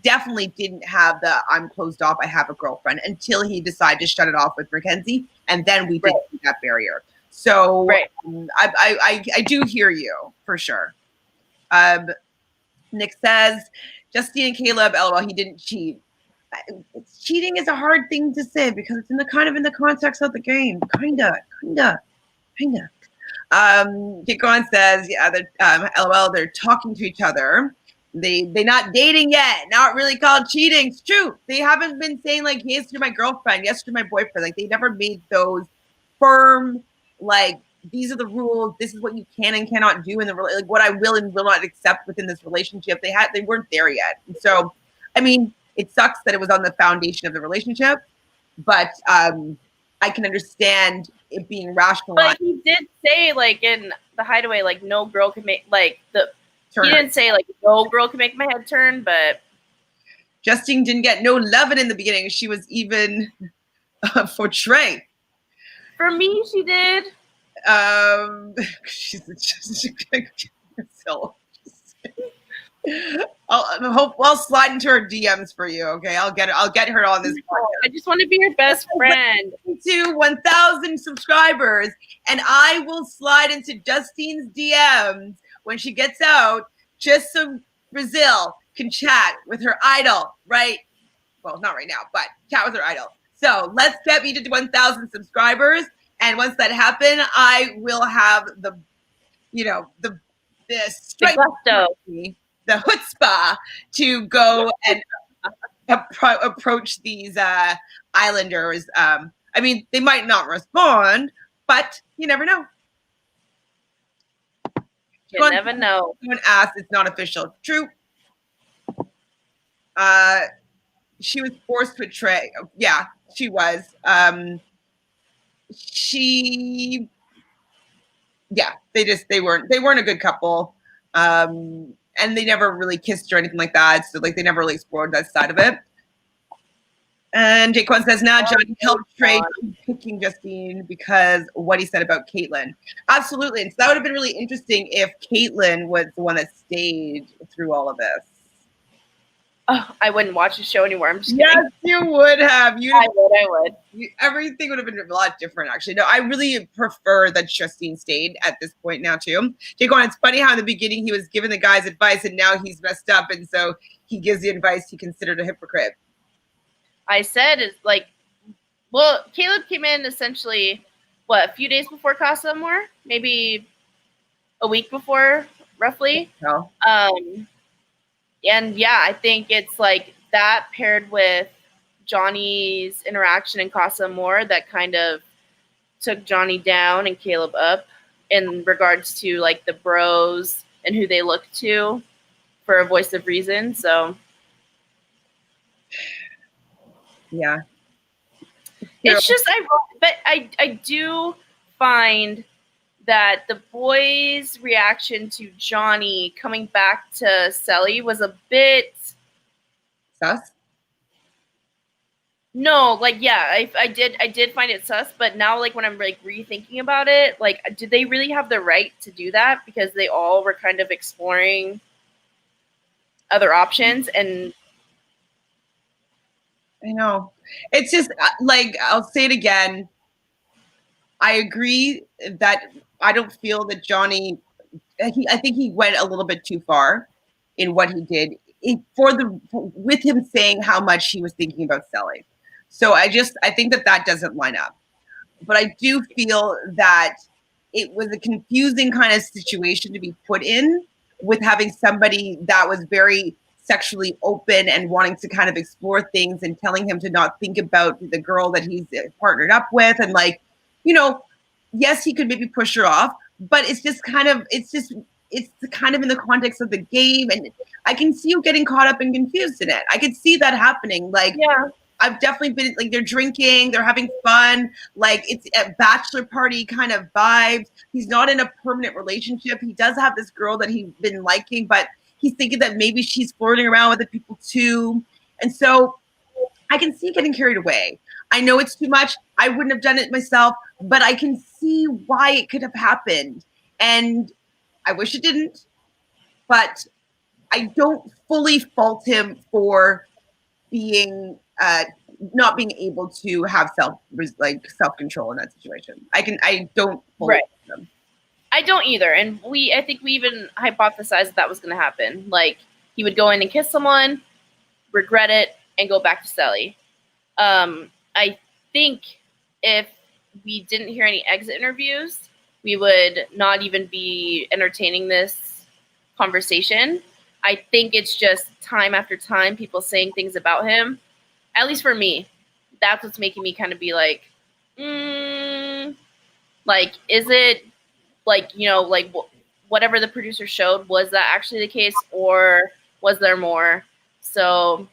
definitely didn't have the "I'm closed off, I have a girlfriend" until he decided to shut it off with Mackenzie. And then we did see that barrier. So I do hear you for sure. Nick says, Justine and Caleb, LOL, he didn't cheat. Cheating is a hard thing to say because it's in the context of the game. Kinda. Kikon says, LOL, they're talking to each other. they're not dating yet. Not really called cheating. It's true. They haven't been saying like, yes, you're my girlfriend, yes, you're my boyfriend. Like they never made those firm, like, these are the rules. This is what you can and cannot do in the like what I will and will not accept within this relationship. They weren't there yet. And so, I mean, it sucks that it was on the foundation of the relationship, but I can understand it being rationalized. But he did say like in the Hideaway, like no girl can make like the. Turn. He didn't say like no girl can make my head turn, but Justine didn't get no loving in the beginning. She was even for Trey. For me, she did. She's so. I'll slide into her DMs for you. Okay, I'll get her on this podcast. I just want to be your best friend. To 1,000 subscribers, and I will slide into Justine's DMs when she gets out, just so Brazil can chat with her idol, right? Well, not right now, but chat with her idol. So let's get me to 1,000 subscribers, and once that happens, I will have the chutzpah to go and approach these islanders. I mean, they might not respond, but you never know. You never know. Someone asked, it's not official. True. She was forced to betray. Yeah, she was. They weren't a good couple. And they never really kissed or anything like that. So like they never really explored that side of it. And Jaquan says, now Johnny helped Trey picking Justine because what he said about Caitlyn. Absolutely. And so that would have been really interesting if Caitlyn was the one that stayed through all of this. Oh, I wouldn't watch the show anymore. I'm just kidding. Yes, you would have. I would. Everything would have been a lot different, actually. No, I really prefer that Justine stayed at this point now, too. Jaquan, it's funny how in the beginning he was giving the guys advice and now he's messed up. And so he gives the advice he considered a hypocrite. I said is like, well, Caleb came in essentially, a few days before Casa Amor? Maybe a week before, roughly. No. And yeah, I think it's like that paired with Johnny's interaction in Casa Amor that kind of took Johnny down and Caleb up in regards to like the bros and who they look to for a voice of reason. So. Yeah. It's just I do find that the boys' reaction to Johnny coming back to Selly was a bit sus. No, like yeah, I did find it sus, but now like when I'm like rethinking about it, like did they really have the right to do that? Because they all were kind of exploring other options and I know. It's just like, I'll say it again. I agree that I don't feel that Johnny, I think he went a little bit too far in what he did with him saying how much he was thinking about Selly. So I think that doesn't line up. But I do feel that it was a confusing kind of situation to be put in with having somebody that was very sexually open and wanting to kind of explore things and telling him to not think about the girl that he's partnered up with. And like, yes, he could maybe push her off, but it's kind of in the context of the game. And I can see you getting caught up and confused in it. I could see that happening. Like, yeah. I've definitely been like, they're drinking, they're having fun. Like it's a bachelor party kind of vibes. He's not in a permanent relationship. He does have this girl that he's been liking, but he's thinking that maybe she's flirting around with the people too. And so I can see getting carried away. I know it's too much. I wouldn't have done it myself, but I can see why it could have happened. And I wish it didn't, but I don't fully fault him for being not being able to have self-control in that situation. I don't fully fault him. I don't either. And I think we even hypothesized that was going to happen. Like he would go in and kiss someone, regret it, and go back to Selly. I think if we didn't hear any exit interviews, we would not even be entertaining this conversation. I think it's just time after time people saying things about him. At least for me, that's what's making me kind of be like, like, is it like, you know, like whatever the producer showed, was that actually the case, or was there more? So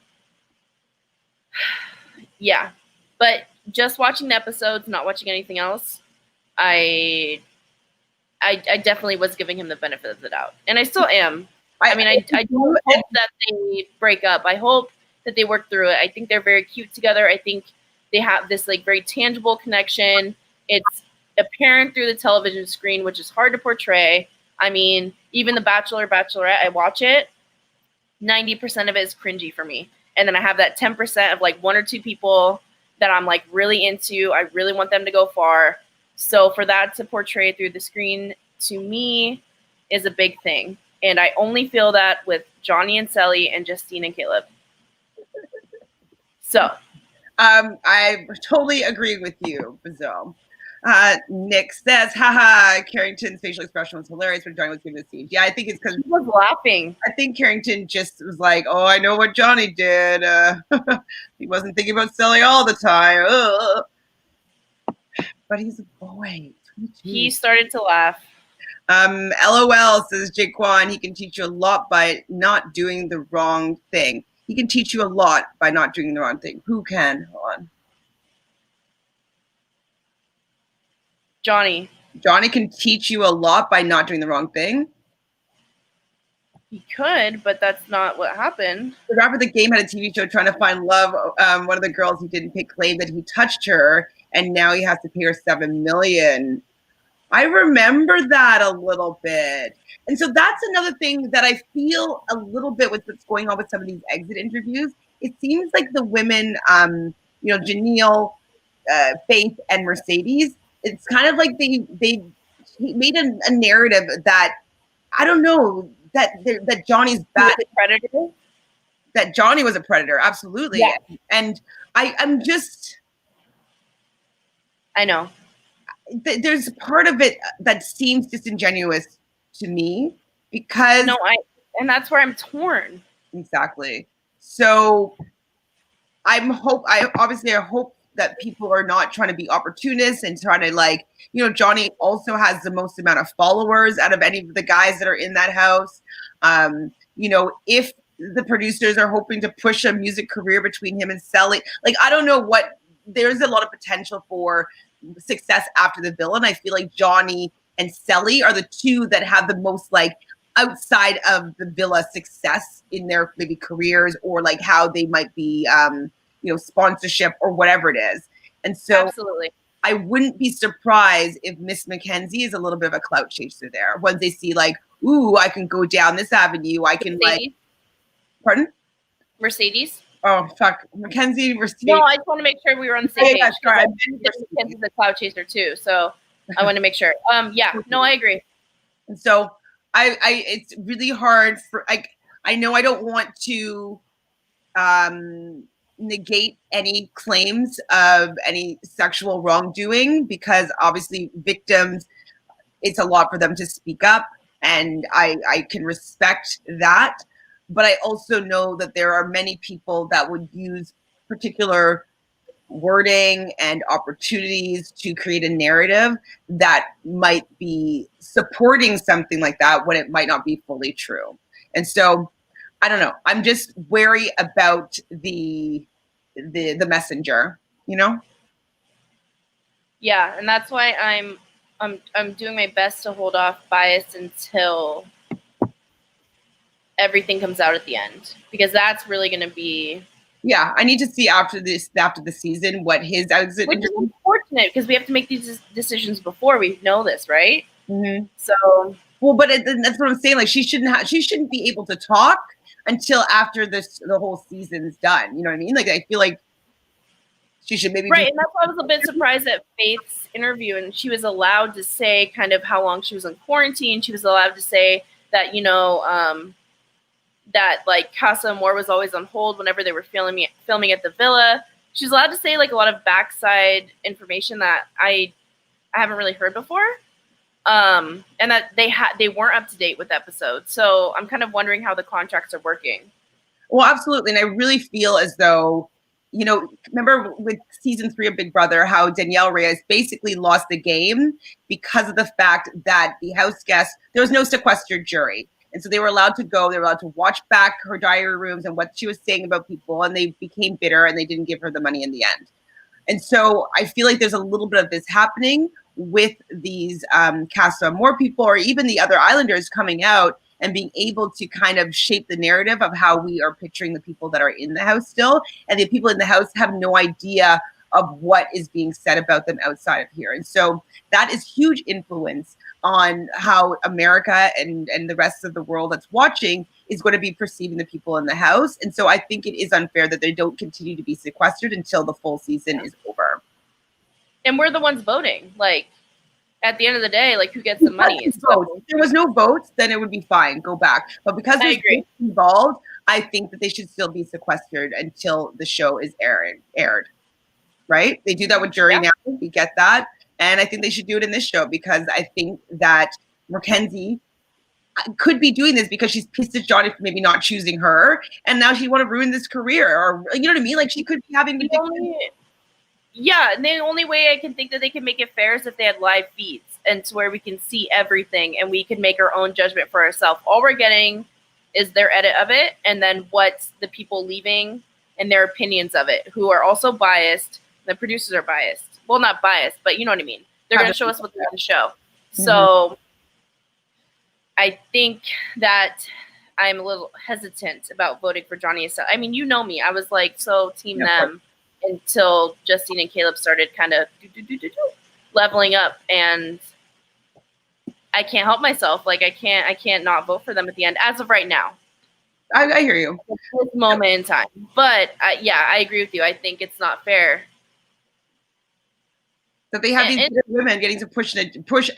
yeah, but just watching the episodes, not watching anything else, I definitely was giving him the benefit of the doubt, and I still am. I mean, I do hope that they break up. I hope that they work through it. I think they're very cute together. I think they have this like very tangible connection. It's apparent through the television screen, which is hard to portray. I mean, even The Bachelor, Bachelorette, I watch it. 90% of it is cringy for me. And then I have that 10% of like one or two people that I'm like really into. I really want them to go far. So for that to portray through the screen to me is a big thing. And I only feel that with Johnny and Sally and Justine and Caleb. So I totally agree with you, Brazil. Nick says, haha, Carrington's facial expression was hilarious when Johnny was giving the scene. Yeah, I think it's because he was laughing. I think Carrington just was like, oh, I know what Johnny did. He wasn't thinking about Sally all the time. But he's a boy. 22. He started to laugh. LOL, says Jaquan, he can teach you a lot by not doing the wrong thing. He can teach you a lot by not doing the wrong thing. Who can? Hold on. Johnny. Johnny can teach you a lot by not doing the wrong thing? He could, but that's not what happened. The rapper The Game had a TV show trying to find love. One of the girls who didn't pick claimed that he touched her, and now he has to pay her $7 million. I remember that a little bit. And so that's another thing that I feel a little bit with what's going on with some of these exit interviews. It seems like the women, Janelle, Faith, and Mercedes, it's kind of like they made a narrative that, I don't know, that Johnny's bad. Predator? That Johnny was a predator, absolutely. Yeah. And I'm just... I know. There's part of it that seems disingenuous to me because and that's where I'm torn. Exactly. So I hope that people are not trying to be opportunists and trying to Johnny also has the most amount of followers out of any of the guys that are in that house. If the producers are hoping to push a music career between him and Sally, I don't know there's a lot of potential for success after the villa, and I feel like Johnny and Sally are the two that have the most outside of the villa success in their maybe careers or how they might be sponsorship or whatever it is. And so absolutely, I wouldn't be surprised if Miss Mackenzie is a little bit of a clout chaser there. Once they see ooh, I can go down this avenue, I can Mercedes. Pardon? Mercedes. Oh, fuck. Mackenzie, Mercedes. No, I just want to make sure we were on the same page. Yeah, sure. Mackenzie's a cloud chaser too, so I want to make sure. Yeah, no, I agree. And so it's really hard for I know I don't want to negate any claims of any sexual wrongdoing because obviously victims, it's a lot for them to speak up, and I can respect that. But I also know that there are many people that would use particular wording and opportunities to create a narrative that might be supporting something like that when it might not be fully true. And so, I don't know. I'm just wary about the messenger, Yeah, and that's why I'm doing my best to hold off bias until everything comes out at the end, because that's really going to be... Yeah, I need to see after the season what his exit... Which is unfortunate, because we have to make these decisions before we know this, right? Mm-hmm. So... Well, but that's what I'm saying. She shouldn't be able to talk until after the whole season's done. You know what I mean? I feel like she should maybe... Right, and that's why I was a bit surprised at Faith's interview, and she was allowed to say kind of how long she was in quarantine. She was allowed to say that, that Casa Amor was always on hold whenever they were filming at the villa. She's allowed to say a lot of backside information that I haven't really heard before. and that they weren't up to date with episodes. So I'm kind of wondering how the contracts are working. Well, absolutely. And I really feel as though, you know, remember with season 3 of Big Brother, how Danielle Reyes basically lost the game because of the fact that the house guests, there was no sequestered jury. And so they were allowed to go, they were allowed to watch back her diary rooms and what she was saying about people, and they became bitter and they didn't give her the money in the end. And so I feel like there's a little bit of this happening with these cast on more people, or even the other Islanders coming out and being able to kind of shape the narrative of how we are picturing the people that are in the house still. And the people in the house have no idea of what is being said about them outside of here. And so that is huge influence on how America and the rest of the world that's watching is going to be perceiving the people in the house. And so I think it is unfair that they don't continue to be sequestered until the full season is over. And we're the ones voting. Like, at the end of the day, like, who gets the money? So if there was no votes, then it would be fine. Go back. But because there's votes involved, I think that they should still be sequestered until the show is aired. Right? They do that with jury now. We get that. And I think they should do it in this show, because I think that Mackenzie could be doing this because she's pissed at Johnny for maybe not choosing her, and now she want to ruin this career, or you know what I mean? Like, she could be having and the only way I can think that they can make it fair is if they had live feeds, and to where we can see everything and we can make our own judgment for ourselves. All we're getting is their edit of it, and then what's the people leaving and their opinions of it, who are also biased. The producers are biased. Well, not biased, but you know what I mean. They're going to show us what's on the show. Mm-hmm. So I think that I'm a little hesitant about voting for Johnny. I mean, you know me. I was like, so team them until Justine and Caleb started kind of leveling up, and I can't help myself. Like, I can't not vote for them at the end as of right now. I hear you. At this moment in time. But I agree with you. I think it's not fair that they have these women getting to push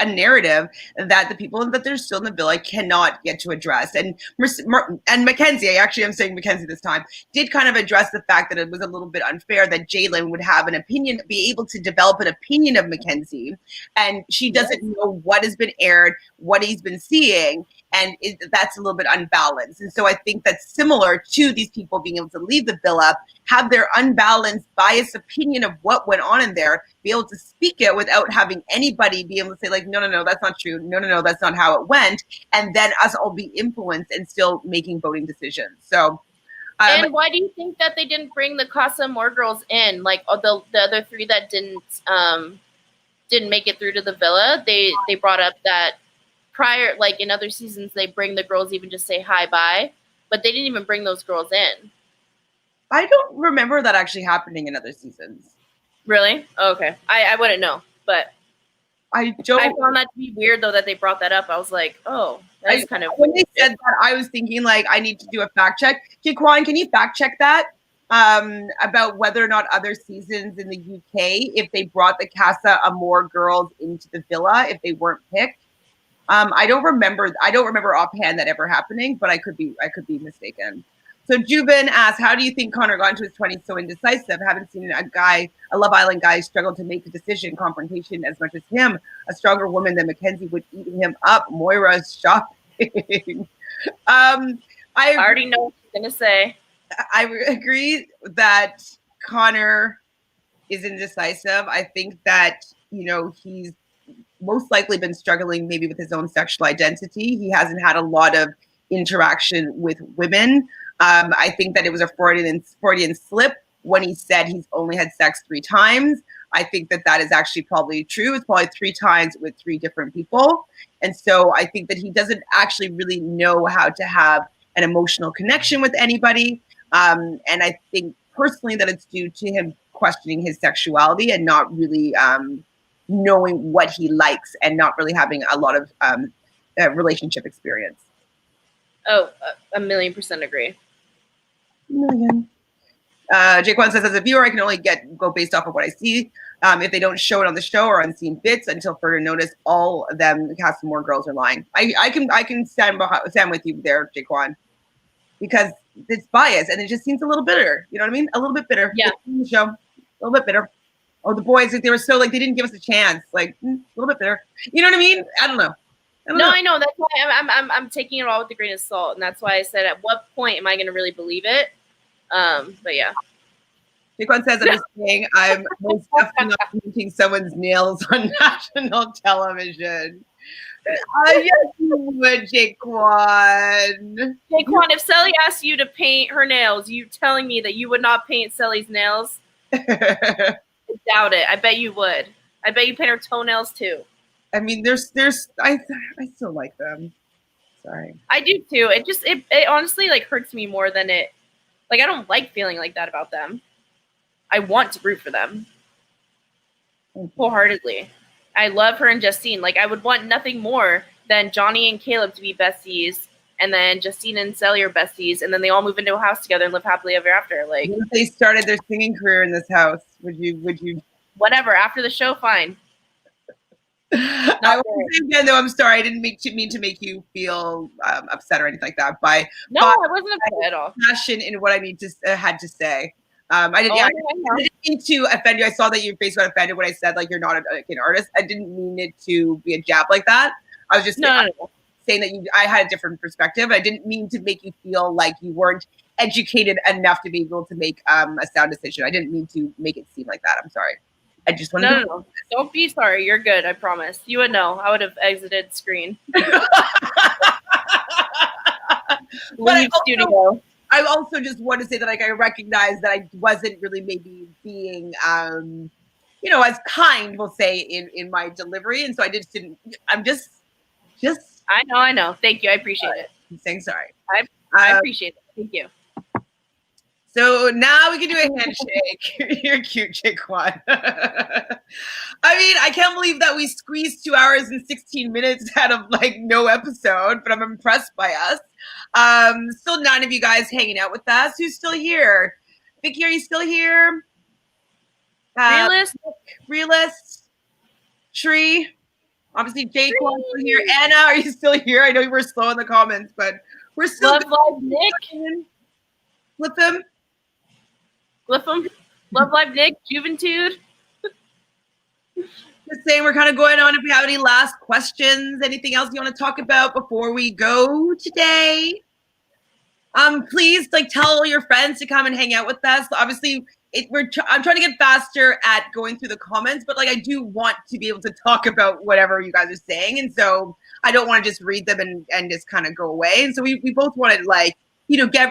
a narrative that the people that they're still in the villa cannot get to address. And Mackenzie, actually I'm saying Mackenzie this time, did kind of address the fact that it was a little bit unfair that Jalen would have an opinion, be able to develop an opinion of Mackenzie, and she doesn't know what has been aired, what he's been seeing, and that's a little bit unbalanced. And so I think that's similar to these people being able to leave the villa, have their unbalanced, biased opinion of what went on in there, be able to speak it without having anybody be able to say, like, no, that's not true. No, that's not how it went. And then us all be influenced and still making voting decisions. So. And why do you think that they didn't bring the Casa Amor girls in? Like, the other 3 that didn't make it through to the villa, they brought up that prior, like in other seasons, they bring the girls even just say hi, bye, but they didn't even bring those girls in. I don't remember that actually happening in other seasons. Really? Oh, okay. I wouldn't know, but I found that to be weird, though, that they brought that up. I was like, oh, that's kind of when weird. They said that, I was thinking, like, I need to do a fact check. Jaquan, can you fact check that about whether or not other seasons in the UK, if they brought the Casa Amor girls into the villa, if they weren't picked? I don't remember offhand that ever happening, but I could be mistaken. So Juven asks, how do you think Connor got into his 20s so indecisive? Haven't seen a Love Island guy struggle to make a decision, confrontation as much as him. A stronger woman than Mackenzie would eat him up. Moira's shocking. I already know what you're going to say. I agree that Connor is indecisive. I think that, he's most likely been struggling maybe with his own sexual identity. He hasn't had a lot of interaction with women. I think that it was a Freudian slip when he said he's only had sex 3 times. I think that is actually probably true. It's probably 3 times with 3 different people. And so I think that he doesn't actually really know how to have an emotional connection with anybody. And I think personally that it's due to him questioning his sexuality and not really knowing what he likes and not really having a lot of relationship experience. Oh, 1,000,000% agree. Jaquan says, as a viewer, I can only go based off of what I see. If they don't show it on the show or unseen bits until further notice, all of them, Casa Amor girls are lying. I can stand with you there, Jaquan, because it's biased and it just seems a little bitter. You know what I mean? A little bit bitter. Yeah. The show, a little bit bitter. Oh, the boys, like they were so like they didn't give us a chance. Like a little bit there. You know what I mean? I don't know. I know. That's why I'm taking it all with a grain of salt, and that's why I said, at what point am I going to really believe it? But yeah. Jaquan says, I'm just saying, I'm most definitely not painting someone's nails on national television. Yes, you would, Jaquan. Jaquan, if Sally asked you to paint her nails, you telling me that you would not paint Sally's nails? I doubt it. I bet you would. I bet you paint her toenails too. I mean, I still like them. Sorry. I do too. It honestly like hurts me more than it. Like I don't like feeling like that about them. I want to root for them wholeheartedly. I love her and Justine. Like I would want nothing more than Johnny and Caleb to be besties, and then Justine and Sally are besties, and then they all move into a house together and live happily ever after. Like if they started their singing career in this house, would you? Whatever. After the show, fine. I will say again, though, I'm sorry. I didn't mean to make you feel upset or anything like that. I wasn't upset at all. Passion in what I had to say. I didn't mean to offend you. I saw that your face got offended when I said like you're not an artist. I didn't mean it to be a jab like that. I was just saying that I had a different perspective. I didn't mean to make you feel like you weren't educated enough to be able to make a sound decision. I didn't mean to make it seem like that. I'm sorry. I just wanted to. No. Don't be sorry. You're good. I promise. You would know. I would have exited screen. Leave studio. I also just want to say that like I recognize that I wasn't really maybe being as kind, we'll say, in my delivery, and so I just didn't. I'm just. I know. Thank you. I appreciate it. I'm saying sorry. I appreciate it. Thank you. So now we can do a handshake. You're cute, Jaquan. I mean, I can't believe that we squeezed 2 hours and 16 minutes out of like no episode, but I'm impressed by us. Still 9 of you guys hanging out with us. Who's still here? Vicky, are you still here? Realist. Tree. Obviously, Jaquan's still here. Anna, are you still here? I know you were slow in the comments, but we're still. Love Live Nick. Flip him. Love Live Nick. Juventude. Just saying, we're kind of going on. If you have any last questions, anything else you want to talk about before we go today, please tell your friends to come and hang out with us. Obviously, I'm trying to get faster at going through the comments, but I do want to be able to talk about whatever you guys are saying, and so I don't want to just read them and just kind of go away. And so we both want to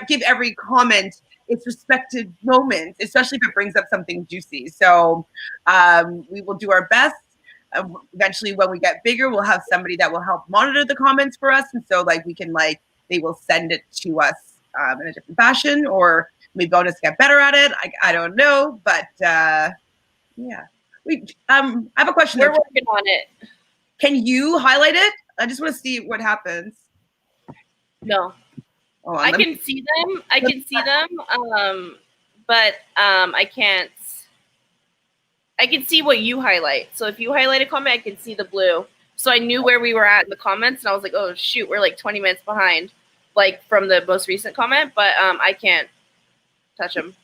give every comment its respected moment, especially if it brings up something juicy. So we will do our best. Eventually, when we get bigger, we'll have somebody that will help monitor the comments for us, and so we can they will send it to us in a different fashion, or maybe I'll just get better at it. I don't know, but yeah. I have a question. We're working on it. Can you highlight it? I just want to see what happens. No. I can see them. But I can't. I can see what you highlight. So if you highlight a comment, I can see the blue. So I knew where we were at in the comments, and I was like, oh shoot, we're 20 minutes behind, from the most recent comment. But I can't touch them.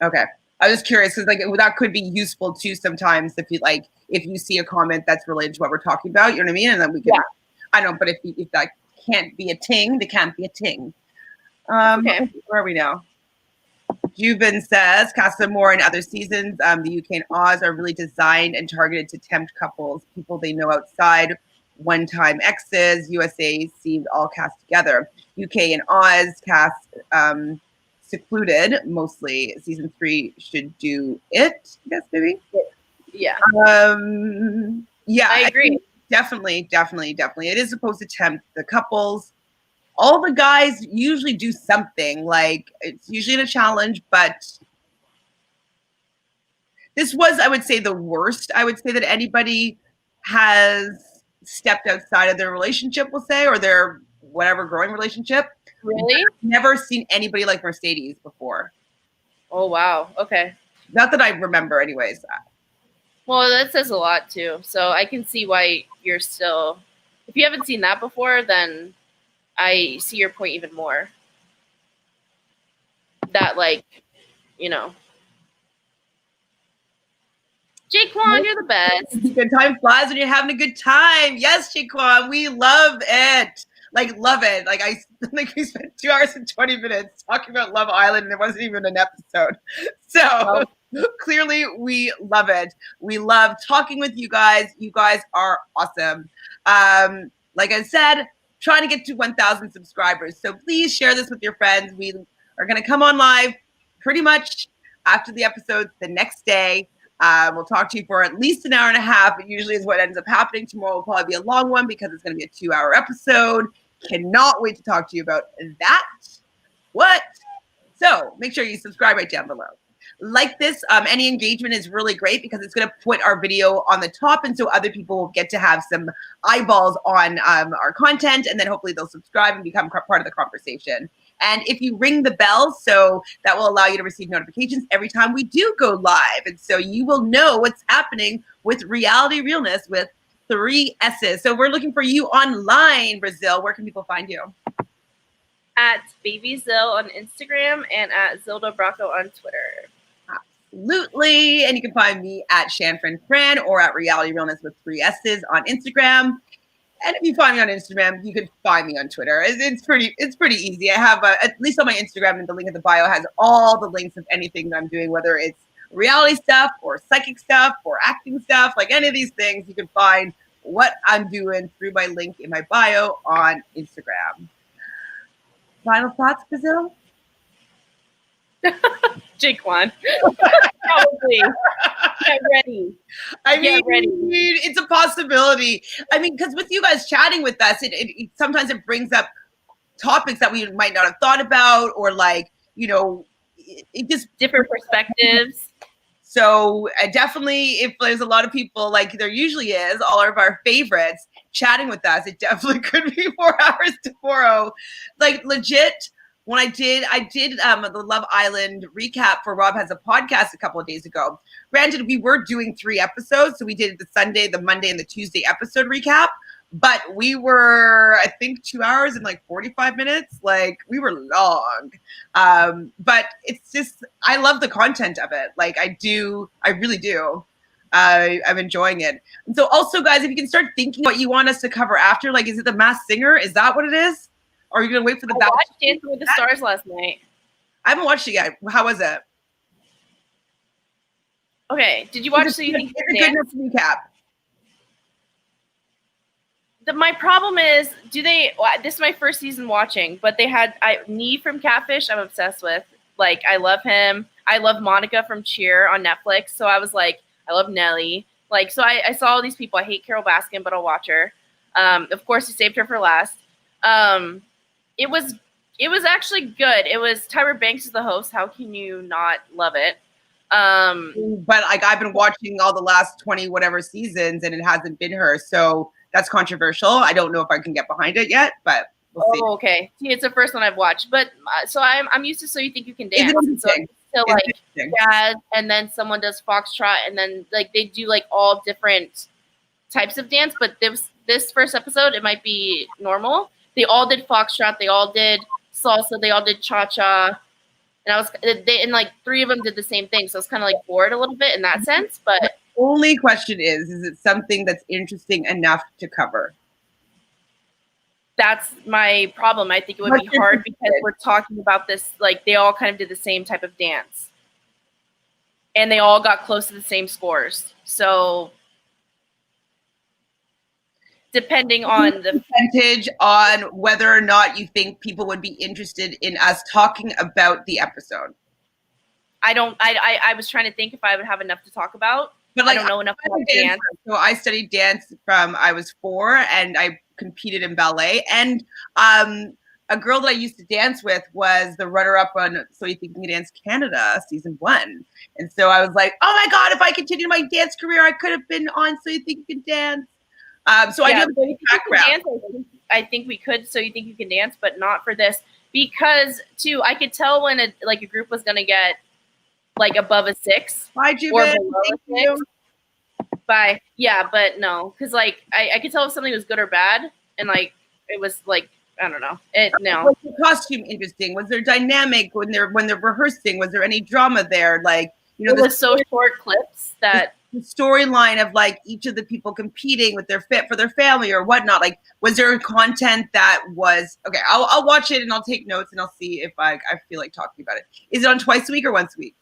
Okay, I was curious because that could be useful too sometimes if you see a comment that's related to what we're talking about. You know what I mean? And then we can. Yeah. I don't. But if that can't be a ting, they can't be a ting. Okay. Where are we now? Juven says, Casa More and other seasons, the UK and Oz are really designed and targeted to tempt couples, people they know outside, one-time exes. USA seemed all cast together. UK and Oz cast secluded, mostly. Season 3 should do it, I guess, maybe? Yeah. Yeah. I agree. Definitely. It is supposed to tempt the couples. All the guys usually do something, it's usually in a challenge, but this was, I would say, the worst. I would say that anybody has stepped outside of their relationship, we'll say, or their whatever growing relationship. Really? I've never seen anybody like Mercedes before. Oh, wow. Okay. Not that I remember anyways. Well, that says a lot too. So I can see why you're still, if you haven't seen that before, then I see your point even more. That Jaquan, you're the best. Time flies when you're having a good time. Yes, Jaquan, we love it. Love it. We spent 2 hours and 20 minutes talking about Love Island, and it wasn't even an episode. So clearly, we love it. We love talking with you guys. You guys are awesome. Like I said, trying to get to 1,000 subscribers. So please share this with your friends. We are going to come on live pretty much after the episode the next day. We'll talk to you for at least an hour and a half. It usually is what ends up happening. Tomorrow will probably be a long one because it's going to be a 2-hour episode. Cannot wait to talk to you about that. What? So make sure you subscribe right down below. Like this, any engagement is really great because it's going to put our video on the top, and so other people will get to have some eyeballs on our content, and then hopefully they'll subscribe and become part of the conversation. And if you ring the bell, so that will allow you to receive notifications every time we do go live. And so you will know what's happening with Reality Realness with 3 S's. So we're looking for you online, Brazil. Where can people find you? At BabyZill on Instagram and at Zil Del Brocco on Twitter. Absolutely. And you can find me at Chantele Fran or at Reality Realness with 3 S's on Instagram. And if you find me on Instagram, you can find me on Twitter. It's pretty easy. I have at least on my Instagram, and the link in the bio has all the links of anything that I'm doing, whether it's reality stuff or psychic stuff or acting stuff, like any of these things. You can find what I'm doing through my link in my bio on Instagram. Final thoughts, Brazil? Jaquan. Probably. Get ready. Get ready. It's a possibility. Because with you guys chatting with us, it sometimes it brings up topics that we might not have thought about, or it just different perspectives. So definitely, if there's a lot of people, like there usually is, all of our favorites chatting with us, it definitely could be 4 hours tomorrow. Legit. When I did the Love Island recap for Rob Has a Podcast a couple of days ago. Granted, we were doing 3 episodes, so we did the Sunday, the Monday, and the Tuesday episode recap. But we were, I think, 2 hours and 45 minutes. We were long. But it's just, I love the content of it. I really do. I'm enjoying it. And so also, guys, if you can start thinking what you want us to cover after, is it The Masked Singer? Is that what it is? Or are you going to wait for the I watched Dancing with the Stars last night. I haven't watched it yet. How was it? Okay. Did you watch So You Think You Can Dance? Recap. My problem is, this is my first season watching, but they had Neve from Catfish, I'm obsessed with. I love him. I love Monica from Cheer on Netflix. So I was I love Nelly. So I saw all these people. I hate Carol Baskin, but I'll watch her. Of course, he saved her for last. It was actually good. It was Tyra Banks is the host. How can you not love it? But I've been watching all the last 20 whatever seasons, and it hasn't been her. So that's controversial. I don't know if I can get behind it yet, but we'll see. Oh, okay. See, it's the first one I've watched, but so I'm used to So You Think You Can Dance. So jazz, and then someone does foxtrot, and then they do all different types of dance. But this first episode, it might be normal. They all did foxtrot. They all did salsa. They all did cha-cha. And 3 of them did the same thing. So I was kind of bored a little bit in that sense. But the only question is it something that's interesting enough to cover? That's my problem. I think it would be hard because we're talking about this, they all kind of did the same type of dance. And they all got close to the same scores. So depending on the percentage on whether or not you think people would be interested in us talking about the episode. I was trying to think if I would have enough to talk about, but I don't know enough about dance. So I studied dance from I was 4, and I competed in ballet. And a girl that I used to dance with was the runner-up on So You Think You Can Dance Canada season 1. And so I was like, oh my God, if I continued my dance career, I could have been on So You Think You Can Dance. So I do have a background. I think we could So You Think You Can Dance, but not for this. Because, too, I could tell when a group was going to get, above a 6. Or below a 6. Bye. Yeah, but no. Because, I could tell if something was good or bad. And, it was, I don't know. No. Was the costume interesting? Was there dynamic when they're rehearsing? Was there any drama there? you know, it was so short clips that the storyline of like each of the people competing with their fit for their family or whatnot. Like, was there content that was okay? I'll watch it and I'll take notes and I'll see if I feel like talking about it. Is it on twice a week or once a week?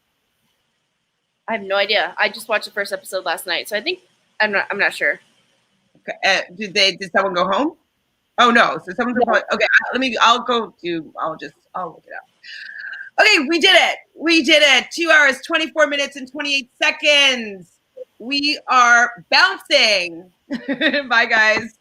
I have no idea. I just watched the first episode last night, so I think I'm not sure. Okay. Did someone go home? Oh no. So someone's probably okay. I'll look it up. Okay, we did it. We did it. 2 hours, 24 minutes, and 28 seconds. We are bouncing. Bye, guys.